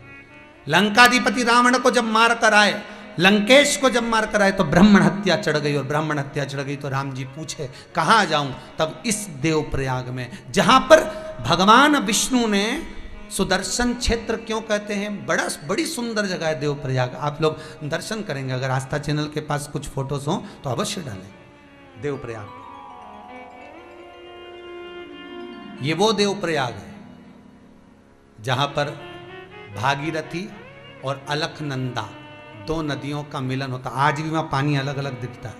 लंकाधिपति रावण को जब मार कर आए, लंकेश को जब मार कर आए, तो ब्राह्मण हत्या चढ़ गई। और ब्राह्मण हत्या चढ़ गई तो राम जी पूछे कहाँ जाऊं? तब इस देवप्रयाग में, जहां पर भगवान विष्णु ने सुदर्शन क्षेत्र क्यों कहते हैं, बड़ी सुंदर जगह है देवप्रयाग। आप लोग दर्शन करेंगे, अगर आस्था चैनल के पास कुछ फोटोज हो तो अवश्य डालें देवप्रयाग। ये वो देवप्रयाग है जहां पर भागीरथी और अलकनंदा दो नदियों का मिलन होता। आज भी वहां पानी अलग अलग दिखता है।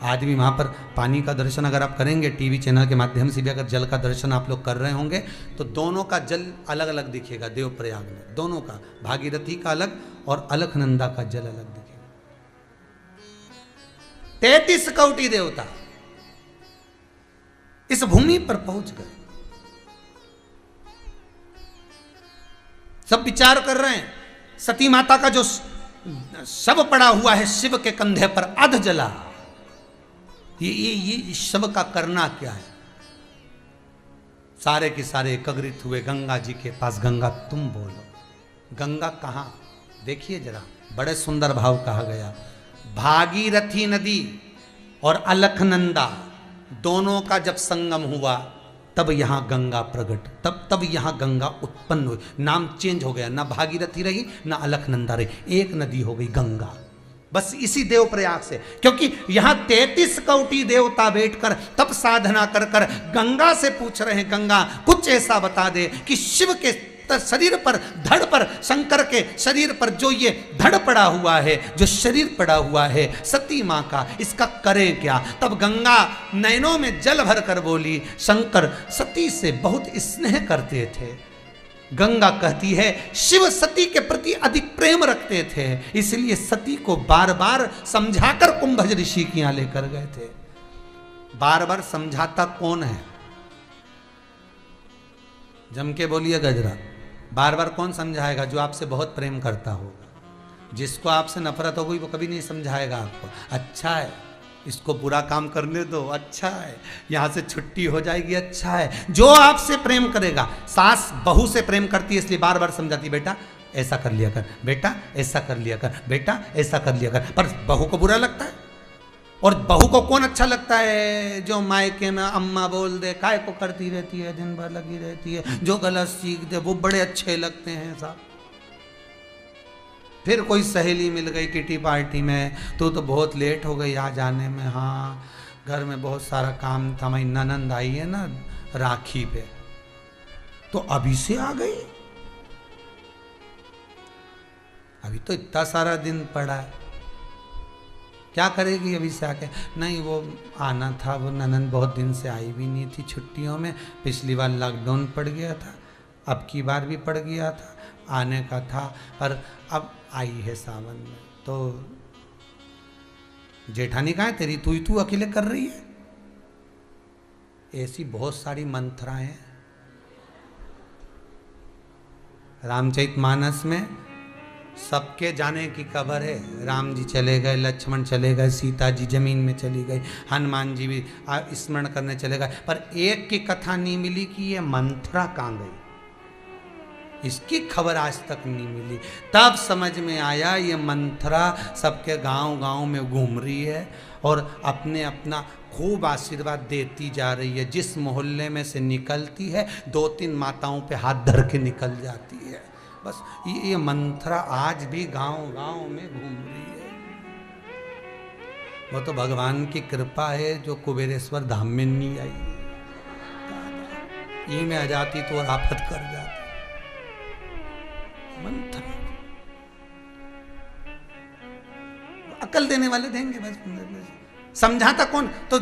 आज भी वहाँ पर पानी का दर्शन अगर आप करेंगे टीवी चैनल के माध्यम से भी, अगर जल का दर्शन आप लोग कर रहे होंगे, तो दोनों का जल अलग अलग दिखेगा देवप्रयाग में। दोनों का, भागीरथी का अलग और अलकनंदा का जल अलग दिखेगा। 33 कोटि देवता इस भूमि पर पहुंच गए। सब विचार कर रहे हैं। सती माता का जो शव पड़ा हुआ है शिव के कंधे पर, अध जला, ये शव का करना क्या है? सारे के सारे एकत्रित हुए गंगा जी के पास। गंगा तुम बोलो। गंगा कहाँ? देखिए जरा, बड़े सुंदर भाव कहा गया। भागीरथी नदी और अलकनंदा दोनों का जब संगम हुआ तब यहां गंगा प्रकट, तब यहां गंगा उत्पन्न हुई। नाम चेंज हो गया, ना भागीरथी रही ना अलकनंदा रही, एक नदी हो गई गंगा। बस इसी देवप्रयाग से, क्योंकि यहां 33 कोटि देवता बैठकर तप साधना कर कर गंगा से पूछ रहे हैं, गंगा कुछ ऐसा बता दे कि शिव के शरीर पर, धड़ पर, शंकर के शरीर पर जो ये धड़ पड़ा हुआ है, जो शरीर पड़ा हुआ है सती मां का, इसका करें क्या? तब गंगा नैनों में जल भर कर बोली, शंकर सती से बहुत स्नेह करते थे, गंगा कहती है शिव सती के प्रति अधिक प्रेम रखते थे, इसलिए सती को बार बार समझाकर कुंभज ऋषि के यहां लेकर गए थे। बार बार समझाता कौन है? जम के बोलिए गजरा। बार बार कौन समझाएगा? जो आपसे बहुत प्रेम करता होगा। जिसको आपसे नफरत होगी वो कभी नहीं समझाएगा आपको। अच्छा है, इसको बुरा काम करने दो, अच्छा है, यहां से छुट्टी हो जाएगी, अच्छा है। जो आपसे प्रेम करेगा, सास बहू से प्रेम करती है इसलिए बार बार समझाती, बेटा ऐसा कर लिया कर, बेटा ऐसा कर लिया कर, बेटा ऐसा कर लिया कर। पर बहू को बुरा लगता है। और बहू को कौन अच्छा लगता है? जो मायके में अम्मा बोल दे, काय को करती रहती है, दिन भर लगी रहती है, जो गलत सीख दे, वो बड़े अच्छे लगते हैं साहब। फिर कोई सहेली मिल गई किटी पार्टी में, तो बहुत लेट हो गई आ जाने में, हाँ घर में बहुत सारा काम था, मेरी ननंद आई है ना राखी पे, तो अभी से आ गई। अभी तो इतना सारा दिन पड़ा है, क्या करेगी अभी से आके? नहीं वो आना था, वो ननंद बहुत दिन से आई भी नहीं थी छुट्टियों में, पिछली बार लॉकडाउन पड़ गया था, अब की बार भी पड़ गया था, आने का था, पर अब आई है सावन में। तो जेठानी कहाँ है तेरी? तू अकेले कर रही है? ऐसी बहुत सारी मंत्राएं हैं रामचरितमानस में, सबके जाने की खबर है। राम जी चले गए, लक्ष्मण चले गए, सीता जी जमीन में चली गई, हनुमान जी भी स्मरण करने चले गए, पर एक की कथा नहीं मिली कि ये मंत्रा कहाँ गई। इसकी खबर आज तक नहीं मिली। तब समझ में आया ये मंत्रा सबके गांव गांव में घूम रही है और अपने अपना खूब आशीर्वाद देती जा रही है। जिस मोहल्ले में से निकलती है 2-3 माताओं पे हाथ धर के निकल जाती है। बस ये मंत्रा आज भी गांव गांव में घूम रही है। वो तो भगवान की कृपा है जो कुबेरेश्वर धाम में नहीं आई, ये में आ जाती तो और आफत कर जाती। मंत्र अकल देने वाले देंगे, बस समझाता कौन? तो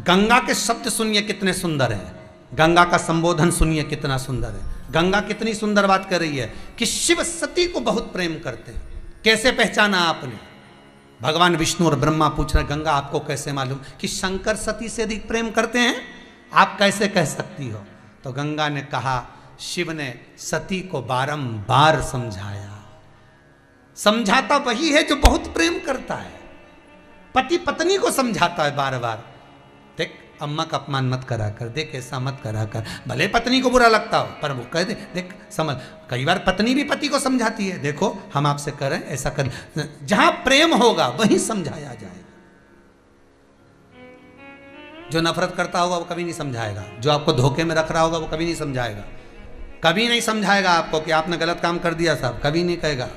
गंगा के शब्द सुनिए कितने सुंदर हैं, गंगा का संबोधन सुनिए कितना सुंदर है। गंगा कितनी सुंदर बात कर रही है कि शिव सती को बहुत प्रेम करते हैं। कैसे पहचाना आपने? भगवान विष्णु और ब्रह्मा पूछ रहे गंगा आपको कैसे मालूम कि शंकर सती से अधिक प्रेम करते हैं? आप कैसे कह सकती हो? तो गंगा ने कहा, शिव ने सती को बारंबार समझाया। समझाता वही है जो बहुत प्रेम करता है। पति पत्नी को समझाता है बार बार, देख अम्मा का अपमान मत करा कर, देख ऐसा मत करा कर। भले पत्नी को बुरा लगता हो पर वो कह दे, देख समझ। कई बार पत्नी भी पति को समझाती है, देखो हम आपसे करें ऐसा कर। जहां प्रेम होगा वहीं समझाया जाएगा। जो नफरत करता होगा वो कभी नहीं समझाएगा, जो आपको धोखे में रख रहा होगा वो कभी नहीं समझाएगा। कभी नहीं समझाएगा आपको कि आपने गलत काम कर दिया साहब, कभी नहीं कहेगा।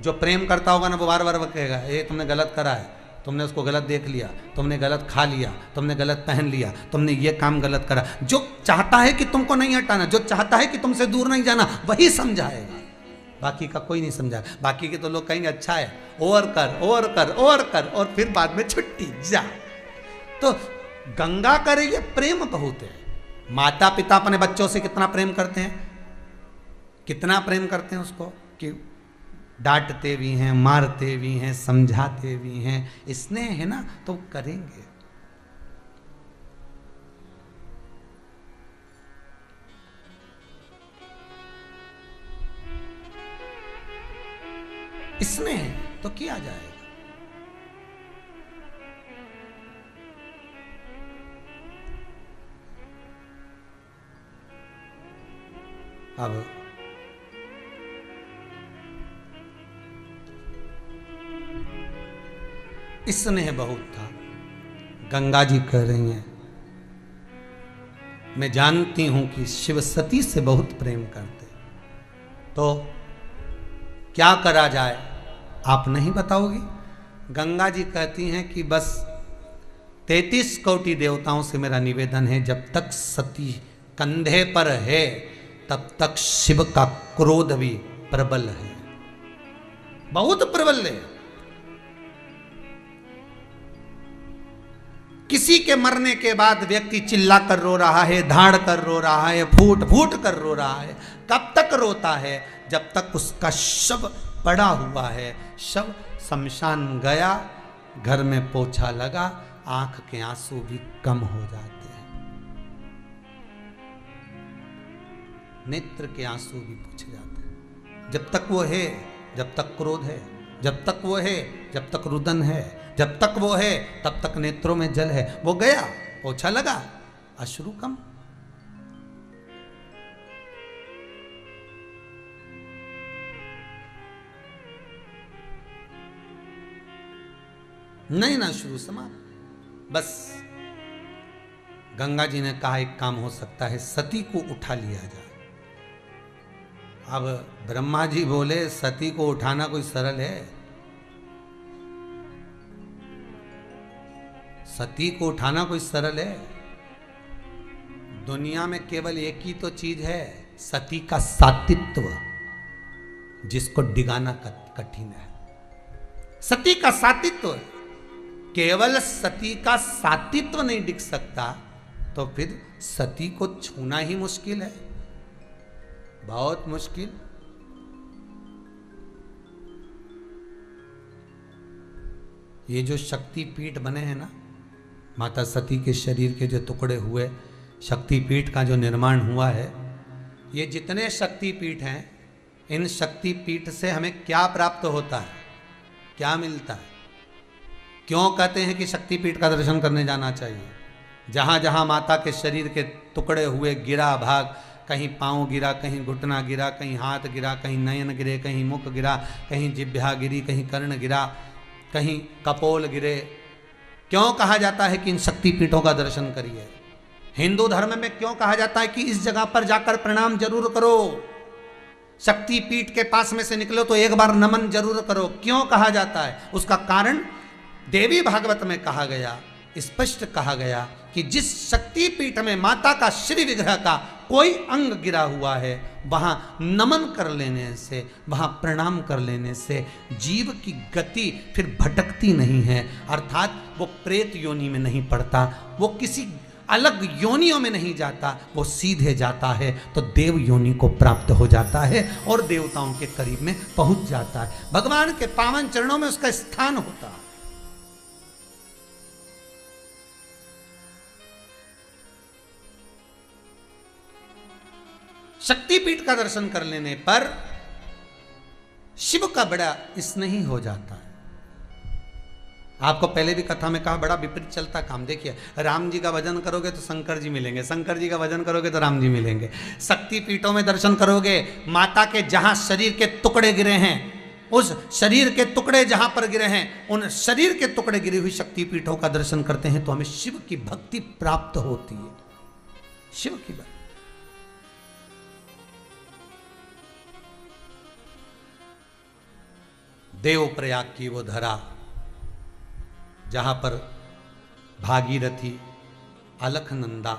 जो प्रेम करता होगा ना वो बार बार कहेगा, ये तुमने गलत करा है, तुमने उसको गलत देख लिया, तुमने गलत खा लिया, तुमने गलत पहन लिया, तुमने ये काम गलत करा। जो चाहता है कि तुमको नहीं हटाना, जो चाहता है कि तुमसे दूर नहीं जाना, वही समझाएगा। बाकी का कोई नहीं समझाएगा। बाकी के तो लोग कहेंगे अच्छा है, और कर और कर और कर, और फिर बाद में छुट्टी जा। तो गंगा करेगी प्रेम बहुत है। माता पिता अपने बच्चों से कितना प्रेम करते हैं, कितना प्रेम करते हैं उसको, कि डांटते भी हैं, मारते भी हैं, समझाते भी हैं। स्नेह है ना तो करेंगे। स्नेह तो किया जाएगा। अब स्नेह बहुत था। गंगा जी कह रही हैं, मैं जानती हूं कि शिव सती से बहुत प्रेम करते, तो क्या करा जाए आप नहीं बताओगी? गंगा जी कहती हैं कि बस 33 कोटि देवताओं से मेरा निवेदन है, जब तक सती कंधे पर है तब तक शिव का क्रोध भी प्रबल है, बहुत प्रबल है। किसी के मरने के बाद व्यक्ति चिल्ला कर रो रहा है, धाड़ कर रो रहा है, फूट फूट कर रो रहा है। कब तक रोता है? जब तक उसका शव पड़ा हुआ है। शव शमशान गया, घर में पोछा लगा, आंख के आंसू भी कम हो जाते हैं, नेत्र के आंसू भी पूछ जाते हैं। जब तक वो है, जब तक क्रोध है, जब तक वो है, जब तक रुदन है, जब तक वो है, तब तक नेत्रों में जल है। वो गया, पोछा लगा, अश्रु कम। नहीं ना शुरू समाप्त। बस गंगा जी ने कहा एक काम हो सकता है, सती को उठा लिया जाए। अब ब्रह्मा जी बोले सती को उठाना कोई सरल है? सती को उठाना कोई सरल है? दुनिया में केवल एक ही तो चीज है, सती का सातित्व, जिसको डिगाना कठिन है। सती का सातित्व, केवल सती का सातित्व नहीं दिख सकता तो फिर सती को छूना ही मुश्किल है, बहुत मुश्किल। ये जो शक्तिपीठ बने हैं ना, माता सती के शरीर के जो टुकड़े हुए, शक्तिपीठ का जो निर्माण हुआ है, ये जितने शक्तिपीठ हैं, इन शक्तिपीठ से हमें क्या प्राप्त होता है, क्या मिलता है? क्यों कहते हैं कि शक्तिपीठ का दर्शन करने जाना चाहिए? जहाँ जहाँ माता के शरीर के टुकड़े हुए, गिरा भाग, कहीं पाँव गिरा, कहीं घुटना गिरा, कहीं हाथ गिरा, कहीं नयन गिरे, कहीं मुख गिरा, कहीं जिह्वा गिरी, कहीं कर्ण गिरा, कहीं कपोल गिरे। क्यों कहा जाता है कि इन शक्तिपीठों का दर्शन करिए? हिंदू धर्म में क्यों कहा जाता है कि इस जगह पर जाकर प्रणाम जरूर करो, शक्तिपीठ के पास में से निकलो तो एक बार नमन जरूर करो? क्यों कहा जाता है? उसका कारण देवी भागवत में कहा गया, स्पष्ट कहा गया कि जिस शक्तिपीठ में माता का श्री विग्रह का कोई अंग गिरा हुआ है, वहां नमन कर लेने से, वहां प्रणाम कर लेने से जीव की गति फिर भटकती नहीं है, अर्थात वो प्रेत योनि में नहीं पड़ता, वो किसी अलग योनियों में नहीं जाता, वो सीधे जाता है तो देव योनि को प्राप्त हो जाता है और देवताओं के करीब में पहुंच जाता है। भगवान के पावन चरणों में उसका स्थान होता है। शक्तिपीठ का दर्शन कर लेने पर शिव का बड़ा स्नेही हो जाता है। आपको पहले भी कथा में कहा, बड़ा विपरीत चलता काम। देखिए, राम जी का भजन करोगे तो शंकर जी मिलेंगे, शंकर जी का भजन करोगे तो राम जी मिलेंगे। शक्तिपीठों में दर्शन करोगे, माता के जहां शरीर के टुकड़े गिरे हैं, उस शरीर के टुकड़े जहां पर गिरे हैं, उन शरीर के टुकड़े गिरी हुई शक्तिपीठों का दर्शन करते हैं तो हमें शिव की भक्ति प्राप्त होती है। शिव की भक्ति, देवप्रयाग की वो धरा जहां पर भागीरथी अलखनंदा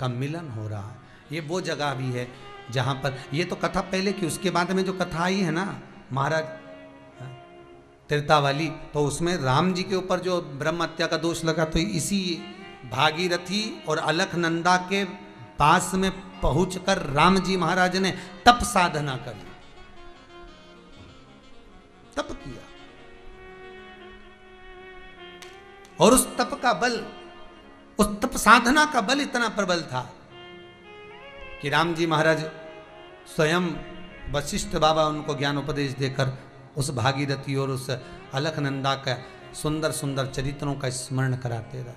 का मिलन हो रहा है, ये वो जगह भी है जहां पर, ये तो कथा पहले की, उसके बाद में जो कथा आई है ना महाराज तीर्था वाली, तो उसमें राम जी के ऊपर जो ब्रह्म हत्या का दोष लगा, तो इसी भागीरथी और अलखनंदा के पास में पहुंचकर राम जी महाराज ने तप साधना करी, तप किया, और उस तप का बल, उस तप साधना का बल इतना प्रबल था कि राम जी महाराज स्वयं वशिष्ठ बाबा उनको ज्ञान उपदेश देकर उस भागीरथी और उस अलखनंदा का सुंदर सुंदर चरित्रों का स्मरण कराते रहे।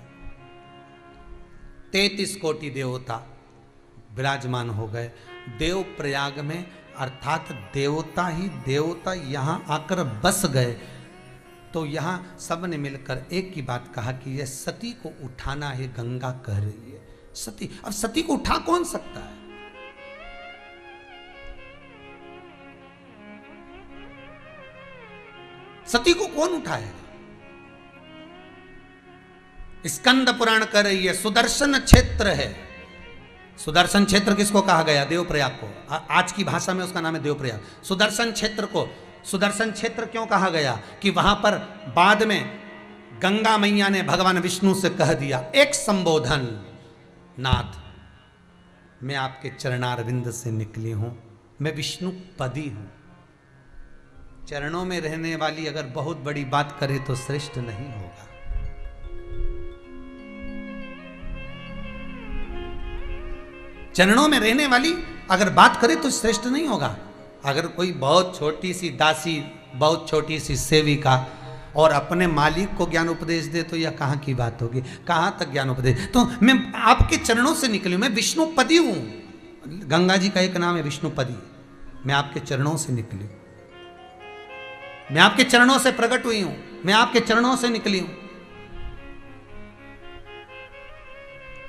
33 कोटि देवता विराजमान हो गए देव प्रयाग में, अर्थात देवता ही देवता यहां आकर बस गए। तो यहां सब ने मिलकर एक ही बात कहा कि यह सती को उठाना है, गंगा कह रही है। सती, अब सती को उठा कौन सकता है? सती को कौन उठाएगा? स्कंद पुराण कह रही है सुदर्शन क्षेत्र है। सुदर्शन क्षेत्र किसको कहा गया? देवप्रयाग को। आज की भाषा में उसका नाम है देवप्रयाग। सुदर्शन क्षेत्र को सुदर्शन क्षेत्र क्यों कहा गया? कि वहां पर बाद में गंगा मैया ने भगवान विष्णु से कह दिया एक संबोधन, नाथ मैं आपके चरणारविंद से निकली हूं, मैं विष्णु पदी हूं। चरणों में रहने वाली अगर बहुत बड़ी बात करे तो श्रेष्ठ नहीं होगा। चरणों में रहने वाली अगर बात करे तो श्रेष्ठ नहीं होगा। अगर कोई बहुत छोटी सी दासी, बहुत छोटी सी सेविका और अपने मालिक को ज्ञान उपदेश दे तो यह कहाँ की बात होगी, कहाँ तक ज्ञान उपदेश। तो मैं आपके चरणों से निकली हूं, मैं विष्णुपदी हूं। गंगा जी का एक नाम है विष्णुपदी। मैं आपके चरणों से निकली हूं, मैं आपके चरणों से प्रकट हुई हूं, मैं आपके चरणों से निकली हूं।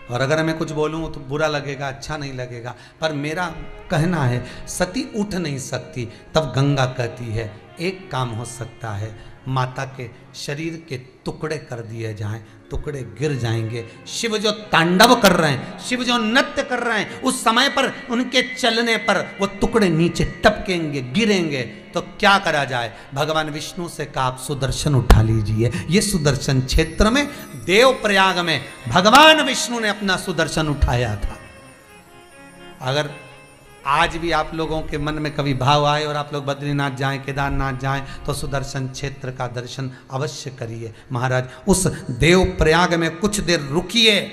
और अगर मैं कुछ बोलूं तो बुरा लगेगा, अच्छा नहीं लगेगा, पर मेरा कहना है सती उठ नहीं सकती। तब गंगा कहती है एक काम हो सकता है, माता के शरीर के टुकड़े कर दिए जाएं, टुकड़े गिर जाएंगे। शिव जो तांडव कर रहे हैं, शिव जो नृत्य कर रहे हैं, उस समय पर उनके चलने पर वो टुकड़े नीचे टपकेंगे, गिरेंगे। तो क्या करा जाए? भगवान विष्णु से कहा आप सुदर्शन उठा लीजिए। ये सुदर्शन क्षेत्र में देवप्रयाग में भगवान विष्णु ने अपना सुदर्शन उठाया था। अगर आज भी आप लोगों के मन में कभी भाव आए और आप लोग बद्रीनाथ जाएं, केदारनाथ जाएं, तो सुदर्शन क्षेत्र का दर्शन अवश्य करिए। महाराज उस देवप्रयाग में कुछ देर रुकिए।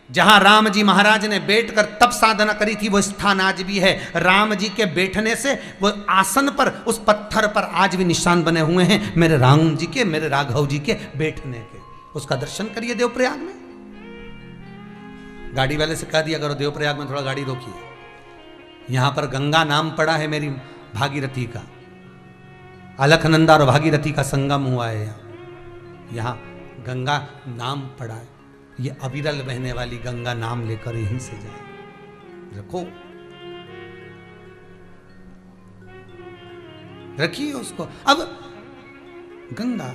जहां राम जी महाराज ने बैठकर तप साधना करी थी वो स्थान आज भी है। राम जी के बैठने से वो आसन पर, उस पत्थर पर आज भी निशान बने हुए हैं मेरे राम जी के, मेरे राघव जी के बैठने के। उसका दर्शन करिए देवप्रयाग में। गाड़ी वाले से कह दिया करो देवप्रयाग में थोड़ा गाड़ी रोकिए। यहां पर गंगा नाम पड़ा है मेरी भागीरथी का, अलखनंदा और भागीरथी का संगम हुआ है। यहां गंगा नाम पड़ा है। ये अविरल बहने वाली गंगा नाम लेकर यहीं से जाए। रखो, रखिए उसको। अब गंगा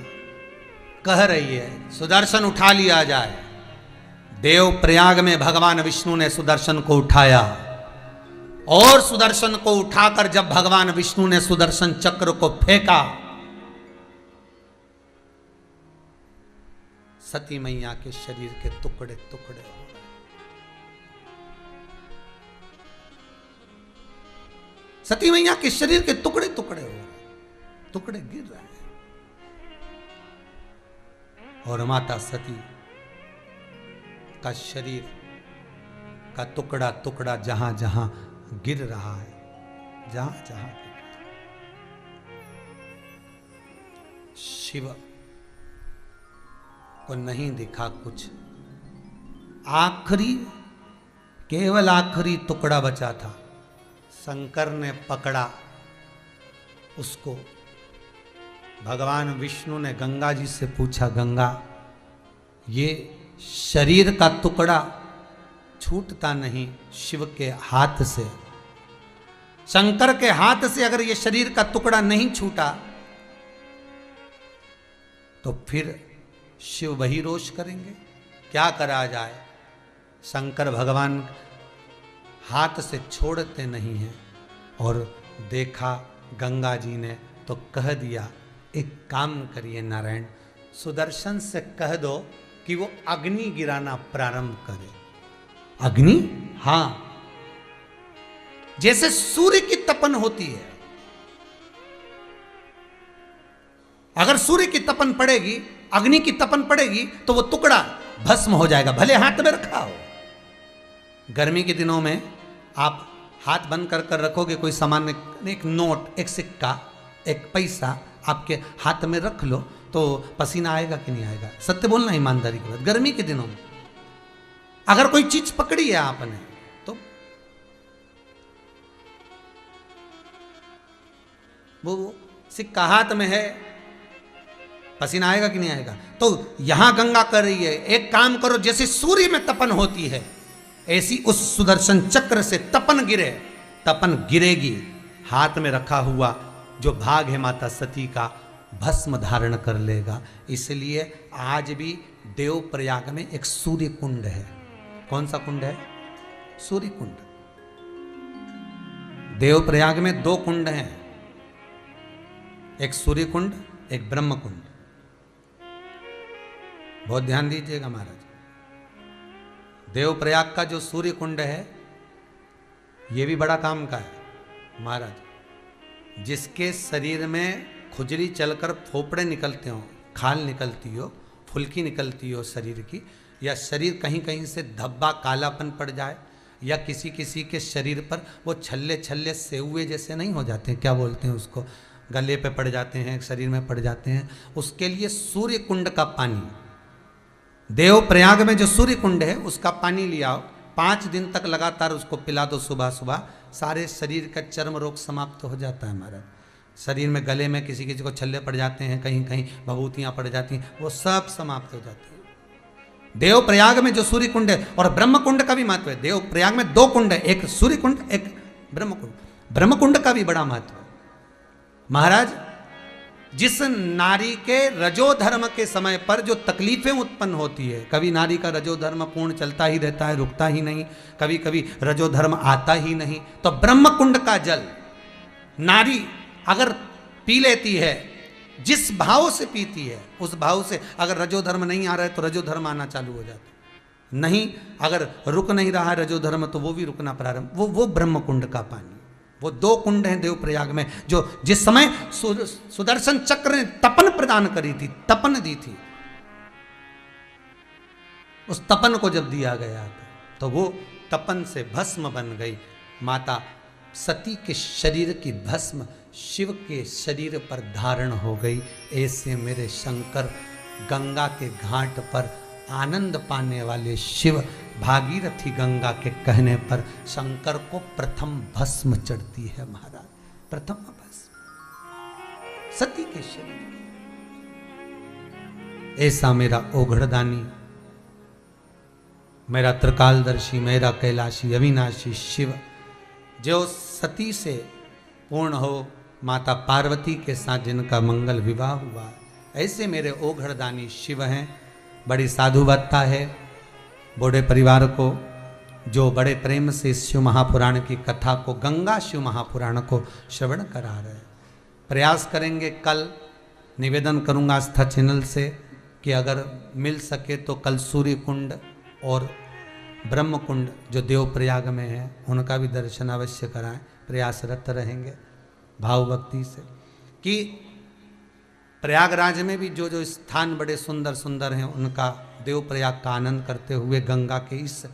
कह रही है सुदर्शन उठा लिया जाए। देवप्रयाग में भगवान विष्णु ने सुदर्शन को उठाया और सुदर्शन को उठाकर जब भगवान विष्णु ने सुदर्शन चक्र को फेंका, सती मैया के शरीर के टुकड़े टुकड़े हो गए। सती मैया के शरीर के टुकड़े टुकड़े हो गए, टुकड़े गिर रहे हैं। और माता सती का शरीर का टुकड़ा टुकड़ा जहां जहां गिर रहा है, जहां जहां शिव को नहीं दिखा कुछ। आखिरी, केवल आखिरी टुकड़ा बचा था। शंकर ने पकड़ा उसको। भगवान विष्णु ने गंगा जी से पूछा, गंगा ये शरीर का टुकड़ा छूटता नहीं शिव के हाथ से। शंकर के हाथ से अगर ये शरीर का टुकड़ा नहीं छूटा तो फिर शिव वही रोष करेंगे। क्या करा जाए? शंकर भगवान हाथ से छोड़ते नहीं हैं। और देखा गंगा जी ने तो कह दिया एक काम करिए नारायण, सुदर्शन से कह दो कि वो अग्नि गिराना प्रारंभ करे। अग्नि? हां, जैसे सूर्य की तपन होती है। अगर सूर्य की तपन पड़ेगी, अग्नि की तपन पड़ेगी तो वो टुकड़ा भस्म हो जाएगा, भले हाथ में रखा हो। गर्मी के दिनों में आप हाथ बंद कर कर रखोगे कोई सामान, एक नोट, एक सिक्का, एक पैसा आपके हाथ में रख लो तो पसीना आएगा कि नहीं आएगा? सत्य बोलना ईमानदारी के बाद। गर्मी के दिनों में अगर कोई चीज पकड़ी है आपने तो वो सिक्का हाथ में है, पसीना आएगा कि नहीं आएगा? तो यहां गंगा कर रही है एक काम करो, जैसे सूर्य में तपन होती है ऐसी उस सुदर्शन चक्र से तपन गिरे, तपन गिरेगी। हाथ में रखा हुआ जो भाग है माता सती का भस्म धारण कर लेगा। इसलिए आज भी देवप्रयाग में एक सूर्य कुंड है। कौन सा कुंड है? सूर्य कुंड। देवप्रयाग में 2 कुंड हैं, एक सूर्य कुंड, एक ब्रह्म कुंड। बहुत ध्यान दीजिएगा महाराज। देवप्रयाग का जो सूर्य कुंड है ये भी बड़ा काम का है महाराज। जिसके शरीर में खुजली चलकर फोपड़े निकलते हो, खाल निकलती हो, फुल्की निकलती हो शरीर की, या शरीर कहीं कहीं से धब्बा कालापन पड़ जाए, या किसी किसी के शरीर पर वो छल्ले छल्ले सेहुए जैसे नहीं हो जाते, क्या बोलते हैं उसको, गले पे पड़ जाते हैं, शरीर में पड़ जाते हैं, उसके लिए सूर्य कुंड का पानी, देवप्रयाग में जो सूर्य कुंड है उसका पानी लिया, 5 दिन तक लगातार उसको पिला दो सुबह सुबह, सारे शरीर का चर्म रोग समाप्त हो जाता है हमारा। शरीर में गले में किसी किसी को छल्ले पड़ जाते हैं, कहीं कहीं भभूतियाँ पड़ जाती हैं, वो सब समाप्त हो जाती है। देवप्रयाग में जो सूर्य कुंड है, और ब्रह्म कुंड का भी महत्व है। देवप्रयाग में 2 कुंड है, एक सूर्य कुंड, एक ब्रह्म कुंड। ब्रह्म कुंड का भी बड़ा महत्व है महाराज। जिस नारी के रजोधर्म के समय पर जो तकलीफें उत्पन्न होती है, कभी नारी का रजोधर्म पूर्ण चलता ही रहता है, रुकता ही नहीं, कभी कभी रजोधर्म आता ही नहीं, तो ब्रह्म कुंड का जल नारी अगर पी लेती है, जिस भाव से पीती है उस भाव से, अगर रजोधर्म नहीं आ रहा है तो रजोधर्म आना चालू हो जाता है, नहीं अगर रुक नहीं रहा है रजोधर्म तो वो भी रुकना प्रारंभ, वो ब्रह्म कुंड का पानी। वो 2 कुंड हैं देवप्रयाग में, जो जिस समय सुदर्शन चक्र ने तपन प्रदान करी थी, तपन दी थी, उस तपन को जब दिया गया तो वो तपन से भस्म बन गई। माता सती के शरीर की भस्म शिव के शरीर पर धारण हो गई। ऐसे मेरे शंकर गंगा के घाट पर आनंद पाने वाले शिव, भागीरथी गंगा के कहने पर शंकर को प्रथम भस्म चढ़ती है महाराज, प्रथम भस्म सती के शरीर। ऐसा मेरा ओघड़दानी, मेरा त्रिकालदर्शी, मेरा कैलाशी अविनाशी शिव, जो सती से पूर्ण हो, माता पार्वती के साथ जिनका मंगल विवाह हुआ, ऐसे मेरे ओघड़दानी शिव हैं। बड़ी साधुवत्ता है बूढ़े परिवार को जो बड़े प्रेम से शिव महापुराण की कथा को, गंगा शिव महापुराण को श्रवण करा रहे हैं। प्रयास करेंगे, कल निवेदन करूंगा आस्था चैनल से कि अगर मिल सके तो कल सूर्य कुंड और ब्रह्म कुंड जो देवप्रयाग में है उनका भी दर्शन अवश्य कराएं। प्रयासरत रहेंगे भाव भक्ति से कि प्रयागराज में भी जो जो स्थान बड़े सुंदर सुंदर हैं उनका देवप्रयाग का आनंद करते हुए गंगा के इस